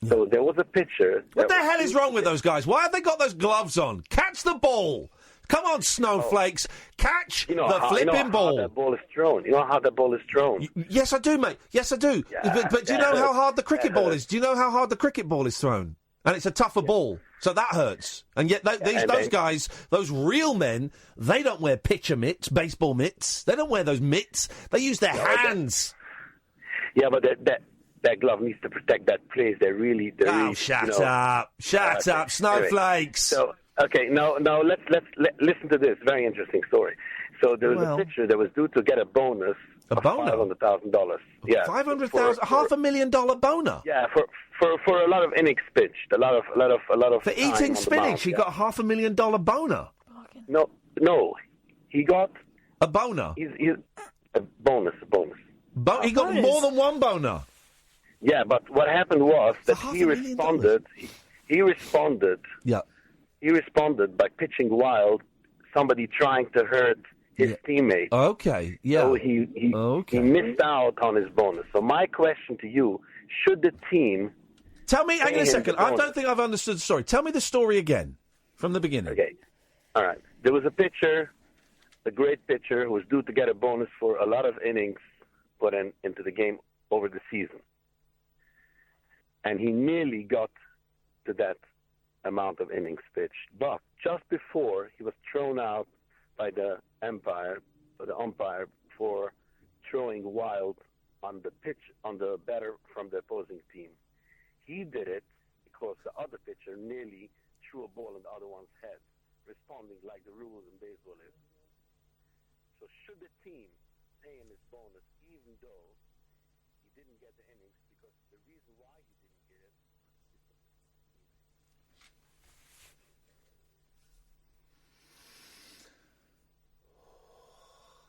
So there was a pitcher. What the hell is wrong with those guys? Why have they got those gloves on? Catch the ball. Come on, snowflakes. Catch the flipping ball. How that ball is thrown. You know how the ball is thrown? Yes, I do, mate. Yes, I do. Yeah, but do you know how hard the cricket ball is? Do you know how hard the cricket ball is thrown? And it's a tougher ball. So that hurts. And yet those guys, those real men, they don't wear pitcher mitts, baseball mitts. They don't wear those mitts. They use their hands. Yeah, but that glove needs to protect that place. Shut up, snowflakes. Anyway, okay, now let's listen to this very interesting story. So there was a pitcher that was due to get a bonus. $500,000. Yeah, $500,000, $500,000 boner. Yeah, for a lot of innings pitched, a lot of for eating spinach. He got $500,000 boner. No, he got a boner. He's a bonus. He got more than one boner. Yeah, but what happened was that he responded. He responded. Yeah. He responded by pitching wild. Somebody trying to hurt his teammate. Okay. Yeah. So he missed out on his bonus. So my question to you: should the team? Tell me. Hang on a second. I don't think I've understood the story. Tell me the story again from the beginning. Okay. All right. There was a pitcher, a great pitcher, who was due to get a bonus for a lot of innings put into the game over the season. And he nearly got to that amount of innings pitched. But just before, he was thrown out by the umpire for throwing wild on the pitch, on the batter from the opposing team. He did it because the other pitcher nearly threw a ball in the other one's head, responding like the rules in baseball is. So should the team pay him his bonus even though he didn't get the innings, because the reason why he didn't get it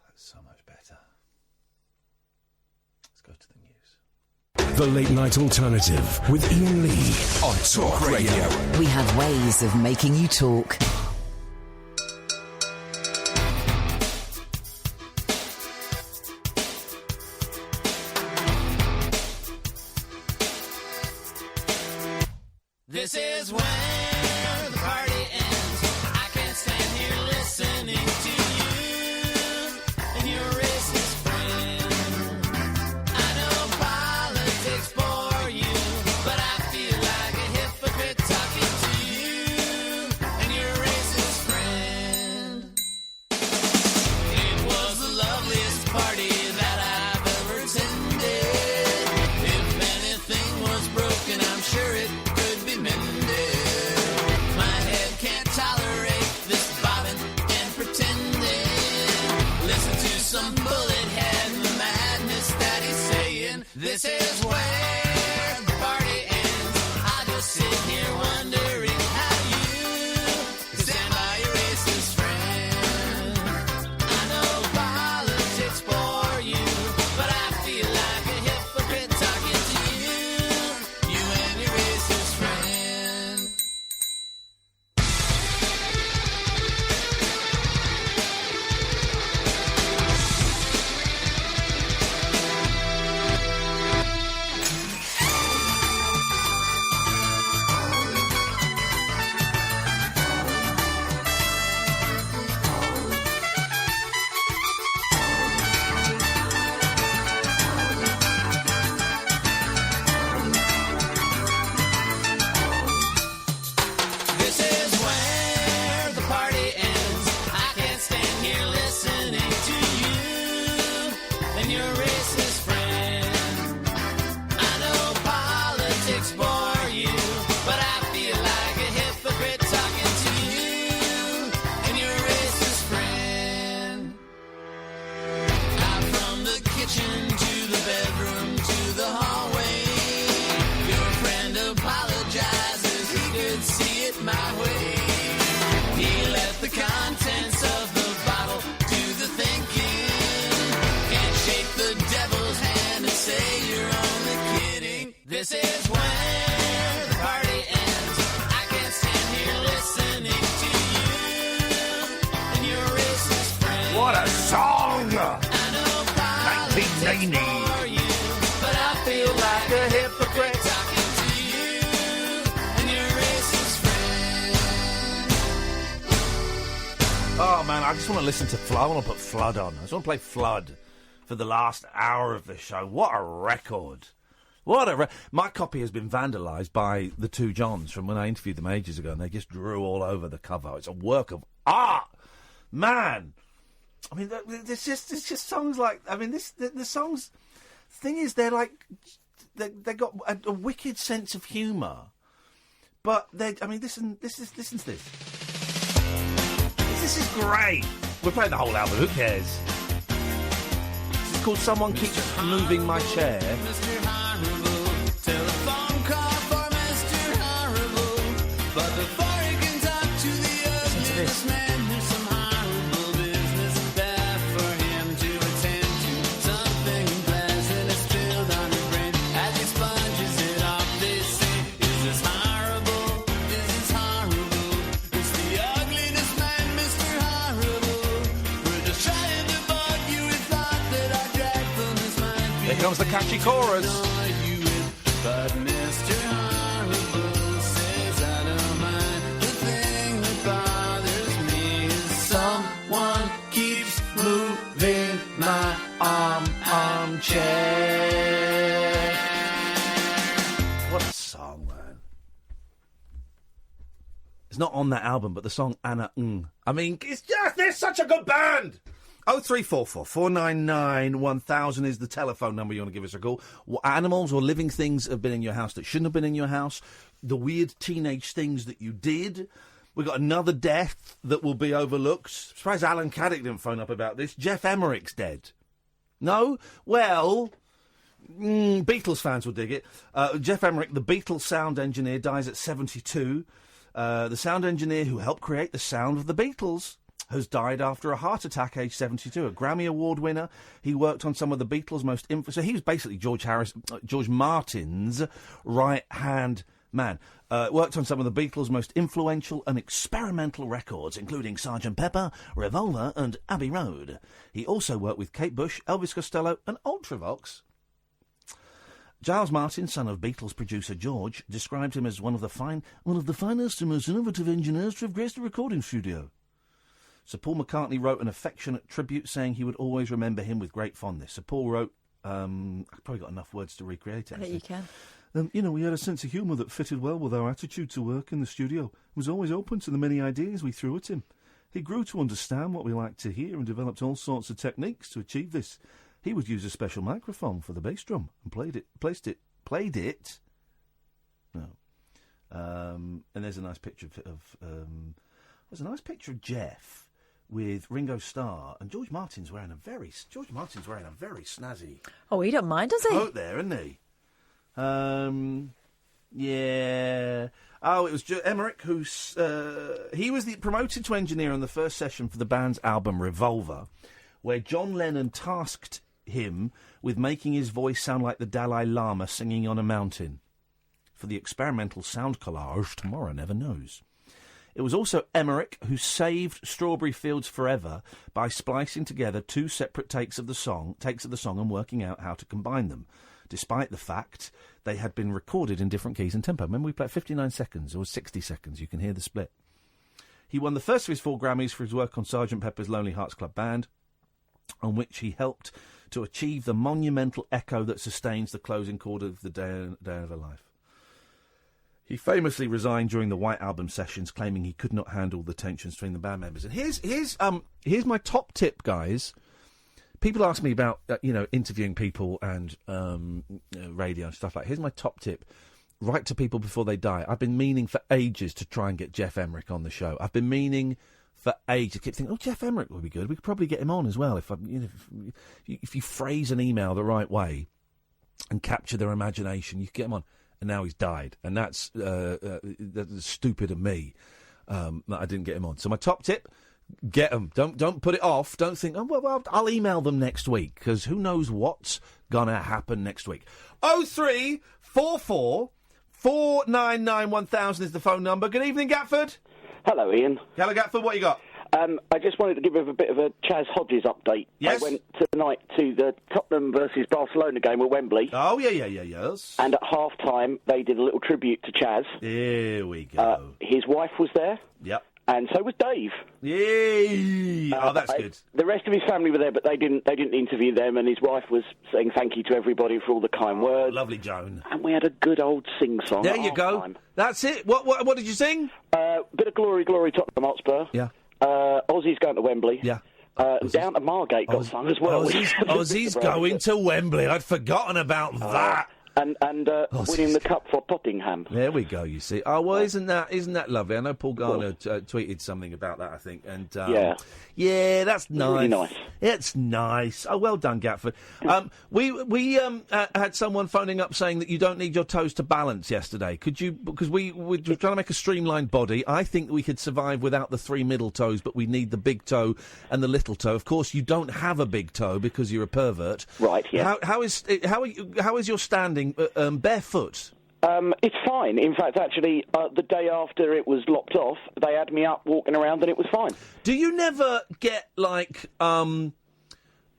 That's so much better. Let's go to the news. The Late Night Alternative with Iain Lee on Talk Radio. We have ways of making you talk. This is where the party ends. I can't stand here listening to you and your racist friend. I know politics bore you, but I feel like a hypocrite talking to you and your racist friend. It was the loveliest party that I've ever attended. If anything was broken, I'm sure it could be mended. My head can't tolerate this bobbing and pretending. Listen to some bullet head and the madness that he's saying. This is where the party ends. I just sit here wondering how you stand by your racist friend. I know politics bore you, but I feel like a hypocrite talking to you and your racist friend. What a song! 1990. But I feel like a hypocrite. Oh, man, I just want to listen to Flood. I want to put Flood on. I just want to play Flood for the last hour of the show. What a record. My copy has been vandalised by the two Johns from when I interviewed them ages ago, and they just drew all over the cover. It's a work of art. Man. I mean, there's just songs like... I mean, the songs... The thing is, they're like... They got a wicked sense of humour. But they... I mean, listen to this. This is great. We're playing the whole album. Who cares? This is called Someone Keeps Moving My Chair. Mr. Horrible, telephone call for Mr. Horrible. But before he can talk to the ugliest man, there's some horrible business there for him to attend to. Something pleasant is spilled on her brain as he sponges it off. They say, is this horrible? Is this horrible? It's the ugliness man, Mr. Horrible. We're just trying to bug you with thought that I drag from his mind. Here comes the catchy chorus. But Mr. Horrible says I don't mind. The thing that bothers me is someone keeps moving my armchair. What a song, man. It's not on that album, but the song Anna Ng. I mean, they're such a good band! 0344 499 1000 is the telephone number you want to give us a call. What animals or living things have been in your house that shouldn't have been in your house? The weird teenage things that you did. We've got another death that will be overlooked. Surprised Alan Caddick didn't phone up about this. Jeff Emmerich's dead. No? Well, Beatles fans will dig it. Jeff Emmerich, the Beatles sound engineer, dies at 72. The sound engineer who helped create the sound of the Beatles has died after a heart attack, aged 72. A Grammy Award winner. He worked on some of the Beatles' most... So he was basically George Martin's right-hand man. Worked on some of the Beatles' most influential and experimental records, including Sgt. Pepper, Revolver and Abbey Road. He also worked with Kate Bush, Elvis Costello and Ultravox. Giles Martin, son of Beatles producer George, described him as one of the finest and most innovative engineers to have graced a recording studio. Sir Paul McCartney wrote an affectionate tribute saying he would always remember him with great fondness. Sir Paul wrote, I've probably got enough words to recreate it. I think you can. We had a sense of humour that fitted well with our attitude to work in the studio. He was always open to the many ideas we threw at him. He grew to understand what we liked to hear and developed all sorts of techniques to achieve this. He would use a special microphone for the bass drum and played it. No. And there's a nice picture of Jeff with Ringo Starr, and George Martin's wearing a very snazzy. Oh, he don't mind, does he? Coat there, isn't he? Yeah. Oh, it was Emmerich who's he was promoted to engineer on the first session for the band's album Revolver, where John Lennon tasked him with making his voice sound like the Dalai Lama singing on a mountain. For the experimental sound collage, Tomorrow Never Knows. It was also Emmerich who saved Strawberry Fields Forever by splicing together two separate takes of the song and working out how to combine them, despite the fact they had been recorded in different keys and tempo. Remember, we played 59 seconds or 60 seconds. You can hear the split. He won the first of his 4 Grammys for his work on Sgt. Pepper's Lonely Hearts Club Band, on which he helped to achieve the monumental echo that sustains the closing chord of the Day of Her Life. He famously resigned during the White Album sessions, claiming he could not handle the tensions between the band members. And here's my top tip, guys. People ask me about interviewing people and radio and stuff like that. Here's my top tip. Write to people before they die. I've been meaning for ages to try and get Jeff Emmerich on the show. I've been meaning for ages. I keep thinking, Jeff Emmerich would be good. We could probably get him on as well if you phrase an email the right way and capture their imagination, you can get him on. And now he's died, and that's stupid of me that I didn't get him on. So my top tip: get them. Don't put it off. Don't think, well, I'll email them next week, because who knows what's gonna happen next week. 0344 499 1000 is the phone number. Good evening, Gatford. Hello, Ian. Hello, Gatford. What you got? I just wanted to give a bit of a Chaz Hodges update. Yes? I went tonight to the Tottenham versus Barcelona game at Wembley. Oh, yes. And at half-time, they did a little tribute to Chaz. Here we go. His wife was there. Yep. And so was Dave. Yay! That's good. The rest of his family were there, but they didn't interview them, and his wife was saying thank you to everybody for all the kind words. Lovely, Joan. And we had a good old sing-song. There you go. That's it. What did you sing? Bit of Glory, Glory, Tottenham Hotspur. Yeah. Aussie's going to Wembley. Yeah. Down to Margate got sung as well. Aussie's going to Wembley. I'd forgotten about that. And winning the cup for Tottenham. There we go. You see. Oh well, isn't that lovely? I know Paul Garner tweeted something about that. I think. And yeah, that's nice. Really nice. It's nice. Oh, well done, Gatford. We had someone phoning up saying that you don't need your toes to balance yesterday. Could you? Because we're trying to make a streamlined body. I think we could survive without the 3 middle toes, but we need the big toe and the little toe. Of course, you don't have a big toe because you're a pervert. Right. Yeah. How is your standing barefoot? It's fine. In fact, actually, the day after it was locked off, they had me up walking around and it was fine. Do you never get, like one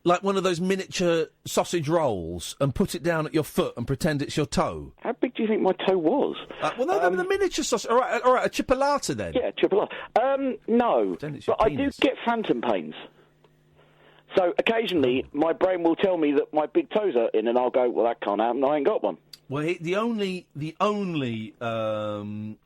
of those miniature sausage rolls and put it down at your foot and pretend it's your toe? How big do you think my toe was? The miniature sausage... All right, a chipolata then? Yeah, chipolata. No, but I do get phantom pains. So occasionally, my brain will tell me that my big toes are in, and I'll go, well, that can't happen, I ain't got one. Well, the only thing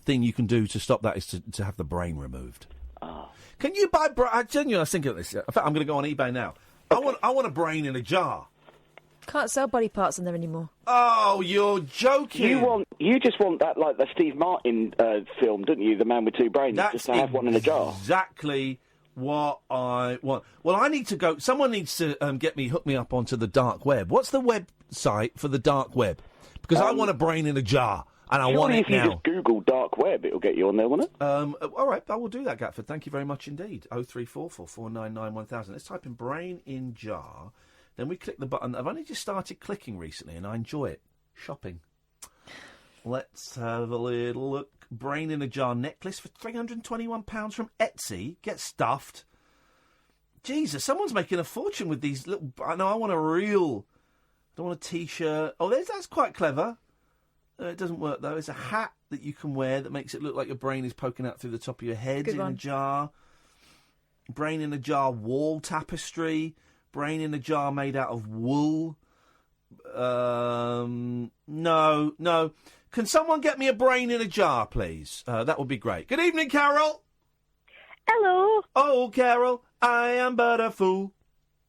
you can do to stop that is to have the brain removed. Oh. Can you buy... I genuinely think of this. In fact, I'm going to go on eBay now. Okay. I want a brain in a jar. Can't sell body parts in there anymore. Oh, you're joking. You just want that, like the Steve Martin film, didn't you? The Man with Two Brains, just to have one in a jar. Exactly what I want. Well, I need to go... Someone needs to hook me up onto the dark web. What's the website for the dark web? Because I want a brain in a jar, and I want it now. If you just Google dark web, it'll get you on there, won't it? All right, I will do that, Gatford. Thank you very much indeed. 03444991000. Let's type in brain in jar. Then we click the button. I've only just started clicking recently, and I enjoy it. Shopping. Let's have a little look. Brain in a jar necklace for £321 from Etsy. Get stuffed. Jesus, someone's making a fortune with these little... I know, I want a real... I don't want a T-shirt. Oh, that's quite clever. It doesn't work, though. It's a hat that you can wear that makes it look like your brain is poking out through the top of your head. Good in one. A jar. Brain in a jar wall tapestry. Brain in a jar made out of wool. No. Can someone get me a brain in a jar, please? That would be great. Good evening, Carol. Hello. Oh, Carol, I am but a fool.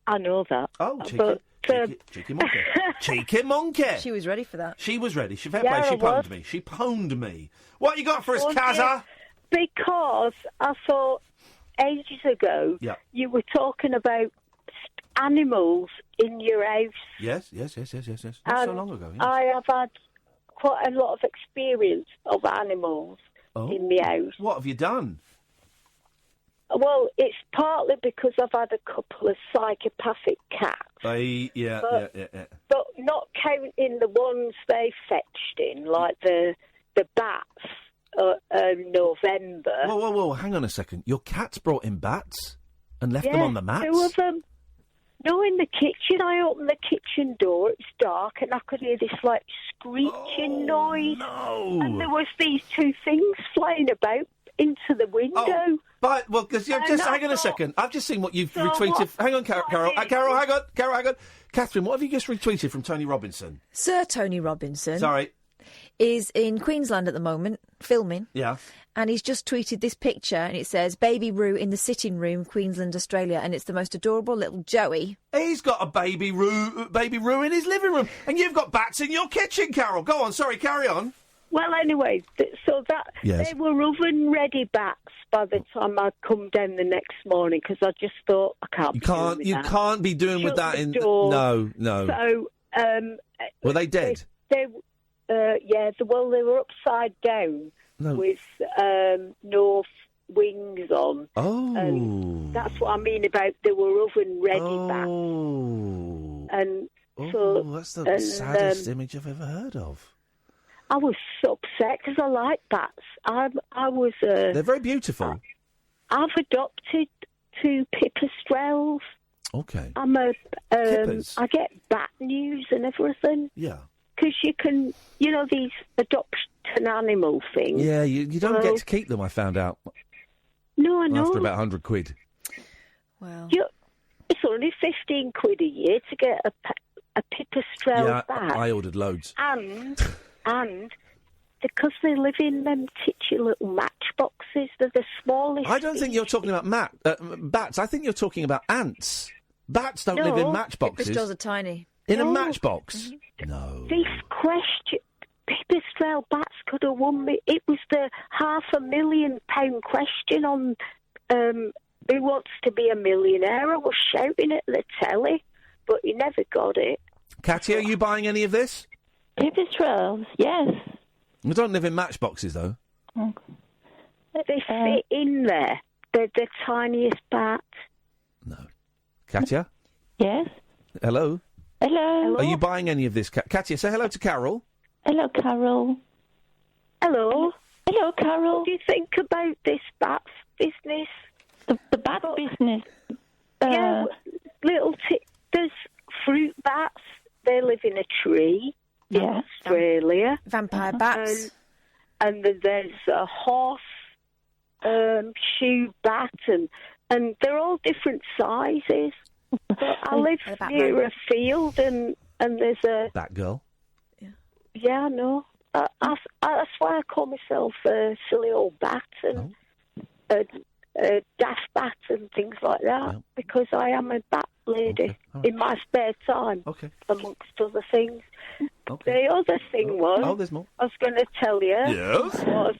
I know that. Oh, cheeky monkey. Cheeky monkey. She was ready for that. She was ready. She pwned me. What you got for us, Kazza? Because I thought ages ago you were talking about animals in your house. Yes. Not so long ago. Yes. I have had quite a lot of experience of animals in my house. What have you done? Well, it's partly because I've had a couple of psychopathic cats. Yeah. But not counting the ones they fetched in, like the bats November. Whoa, hang on a second. Your cats brought in bats and left them on the mats? 2 of them. No, in the kitchen. I opened the kitchen door. It's dark, and I could hear this like screeching noise. No! And there was these 2 things flying about into the window. Hang on a second. I've just seen what you've retweeted. Hang on, Carol. Carol, hang on. Catherine, what have you just retweeted from Tony Robinson? Sir Tony Robinson. Sorry. Is in Queensland at the moment, filming. Yeah. And he's just tweeted this picture, and it says, Baby Roo in the sitting room, Queensland, Australia, and it's the most adorable little Joey. He's got a baby Roo in his living room, and you've got bats in your kitchen, Carol. Go on, sorry, carry on. Well, anyway, they were oven-ready bats by the time I'd come down the next morning, because I just thought, I can't be doing with that. You can't be doing with that in... Door. No. So, were they dead? They were upside down with no wings on. Oh. And that's what I mean about they were oven-ready bats. And that's the saddest image I've ever heard of. I was so upset because I like bats. I was. They're very beautiful. I've adopted 2 pipistrelles. Okay. I'm Pippers? I get bat news and everything. Yeah. Because you can, these adoption animal things. Yeah, you don't get to keep them, I found out. No, I know. After about 100 quid. Wow. It's only 15 quid a year to get a pipistrelle bat. I ordered loads. And because they live in them titchy little matchboxes, they're the smallest. I don't think you're talking about bats. I think you're talking about ants. Bats don't live in matchboxes. Pipistrelles are tiny. In a matchbox? Mm-hmm. No. This question, pipistrelle bats could have won me. It was the £500,000 question on Who Wants to Be a Millionaire. I was shouting at the telly, but he never got it. Katia, are you buying any of this? Pipistrelles, yes. We don't live in matchboxes, though. They fit in there. They're the tiniest bat. No. Katia? Yes? Hello? Hello? Are you buying any of this? Katia, say hello to Carol. Hello, Carol. Hello? Hello, Carol. What do you think about this bat business? The bat business? Yeah, there's fruit bats. They live in a tree in Australia. Vampire bats. And then there's a horse shoe bat, and they're all different sizes. But I live near a field, and there's a... Batgirl? Yeah, I know. That's why I call myself a silly old bat and a daft bat and things like that, because I am a bat lady in my spare time, amongst other things. The other thing was, there's more. I was going to tell you, was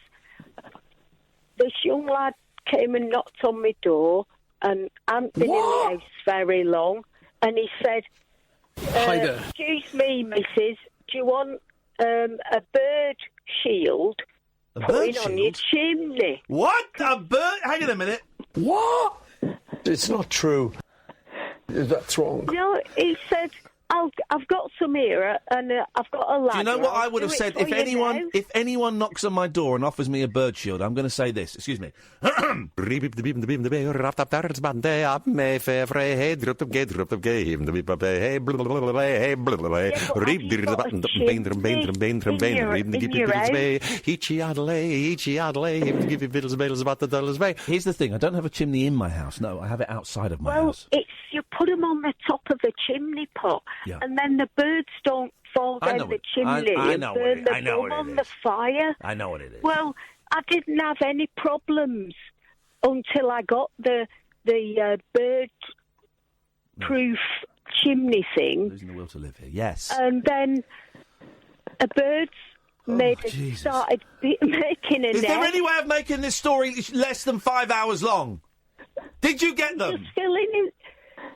this young lad came and knocked on my door, and I hadn't been in the house very long, and he said, excuse me, missus, do you want a bird shield putting on your chimney? What? A bird? Hang on a minute. What? It's not true. That's wrong. No, he said, I've got some here, and I've got a ladder. Do you know what I would have said? If anyone knocks on my door and offers me a bird shield, I'm going to say this. Excuse me. Here's the thing. I don't have a chimney in my house. No, I have it outside of my house. Well, you put them on the top of a chimney pot, and then the birds don't fall down the chimney and burn the gum on the fire. I know what it is. Well, I didn't have any problems until I got the bird-proof chimney thing. Losing the will to live here. Yes. And then a bird started making a nest. Is there any way of making this story less than 5 hours long? Did you get them? Just filling in.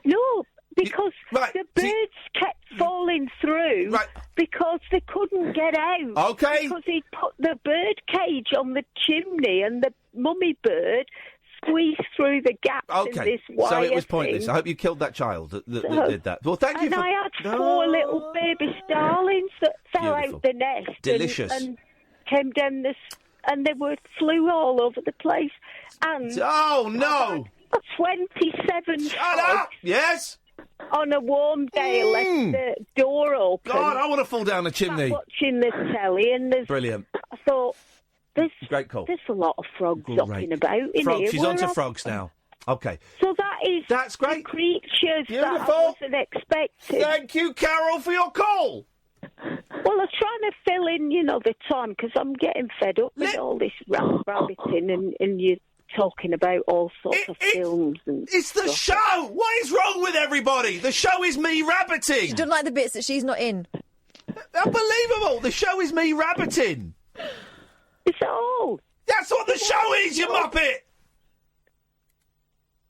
No, because the birds kept falling through because they couldn't get out. Okay. Because he'd put the bird cage on the chimney and the mummy bird squeezed through the gaps in this wire so it was pointless. thing. I hope you killed that child that did that. Well, thank you and for... I had 4 little baby starlings that fell out the nest. Delicious. And came down and they flew all over the place. And oh, no! 27 Shut up! Yes? On a warm day, left the door open. God, I want to fall down the chimney. Watching the telly, and Brilliant. I thought, great call. There's a lot of frogs hopping about in here. She's onto frogs now. Okay. So that's great. The creatures Beautiful. that I wasn't expecting. Thank you, Carol, for your call. Well, I'm trying to fill in, the time, because I'm getting fed up with all this rabbiting and you talking about all sorts of films and It's the show! What is wrong with everybody? The show is me rabbiting! She doesn't like the bits that she's not in. Unbelievable! The show is me rabbiting! It's all. That's what the show is, you muppet!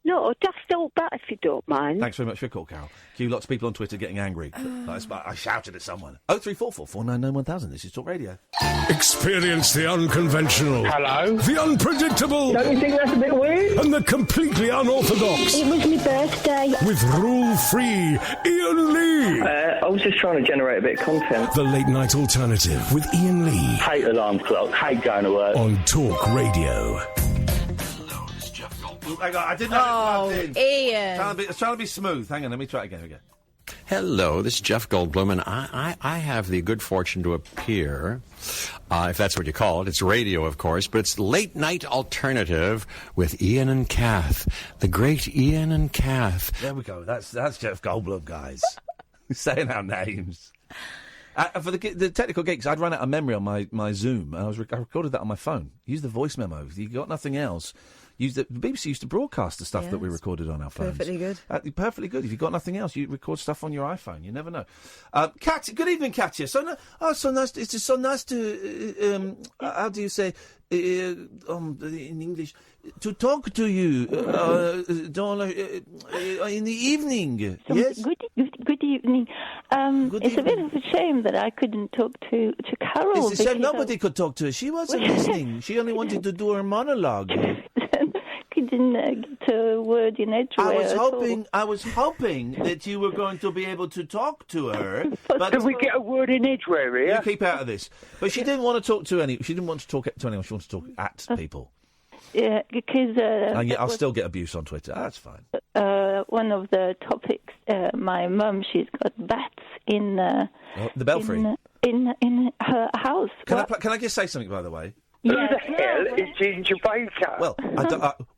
No, just don't bat if you don't mind. Thanks very much for your call, Carol. Lots of people on Twitter getting angry. I shouted at someone. 0344 499 1000. This is Talk Radio. Experience the unconventional. Hello. The unpredictable. Don't you think that's a bit weird? And the completely unorthodox. It was my birthday. With rule-free Iain Lee. I was just trying to generate a bit of content. The Late Night Alternative with Iain Lee. Hate alarm clock. Hate going to work. On Talk Radio. Hello, it's Jeff Goldblum. Hang on, I didn't have it plugged in. Ian. I was trying to be smooth. Hang on, let me try it again. Hello, this is Jeff Goldblum, and I have the good fortune to appear, if that's what you call it. It's radio, of course, but it's Late Night Alternative with Iain and Kath. The great Iain and Kath. There we go. That's Jeff Goldblum, guys. Saying our names. For the technical geeks, I'd run out of memory on my Zoom, and I recorded that on my phone. Use the voice memo. If you got nothing else, the BBC used to broadcast the stuff that we recorded on our phones. Perfectly good. Perfectly good. If you've got nothing else, you record stuff on your iPhone. You never know. Katya, good evening, Katya. So nice. It's so nice to. How do you say in English? To talk to you in the evening. Yes. Good evening. It's a bit of a shame that I couldn't talk to Carol. It's a shame nobody could talk to her. She wasn't listening. She only wanted to do her monologue. Couldn't get a word in edgeway. I was hoping that you were going to be able to talk to her. But can we get a word in edgeway here? You keep out of this. But she didn't want to talk to any. She didn't want to talk to anyone. She wanted to talk at people. Yeah, because I'll still get abuse on Twitter. That's fine. One of the topics. My mum, she's got bats in the belfry in her house. Can I just say something, by the way? Who the hell is Ginger Baker? Well,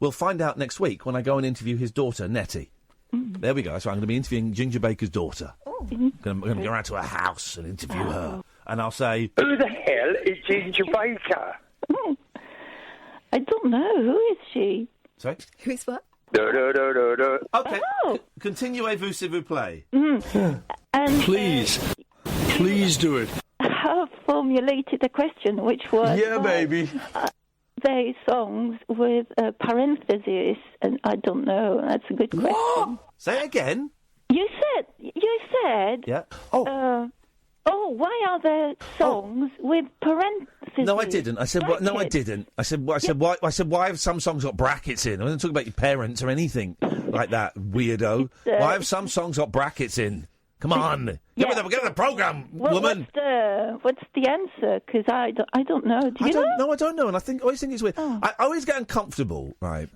we'll find out next week when I go and interview his daughter, Nettie. There we go. So I'm going to be interviewing Ginger Baker's daughter. I'm going to go around to her house and interview her. And I'll say... Who the hell is Ginger Baker? I don't know. Who is she? Sorry? Who is what? Okay. Continuez-vous, s'il vous plaît. And, Please do it. I formulated a question, which was... Yeah, baby. They songs with parentheses, and I don't know. That's a good question. What? Say it again. You said... Yeah. Why are there songs with parentheses? No, I didn't. I said, no, I didn't. I said, why have some songs got brackets in? I wasn't talking about your parents or anything like that, weirdo. Why have some songs got brackets in? Come on. Get with the programme, woman. What's the answer? Because I don't know. Do you know? No, I don't know. And I always think it's weird. I always get uncomfortable, right?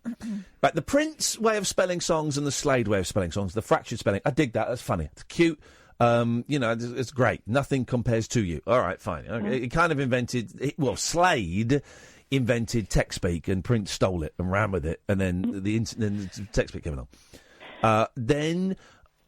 Like the Prince way of spelling songs and the Slade way of spelling songs, the fractured spelling. I dig that. That's funny. It's cute. It's great. Nothing compares to you. All right, fine. It kind of invented... Slade invented TextSpeak and Prince stole it and ran with it, and then the TextSpeak came along. Then...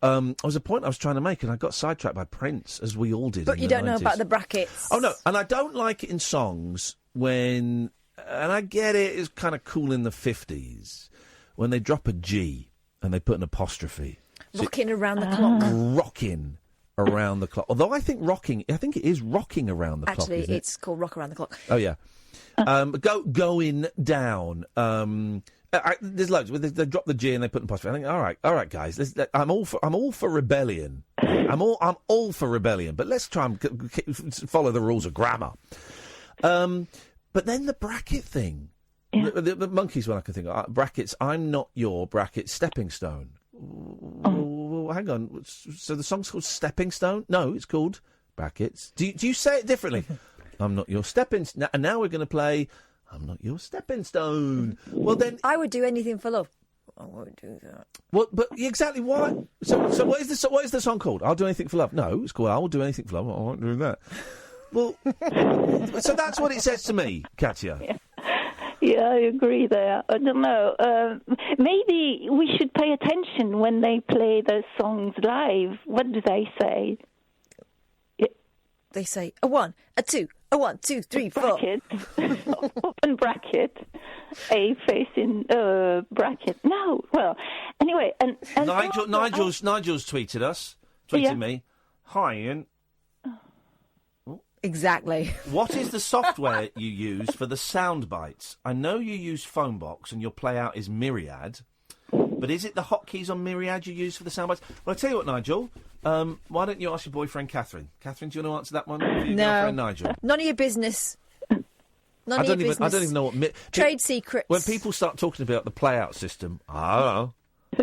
there was a point I was trying to make, and I got sidetracked by Prince, as we all did. But you don't know 90s. about the brackets. Oh, no, and I don't like it in songs when... And I get it, it's kind of cool in the 50s, when they drop a G and they put an apostrophe. Rocking around the clock. Rocking around the clock. Although I think it is rocking around the clock. Actually, it's called Rock Around the Clock. Oh, yeah. Going down. There's loads. They drop the G and they put an apostrophe. I think, all right, guys. I'm all for rebellion. I'm all for rebellion. But let's try and follow the rules of grammar. But then the bracket thing. Yeah. The Monkeys one I can think of. Brackets. I'm not your bracket stepping stone. Oh, hang on. So the song's called Stepping Stone? No, it's called brackets. Do you say it differently? I'm not your stepping stone. And now we're going to play I'm not your stepping stone. Well, then... I would do anything for love. I won't do that. Well, but exactly why? So what is the song called? I'll do anything for love. No, it's called I will do anything for love. I won't do that. Well, so that's what it says to me, Katya. Yeah, I agree there. I don't know. Maybe we should pay attention when they play those songs live. What do they say? They say a 1, a 2, a 1, 2, 3, 4. Bracket. Open bracket. A facing bracket. No. Well, anyway. And Nigel's tweeted me. Hi, Ian. Exactly. What is the software you use for the sound bites? I know you use Phonebox and your playout is Myriad, but is it the hotkeys on Myriad you use for the sound bites? Well, I tell you what, Nigel. Why don't you ask your boyfriend Catherine? Catherine, do you want to answer that one? Your girlfriend Nigel. None of your business. I don't even know what trade secrets. When people start talking about the playout system, I don't know.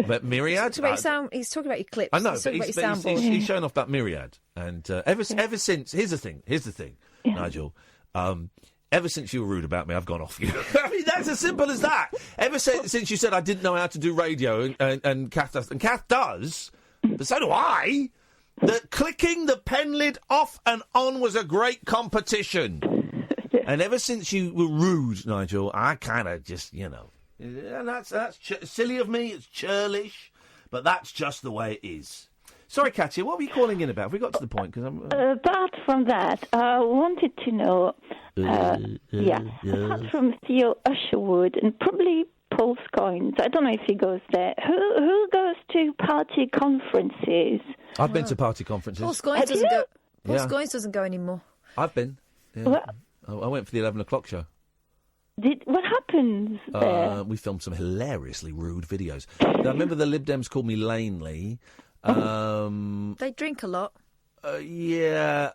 But Myriad? He's talking about your clips. I know, but he's showing off about Myriad. And ever since... Here's the thing, yeah. Nigel. Ever since you were rude about me, I've gone off you. I mean, that's as simple as that. Ever since you said I didn't know how to do radio, and Kath does, and Kath does, but so do I, that clicking the pen lid off and on was a great competition. And ever since you were rude, Nigel, I kind of just, and that's silly of me, it's churlish, but that's just the way it is. Sorry, Katya, what were you calling in about? Have we got to the point? Cause apart from that, I wanted to know, apart from Theo Usherwood and probably Paul Scoins, I don't know if he goes there, who goes to party conferences? I've been to party conferences. Paul Scoins doesn't go. Paul Scoins doesn't go anymore. I've been. Yeah. I went for the 11 o'clock show. What happens there? We filmed some hilariously rude videos. Now, I remember the Lib Dems called me Laneley. They drink a lot. It's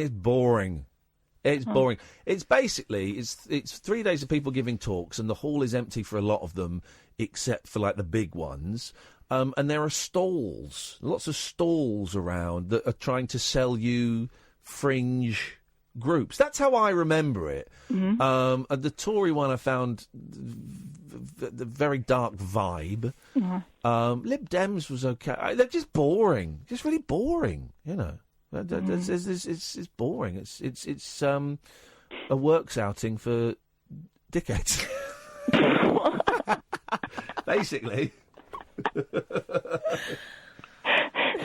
boring. It's boring. It's basically it's 3 days of people giving talks, and the hall is empty for a lot of them, except for like the big ones. And there are stalls, lots of stalls around that are trying to sell you fringe groups. That's how I remember it. Mm-hmm. The Tory one, I found the very dark vibe. Mm-hmm. Lib Dems was okay. They're just boring, just really boring. It's boring. It's a works outing for dickheads, basically.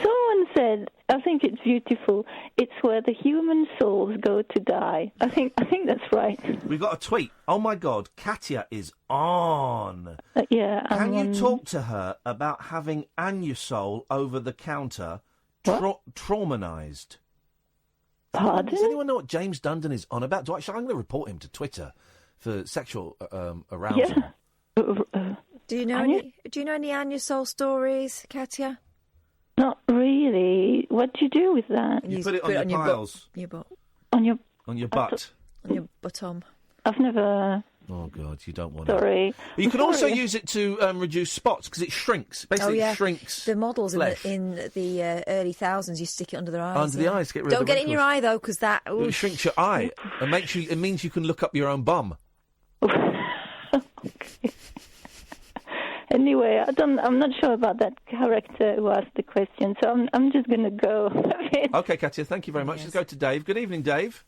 Someone said, I think it's beautiful, it's where the human souls go to die. I think that's right. We've got a tweet. Oh, my God, Katya is on. Can you talk to her about having Anusol over the counter traumatised? Pardon? Does anyone know what James Dundon is on about? I'm going to report him to Twitter for sexual arousal. Yeah. Do you know any Anusol stories, Katya? Not really. What do you do with that? You put it on your piles. Your butt. On your butt. On your bottom. I've never... Oh, God, you don't want Sorry. You can also use it to reduce spots, because it shrinks. Basically, it shrinks the models flesh. in the early thousands, you stick it under their eyes. Under the eyes, get rid of the Don't get it in your eye, though, because that... It shrinks your eye. And it means you can look up your own bum. Anyway, I'm not sure about that character who asked the question, so I'm just going to go. OK, Katya, thank you very much. Let's go to Dave. Good evening, Dave.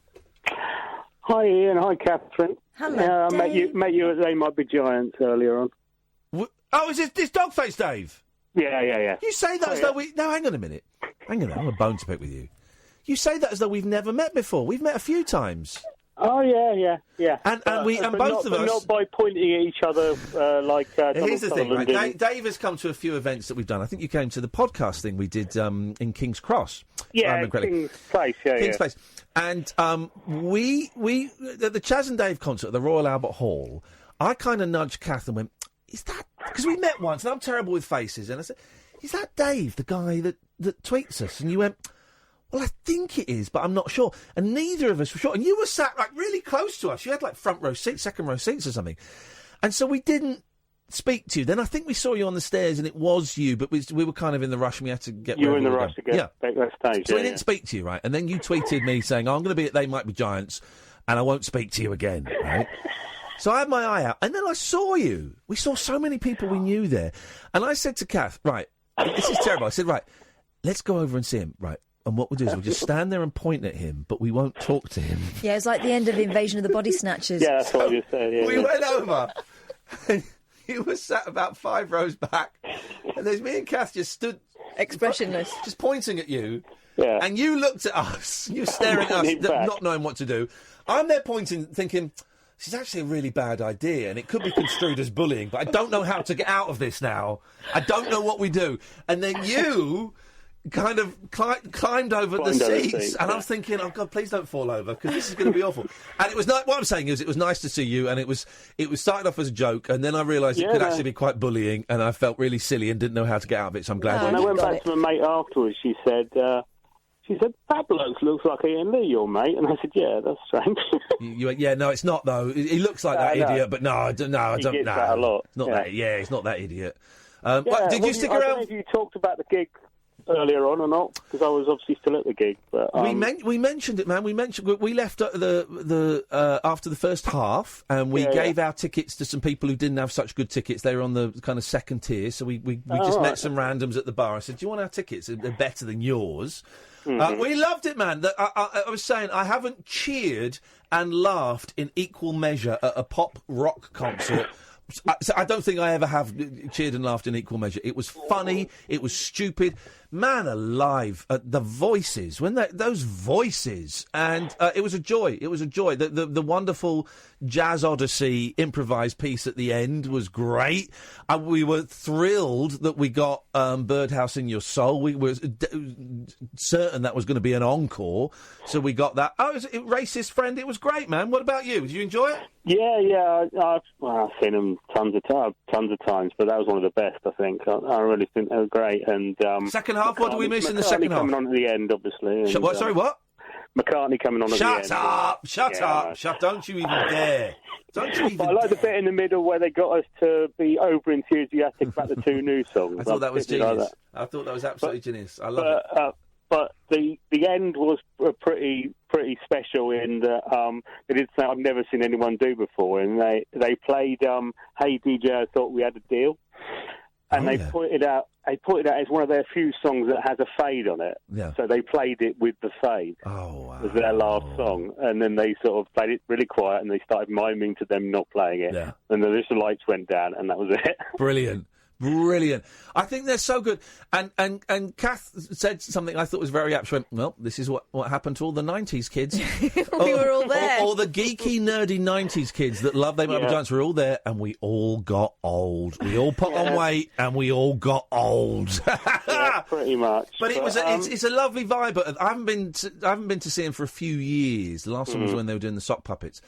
Hi, Ian. Hi, Catherine. Hello, Dave. Met you at They Might Be Giants earlier on. Oh, is this Dogface Dave? Yeah. You say that as though we... No, hang on a minute. Hang on, I have a bone to pick with you. You say that as though we've never met before. We've met a few times. Oh, yeah. And both of us... But not by pointing at each other like... Here's the thing, right? Dave has come to a few events that we've done. I think you came to the podcast thing we did in King's Cross. Yeah, King's Place, King's Place. And we at the Chaz and Dave concert at the Royal Albert Hall, I kind of nudged Kath and went, is that... Because we met once, and I'm terrible with faces, and I said, is that Dave, the guy that tweets us? And you went... Well, I think it is, but I'm not sure. And neither of us were sure. And you were sat, really close to us. You had, front row seats, second row seats or something. And so we didn't speak to you. Then I think we saw you on the stairs, and it was you, but we were kind of in the rush, and we had to get... You were in the rush to get back that stage. So we didn't speak to you, right? And then you tweeted me saying, I'm going to be at They Might Be Giants, and I won't speak to you again, right? So I had my eye out, and then I saw you. We saw so many people we knew there. And I said to Kath, right, this is terrible. I said, right, let's go over and see him, right? And what we'll do is we'll just stand there and point at him, but we won't talk to him. Yeah, it's like the end of Invasion of the Body Snatchers. Yeah, that's what you said. Yeah. We went over, and you were sat about 5 rows back, and there's me and Kath just stood... Expressionless. Just pointing at you. Yeah. And you looked at us, you were staring at us, not knowing what to do. I'm there pointing, thinking... This is actually a really bad idea, and it could be construed as bullying, but I don't know how to get out of this now. I don't know what we do. And then you... kind of climbed over the seats, and I was thinking, oh God, please don't fall over, because this is going to be awful. And it was what I'm saying is, it was nice to see you, and it was started off as a joke, and then I realised it could actually be quite bullying, and I felt really silly and didn't know how to get out of it. So I'm glad. When I went back to my mate afterwards, she said, "That bloke looks like Iain Lee, your mate," and I said, "Yeah, that's strange." You went, "Yeah, no, it's not though. He looks like that idiot, but no, I don't. No, he gets that a lot. It's not that. Yeah, it's not that idiot." Did you stick around? I around? don't know if you talked about the gig earlier on or not? Because I was obviously still at the gig. But we mentioned it, man. We left after the first half, and we gave our tickets to some people who didn't have such good tickets. They were on the kind of second tier, so we just met some randoms at the bar. I said, "Do you want our tickets? They're better than yours." Mm-hmm. We loved it, man. I was saying I haven't cheered and laughed in equal measure at a pop rock concert. I don't think I ever have cheered and laughed in equal measure. It was funny. It was stupid. Man alive, the voices, those voices, and it was a joy. It was a joy. The wonderful Jazz Odyssey improvised piece at the end was great. We were thrilled that we got Birdhouse in Your Soul. We were certain that was going to be an encore, so we got that. Oh, Racist Friend, it was great, man. What about you? Did you enjoy it? Yeah. I've seen them tons of times, but that was one of the best, I think. I really think they were great. And second half, what do we miss in the second half? Coming on at the end, obviously. And, what? Sorry, what? McCartney coming on at the end. Shut up! Don't you even dare! Don't you even? But I like the bit in the middle where they got us to be over enthusiastic about the two new songs. I thought that was genius. I thought that was absolutely genius. I love it. But the end was pretty special in that they did something I've never seen anyone do before, and they played "Hey DJ, I Thought We Had a Deal," and they put it out. They put it out as one of their few songs that has a fade on it. Yeah. So they played it with the fade. Oh, wow. As their last song, and then they sort of played it really quiet, and they started miming to them not playing it. Yeah. And then the lights went down, and that was it. Brilliant. I think they're so good. And Kath said something I thought was very apt. She went, well, this is what happened to all the 90s kids. We were all there. All the geeky, nerdy 90s kids that love They Might Be Giants were all there, and we all got old. We all put on weight, and we all got old. Yeah, pretty much. But it's a lovely vibe. I haven't been to see them for a few years. The last one was when they were doing the sock puppets.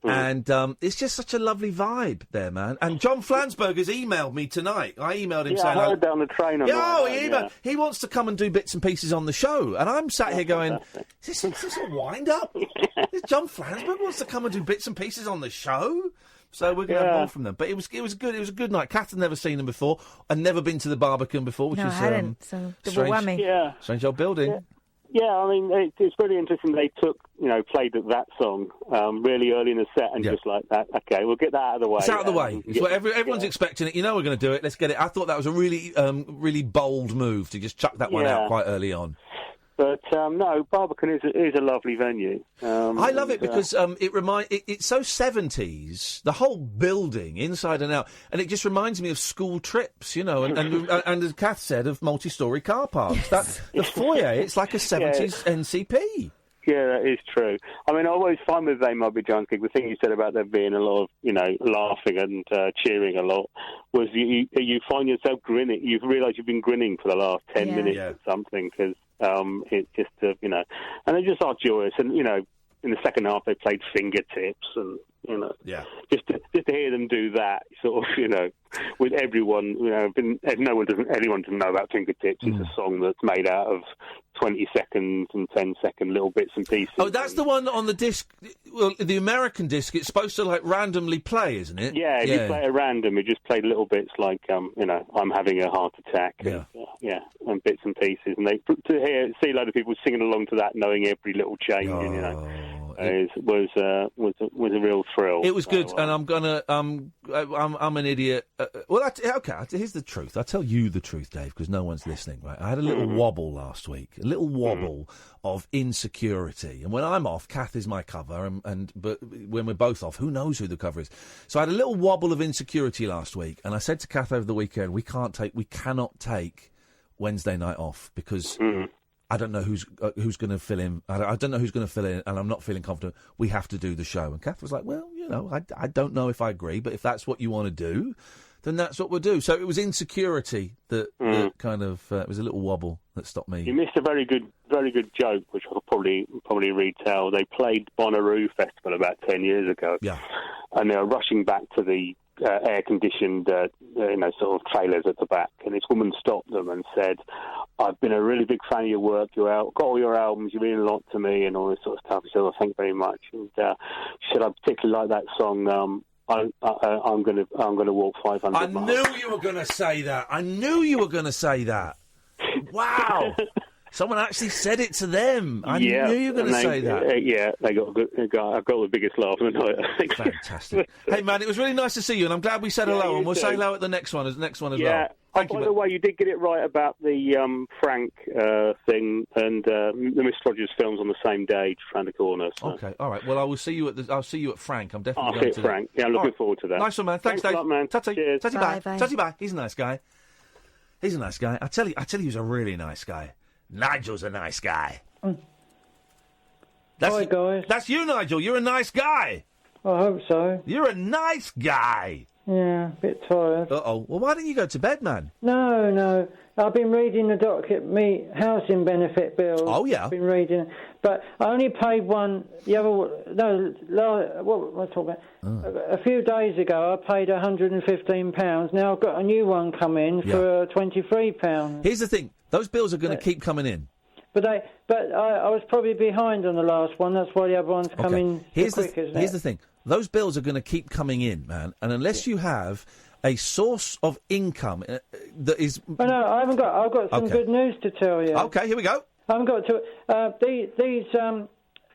And it's just such a lovely vibe there, man. And John Flansburgh has emailed me tonight. I emailed him saying... I heard down the train on he wants to come and do bits and pieces on the show. And I'm sat here going, is this a wind-up? John Flansburgh wants to come and do bits and pieces on the show? So we're going to have more from them. But it was good. It was a good night. Kath had never seen them before and never been to the Barbican before, which is... I hadn't, so double whammy. Yeah. Strange old building. Yeah, I mean, it's really interesting. They played that song really early in the set and just like that. Okay, we'll get that out of the way. It's out of the way. It's what everyone's expecting it. You know we're going to do it. Let's get it. I thought that was a really, really bold move to just chuck that one out quite early on. But no, Barbican is a lovely venue. I love it because it's so 70s. The whole building, inside and out, and it just reminds me of school trips, and as Kath said, of multi-storey car parks. The foyer, it's like a 70s NCP. Yeah, that is true. I mean, I always find with They Might Be Giants gig, the thing you said about there being a lot of, laughing and cheering a lot, was you find yourself grinning. You've realised you've been grinning for the last 10 minutes or something, because it's just, and they just are joyous. And, in the second half they played Fingertips and, just to hear them do that, sort of, with everyone, anyone doesn't know about Fingertips. It's a song that's made out of 20 seconds and 10-second little bits and pieces. Oh, that's the one on the disc, well, the American disc, it's supposed to, randomly play, isn't it? Yeah, if you play at random, it just played little bits like, I'm having a heart attack, and bits and pieces. And see a load of people singing along to that, knowing every little change, was a real thrill. It was good, and I'm an idiot. Here's the truth. I'll tell you the truth, Dave, because no one's listening, right? I had a little wobble last week, of insecurity. And when I'm off, Kath is my cover, but when we're both off, who knows who the cover is? So I had a little wobble of insecurity last week, and I said to Kath over the weekend, we cannot take Wednesday night off, because... I don't know who's going to fill in. I don't know who's going to fill in, and I'm not feeling confident. We have to do the show. And Kath was like, well, I don't know if I agree, but if that's what you want to do, then that's what we'll do. So it was insecurity that kind of it was a little wobble that stopped me. You missed a very good joke, which I'll probably retell. They played Bonnaroo Festival about 10 years ago. Yeah. And they were rushing back to the air-conditioned, sort of trailers at the back, and this woman stopped them and said, I've been a really big fan of your work, got all your albums, you mean a lot to me, and all this sort of stuff. She said, well, thank you very much. And she said, I particularly like that song, I'm going to walk 500 miles. I knew you were going to say that. Wow. Someone actually said it to them. I knew you were going to say that. They got the biggest laugh of the night, I think. Fantastic. Hey, man, it was really nice to see you, and I'm glad we said hello, and we'll say hello at the next one as well. Thank you. By the way, you did get it right about the Frank thing and the Miss Rogers films on the same day, just round the corner. So. Okay, all right. Well, I'll see you at Frank. I'm definitely I'll going see Frank. Yeah, I'm looking forward to that. Nice one, man. Thanks, Dave. A lot, man. Tutty. Cheers. Tutty bye. bye. Tutty bye. He's a nice guy. He's a nice guy. I tell you, he's a really nice guy. Nigel's a nice guy. Hi, guys. That's you, Nigel. You're a nice guy. I hope so. You're a nice guy. Yeah, a bit tired. Uh-oh. Well, why don't you go to bed, man? No. I've been reading the housing benefit bill. Oh, yeah. I've been reading, but I only paid one. What am I talking about? A few days ago, I paid £115. Now I've got a new one coming for £23. Here's the thing: those bills are going to keep coming in. But I was probably behind on the last one. That's why the other one's coming Here's quick, isn't it? Here's the thing: those bills are going to keep coming in, man. And unless you have a source of income that is... Oh, no, I haven't got... I've got some good news to tell you. Okay, here we go. I haven't got to...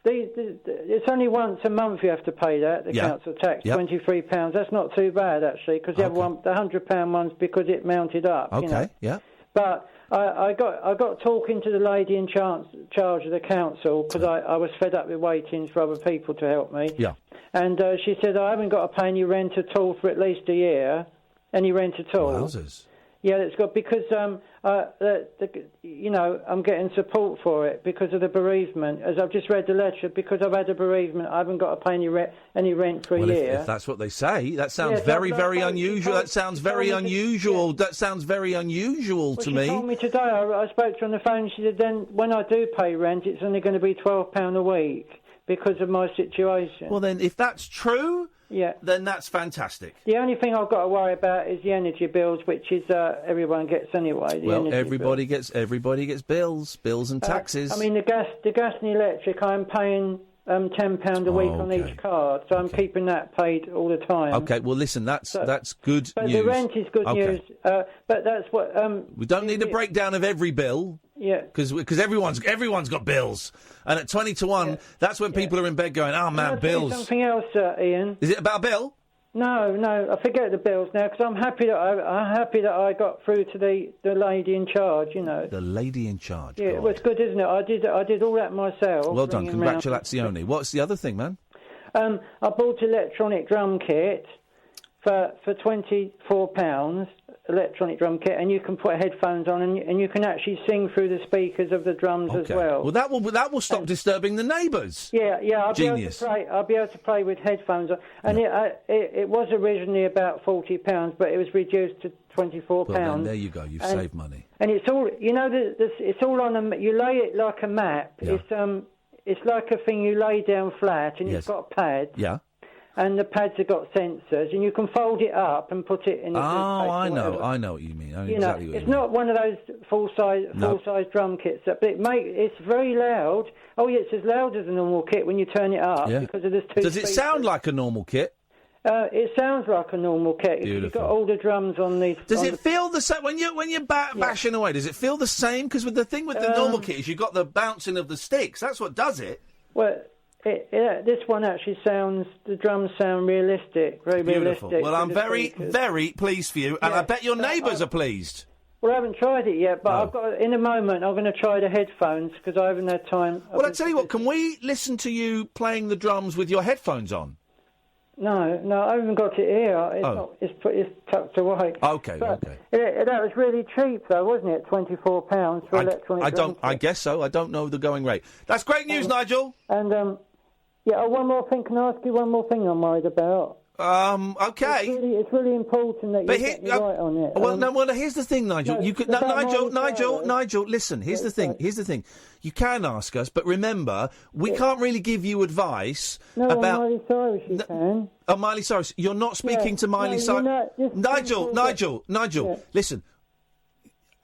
it's only once a month you have to pay that, the council tax, £23. That's not too bad, actually, because the other one, the £100 one's because it mounted up. Okay, But I got talking to the lady in charge of the council, because I was fed up with waiting for other people to help me. Yeah. And she said, I haven't got to pay any rent at all for at least a year. Any rent at all. Wowzers. Yeah, it's got because I'm getting support for it because of the bereavement. As I've just read the letter, because I've had a bereavement, I haven't got to pay any rent for a year. If that's what they say, that sounds very unusual. That sounds very unusual. That sounds very unusual to me. She told me today. I spoke to her on the phone. She said, then when I do pay rent, it's only going to be £12 a week because of my situation. Well, then, if that's true. Yeah. Then that's fantastic. The only thing I've got to worry about is the energy bills, which is everyone gets anyway. Everybody gets bills and taxes. I mean, the gas and electric, I'm paying £10 a week on each card, so I'm keeping that paid all the time. Okay, well, listen, that's good news. But the rent is good news. But that's what we don't need a breakdown of every bill. Yeah, because everyone's got bills, and at 20 to 1, that's when people are in bed going, "Oh man, bills." Something else, Ian. Is it about a bill? No, I forget the bills now because I'm happy that I got through to the lady in charge. You know, the lady in charge. Yeah, it was good, isn't it? I did all that myself. Well done, congratulazioni. What's the other thing, man? I bought an electronic drum kit for £24. Electronic drum kit, and you can put headphones on, and you can actually sing through the speakers of the drums as well. Well, that will stop disturbing the neighbours. Yeah. I'll Genius. I'll be able to play with headphones on, and it was originally about £40, but it was reduced to £24. Well, then, there you go. You've saved money. And it's all it's all on you lay it like a map. Yeah. It's like a thing you lay down flat, and it's got pads. Yeah. And the pads have got sensors, and you can fold it up and put it in. I know what you mean. It's not one of those full size drum kits, but it's very loud. Oh, yeah, it's as loud as a normal kit when you turn it up because of this. Does it sound like a normal kit? It sounds like a normal kit. Beautiful. You've got all the drums on these. Does it feel the same when you're bashing away? Does it feel the same? Because with the normal kit is you've got the bouncing of the sticks. That's what does it. Well. This one actually the drums sound realistic, very beautiful. realistic. Well, I'm very, very pleased for you, and I bet your neighbours are pleased. Well, I haven't tried it yet, but I've got in a moment. I'm going to try the headphones because I haven't had time. Well, I tell you what, can we listen to you playing the drums with your headphones on? No, I haven't got it here. It's tucked away. Okay. That was really cheap, though, wasn't it? £24 for electronic. I guess so. I don't know the going rate. That's great news, Nigel. And one more thing. Can I ask you one more thing I'm worried about? Okay. It's really important that you get me right on it. Well, here's the thing, Nigel. Nigel, listen. Here's the thing. You can ask us, but remember, we can't really give you advice about... Miley Cyrus you can. Oh, Miley Cyrus. You're not speaking to Miley Cyrus. Nigel, listen.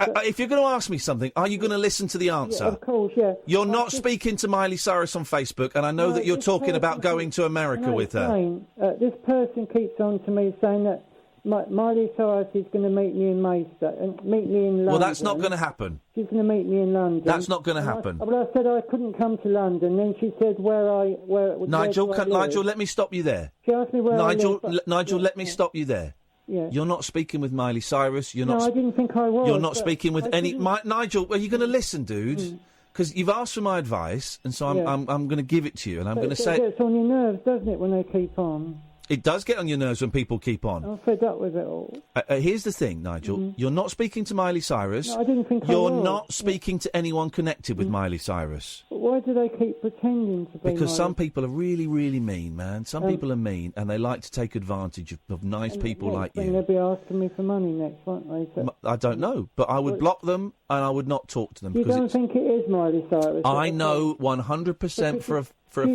If you're going to ask me something, are you going to listen to the answer? Yeah, of course, yeah. You're not speaking to Miley Cyrus on Facebook, and I know that you're talking about going to America with her. This person keeps on to me saying that Miley Cyrus is going to meet me in Maidstone, meet me in London. Well, that's not going to happen. She's going to meet me in London. That's not going to happen. I said I couldn't come to London. Then she said Nigel, let me stop you there. She asked me where I live. Nigel, let me stop you there. Yeah. You're not speaking with Miley Cyrus. I didn't think I was. You're not speaking with any... Nigel, are you going to listen, dude? Because you've asked for my advice, and so I'm going to give it to you, and I'm going to say... It gets on your nerves, doesn't it, when they keep on? It does get on your nerves when people keep on. I'm fed up with it all. Here's the thing, Nigel. You're not speaking to Miley Cyrus. No, I didn't think I was. You're not speaking to anyone connected with Miley Cyrus. But why do they keep pretending to be Because some people are really, really mean, man. Some people are mean, and they like to take advantage of nice people like you. They'll be asking me for money next, won't they? I don't know, but I would block them, and I would not talk to them. You don't think it is Miley Cyrus? I know 100% for a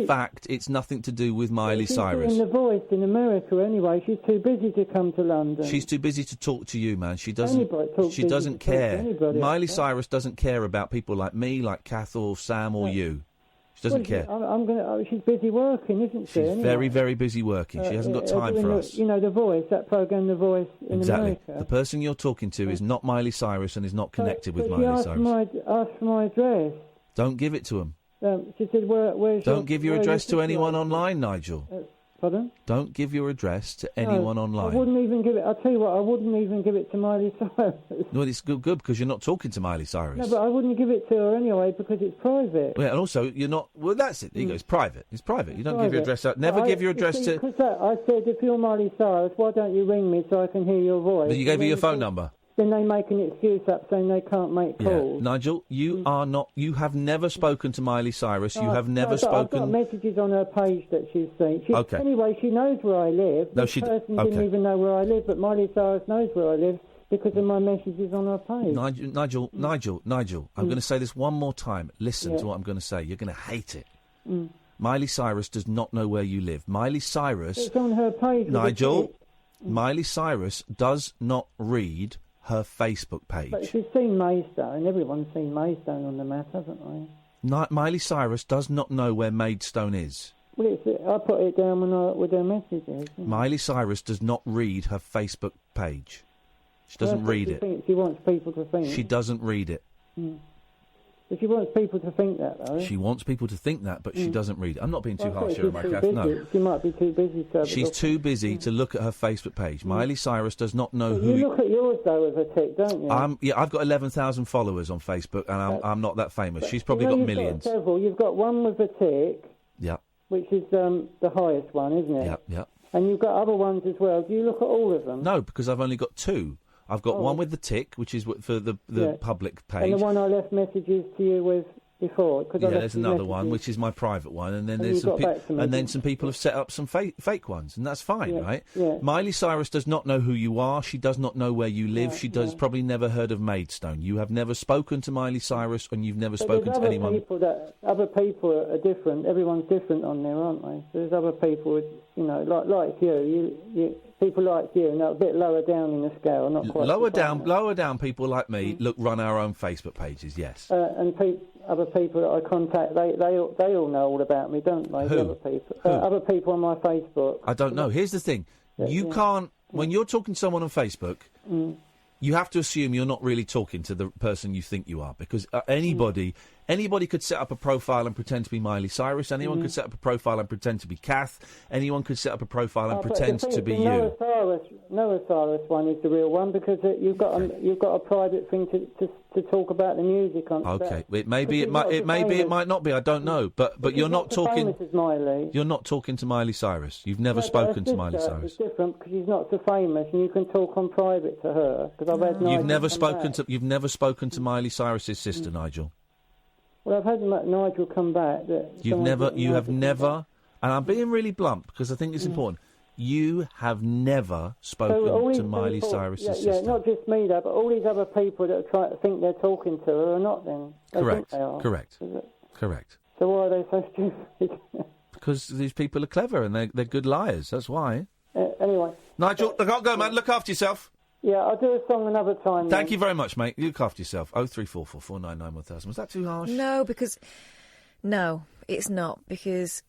fact it's nothing to do with Miley Cyrus. She's in The Voice in America anyway. She's too busy to come to London. She's too busy to talk to you, man. She doesn't care. Miley Cyrus doesn't care about people like me, like Kath or Sam or you. She doesn't care. She's busy working, isn't she? She's very, very busy working. She hasn't got time for us. You know, The Voice, that programme The Voice in America. The person you're talking to is not Miley Cyrus and is not connected with Miley Cyrus. Asked for my address. Don't give it to him. She said, where's Don't give your address to anyone online, Nigel. Pardon? Don't give your address to anyone online. I wouldn't even give it. I'll tell you what, I wouldn't even give it to Miley Cyrus. No, it's good because you're not talking to Miley Cyrus. No, but I wouldn't give it to her anyway because it's private. Yeah, and also you're not. Well, that's it. There you go. It's private. It's private. You don't give your address out. Never give your address to. Because I said, if you're Miley Cyrus, why don't you ring me so I can hear your voice? But you gave her your phone number. Then they make an excuse up saying they can't make calls. Nigel, you are not. You have never spoken to Miley Cyrus. You have never spoken. I've got messages on her page that she's seen. Okay. Anyway, she knows where I live. No, this person didn't even know where I live, but Miley Cyrus knows where I live because of my messages on her page. Nigel, I'm going to say this one more time. Listen to what I'm going to say. You're going to hate it. Miley Cyrus does not know where you live. Miley Cyrus. It's on her page. Nigel, Miley Cyrus does not read her Facebook page. But she's seen Maidstone. Everyone's seen Maidstone on the map, haven't they? Miley Cyrus does not know where Maidstone is. Well, I put it down with her messages. Miley Cyrus does not read her Facebook page. She doesn't read it. She wants people to think. She doesn't read it. But she wants people to think that, though. She wants people to think that, but she doesn't read it. I'm not being too harsh here, Kath. No. She might be too busy to. She's too busy to look at her Facebook page. Miley Cyrus does not know who. You look at yours though with a tick, don't you? I've got 11,000 followers on Facebook, and I'm not that famous. She's probably got millions. Got several. You've got one with a tick. Yeah. Which is the highest one, isn't it? Yeah. And you've got other ones as well. Do you look at all of them? No, because I've only got two. I've got one with the tick, which is for the public page. And the one I left messages to you with before. There's another one, which is my private one, and then there's some people have set up some fake ones, and that's fine, right? Yeah. Other Cyrus does not know who you are. She does not know where you live. She does probably never heard of Maidstone. You have never spoken to Miley Cyrus, and you've never spoken to anyone. Other people are different. Everyone's different on there, aren't they? There's other people, like you. People like you, and a bit lower down in the scale, not quite. Lower down people like me run our own Facebook pages, yes. And other people that I contact, they all know all about me, don't they? Who? Other people, other people on my Facebook. I don't know. Here's the thing: you can't when you're talking to someone on Facebook. You have to assume you're not really talking to the person you think you are, because anybody could set up a profile and pretend to be Miley Cyrus. Anyone could set up a profile and pretend to be Kath. Anyone could set up a profile and pretend to be you. Noah Cyrus one is the real one, because you've got a private thing to talk about the music on. Okay, it might not be. I don't know, but you're not talking. Famous as Miley. You're not talking to Miley Cyrus. You've never spoken to Miley Cyrus. It's different because she's not so famous, and you can talk on private to her. Because I've had You've never spoken to Miley Cyrus's sister, Nigel. Well, I've had Nigel come back. You have never, and I'm being really blunt because I think it's important. You have never spoken to Miley Cyrus's sister. Yeah, not just me though, but all these other people that think they're talking to her are not. Then correct. Correct. So why are they so stupid? Because these people are clever and they're good liars. That's why. Anyway, Nigel, I can't go, man. Look after yourself. Yeah, I'll do a song another time. Thank you very much, mate. You look after yourself. 03444991000. Was that too harsh? No, it's not, because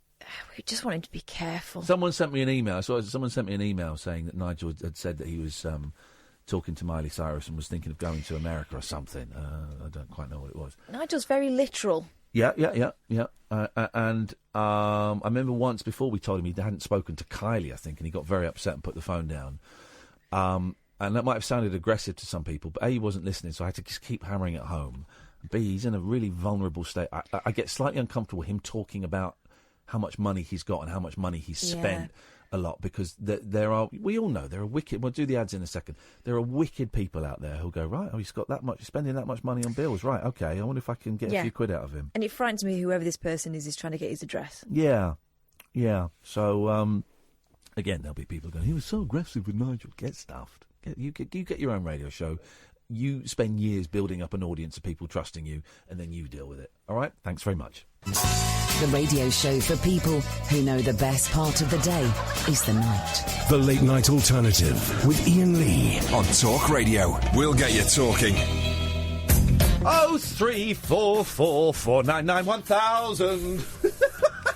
we just want him to be careful. Someone sent me an email. Someone sent me an email saying that Nigel had said that he was talking to Miley Cyrus and was thinking of going to America or something. I don't quite know what it was. Nigel's very literal. Yeah. And I remember once before we told him he hadn't spoken to Kylie, I think, and he got very upset and put the phone down. And that might have sounded aggressive to some people, but A, he wasn't listening, so I had to just keep hammering it home. B, he's in a really vulnerable state. I get slightly uncomfortable with him talking about how much money he's got and how much money he's spent a lot, because there are, we all know, there are wicked, we'll do the ads in a second, there are wicked people out there who'll go, right, he's got that much, spending that much money on bills, right, okay, I wonder if I can get a few quid out of him. And it frightens me whoever this person is trying to get his address. Yeah. So, again, there'll be people going, he was so aggressive with Nigel. Get stuffed. You get your own radio show. You spend years building up an audience of people trusting you, and then you deal with it. All right? Thanks very much. The radio show for people who know the best part of the day is the night. The Late Night Alternative with Iain Lee. On Talk Radio. We'll get you talking. 03444991000.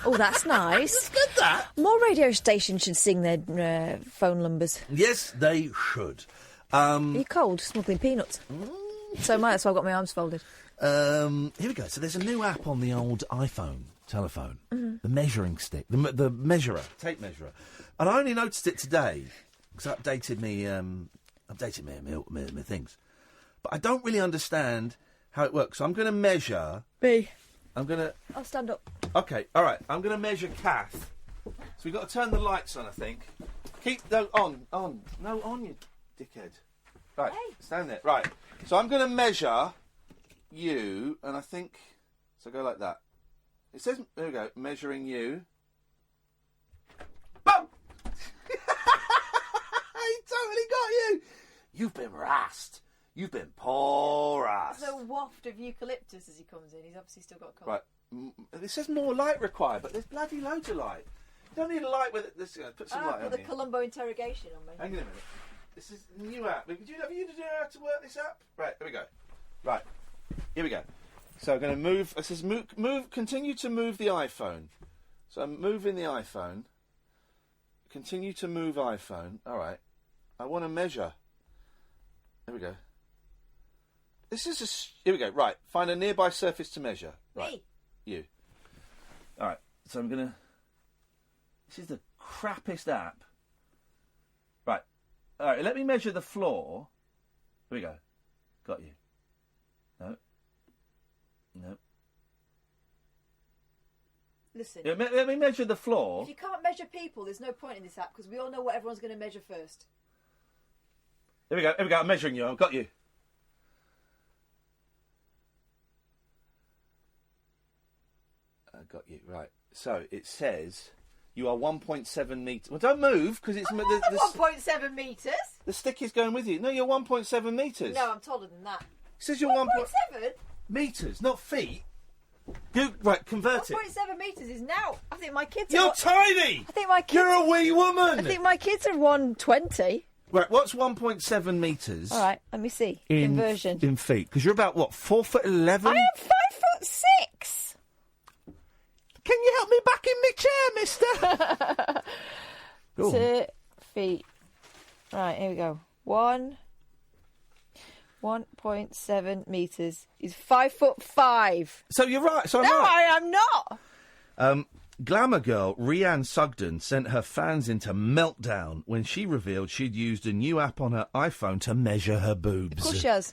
Oh, that's nice. That's good, that. More radio stations should sing their phone numbers. Yes, they should. Are you cold? Smuggling peanuts. So am I, that's why I've got my arms folded. Here we go. So there's a new app on the old iPhone telephone. Mm-hmm. The measuring stick. The measurer. Tape measurer. And I only noticed it today because I updated me things. But I don't really understand how it works. So I'm going to measure... I'll stand up. OK, all right. I'm going to measure Kath. So we've got to turn the lights on, I think. Keep those on. No, on, you dickhead. Right, stand there. Right. So I'm going to measure you, and I think... So go like that. It says... There we go. Measuring you. Boom! He totally got you! You've been harassed. You've been poor ass. There's a waft of eucalyptus as he comes in. He's obviously still got cold. Right. It says more light required, but there's bloody loads of light. You don't need a light with it. Put some light on put the Columbo interrogation on me. Hang on a minute. This is a new app. Have you know how to work this app? Right, here we go. Right, here we go. So I'm going to move. It says move. Continue to move the iPhone. So I'm moving the iPhone. Continue to move iPhone. All right. I want to measure. Here we go. Here we go. Right. Find a nearby surface to measure. Right. Me. You. All right. So I'm going to... This is the crappiest app. Right. All right. Let me measure the floor. Here we go. Got you. No. Listen. Yeah, let me measure the floor. If you can't measure people, there's no point in this app because we all know what everyone's going to measure first. Here we go. I'm measuring you. I've got you. Got you, right. So it says you are 1.7 metres. Well, don't move because it's... 1.7 metres? The stick is going with you. No, you're 1.7 metres. No, I'm taller than that. It says you're 1.7? Metres, not feet. Right, convert it. 1.7 metres is now. I think my kids You're tiny! I think my kids... You're a wee woman! I think my kids are 120. Right, what's 1.7 metres? All right, let me see. Conversion. In feet. Because you're about, what, 4'11"? I am 5'6". Can you help me back in my chair, mister? 2 feet. Right, here we go. 1.7 metres is 5'5". So you're right. So I'm no, right. I am not. Glamour girl Rhiannon Sugden sent her fans into meltdown when she revealed she'd used a new app on her iPhone to measure her boobs. Of course she has.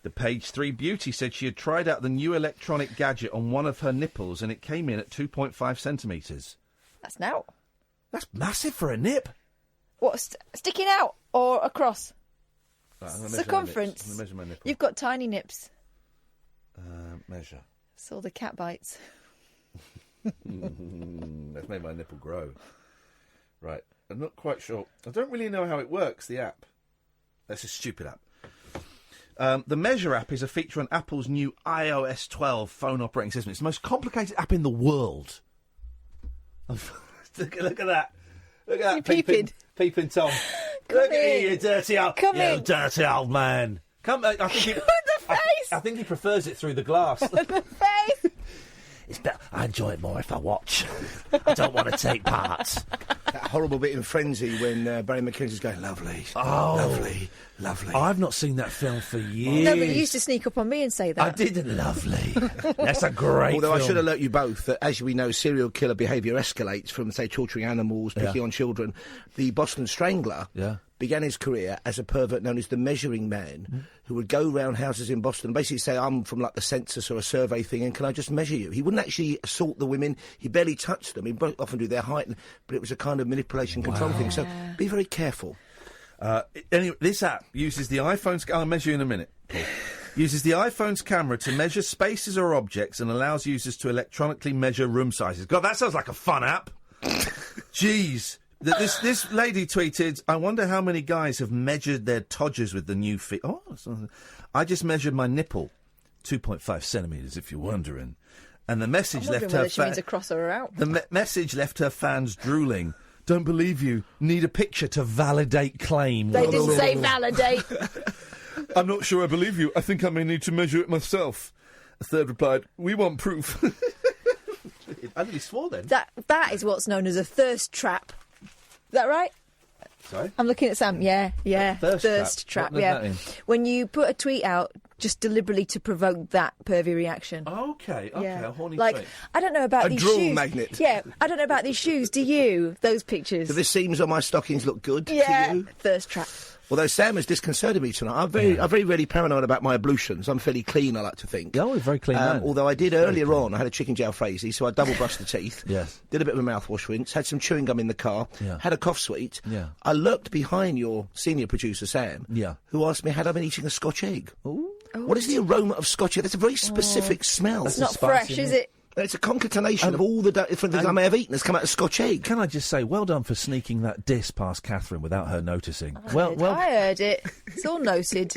The Page 3 beauty said she had tried out the new electronic gadget on one of her nipples and it came in at 2.5 centimetres. That's now. That's massive for a nip. What, sticking out or across? Right, circumference. I'm going to measure my nipple. You've got tiny nips. Measure. It's all the cat bites. That's made my nipple grow. Right. I'm not quite sure. I don't really know how it works, the app. That's a stupid app. The Measure app is a feature on Apple's new iOS 12 phone operating system. It's the most complicated app in the world. Look at that. Look at that peeping Tom. Look at you, dirty old... dirty old man. Come, I think he... the face! I think he prefers it through the glass. The face! it's better. I enjoy it more if I watch. I don't want to take part. That horrible bit in Frenzy when Barry McKenzie's going, lovely, lovely, lovely. I've not seen that film for years. No, but you used to sneak up on me and say that. I did. Lovely. That's a great Although film. I should alert you both that, as we know, serial killer behaviour escalates from, say, torturing animals, picking on children. The Boston Strangler began his career as a pervert known as the Measuring Man, who would go round houses in Boston and basically say, I'm from, like, the census or a survey thing, and can I just measure you? He wouldn't actually assault the women. He barely touched them. He'd often do their height, but it was a kind of manipulation control thing. So be very careful. Anyway, this app uses the iPhone's... I'll measure you in a minute, Paul. Uses the iPhone's camera to measure spaces or objects and allows users to electronically measure room sizes. God, that sounds like a fun app. Jeez. This lady tweeted, I wonder how many guys have measured their todgers with the new feet. Oh, I just measured my nipple, 2.5 centimetres, if you're wondering. And the message left her... she means across or out. The message left her fans drooling. Don't believe you. Need a picture to validate claim. They didn't say validate. I'm not sure I believe you. I think I may need to measure it myself. A third replied, we want proof. I think he swore then. That is what's known as a thirst trap. Is that right? Sorry? I'm looking at Sam. Yeah. Thirst trap. What does that mean? When you put a tweet out just deliberately to provoke that pervy reaction. Okay, a horny like, tweet. I don't know about these shoes. A drool magnet. Yeah, I don't know about these shoes. Do you? Those pictures. Do the seams on my stockings look good to you? Thirst trap. Although Sam has disconcerted me tonight. I'm very rarely paranoid about my ablutions. I'm fairly clean, I like to think. Oh, very clean man. Although I did earlier on, I had a chicken jalfrezi, so I double brushed the teeth. Yes. Did a bit of a mouthwash rinse, had some chewing gum in the car, had a cough sweet. Yeah. I lurked behind your senior producer, Sam, who asked me had I been eating a Scotch egg. Ooh. What is the aroma of Scotch egg? That's a very specific smell. It's not fresh, is it? It's a concatenation of all the different things I may have eaten has come out of Scotch egg. Can I just say, well done for sneaking that diss past Catherine without her noticing. I heard it. It's all noted.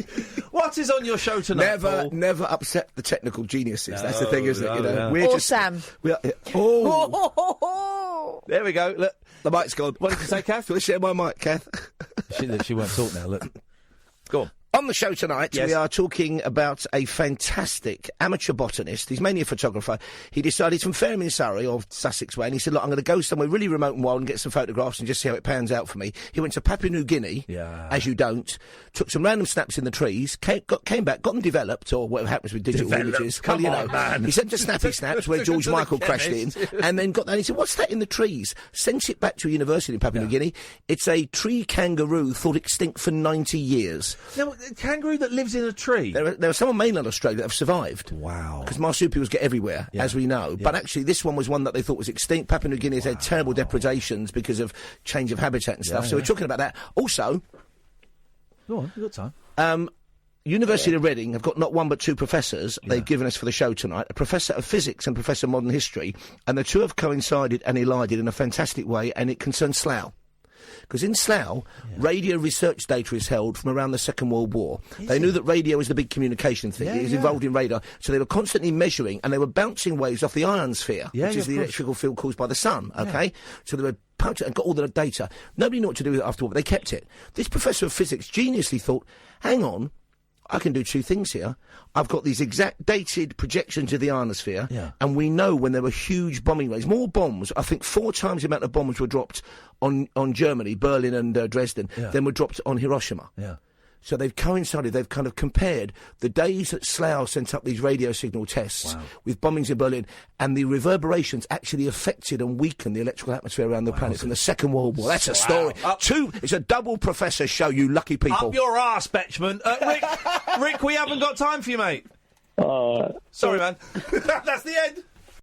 What is on your show tonight, Paul? Never upset the technical geniuses. No, that's the thing, isn't it? You know, yeah. Or Sam. There we go. Look, the mic's gone. What did you say, Kath? Do you share my mic, Kath? She won't talk now. Look, go on. On the show tonight, we are talking about a fantastic amateur botanist. He's mainly a photographer. He decided he's from Fareham in Surrey, or Sussex way, and he said, look, I'm going to go somewhere really remote and wild and get some photographs and just see how it pans out for me. He went to Papua New Guinea, as you don't, took some random snaps in the trees, came back, got them developed, or whatever happens with digital images. Come on, man. He sent to Snappy Snaps, where George Michael crashed in, and then got that. He said, what's that in the trees? Sent it back to a university in Papua New Guinea. It's a tree kangaroo thought extinct for 90 years. Now, a kangaroo that lives in a tree? There are some on mainland Australia that have survived. Wow. Because marsupials get everywhere, as we know. But actually, this one was one that they thought was extinct. Papua New Guinea has had terrible depredations because of change of habitat and stuff. So we're talking about that. Also... Go on, you've got time. University of Reading have got not one but two professors they've given us for the show tonight, a professor of physics and professor of modern history, and the two have coincided and elided in a fantastic way, and it concerns Slough. Because in Slough, radio research data is held from around the Second World War. They knew that radio was the big communication thing. It was involved in radar. So they were constantly measuring, and they were bouncing waves off the ionosphere, which is the electrical field caused by the sun, OK? So they were punched and got all the data. Nobody knew what to do with it afterward, but they kept it. This professor of physics geniusly thought, hang on, I can do two things here. I've got these exact dated projections of the ionosphere, and we know when there were huge bombing waves, more bombs, I think 4 times the amount of bombs were dropped on Germany, Berlin and Dresden, than were dropped on Hiroshima. So they've coincided, they've kind of compared the days that Slough sent up these radio signal tests with bombings in Berlin, and the reverberations actually affected and weakened the electrical atmosphere around the planet from the Second World War. That's a story. It's a double professor show, you lucky people. Up your arse, Betchman. Rick, we haven't got time for you, mate. Sorry, man. That's the end.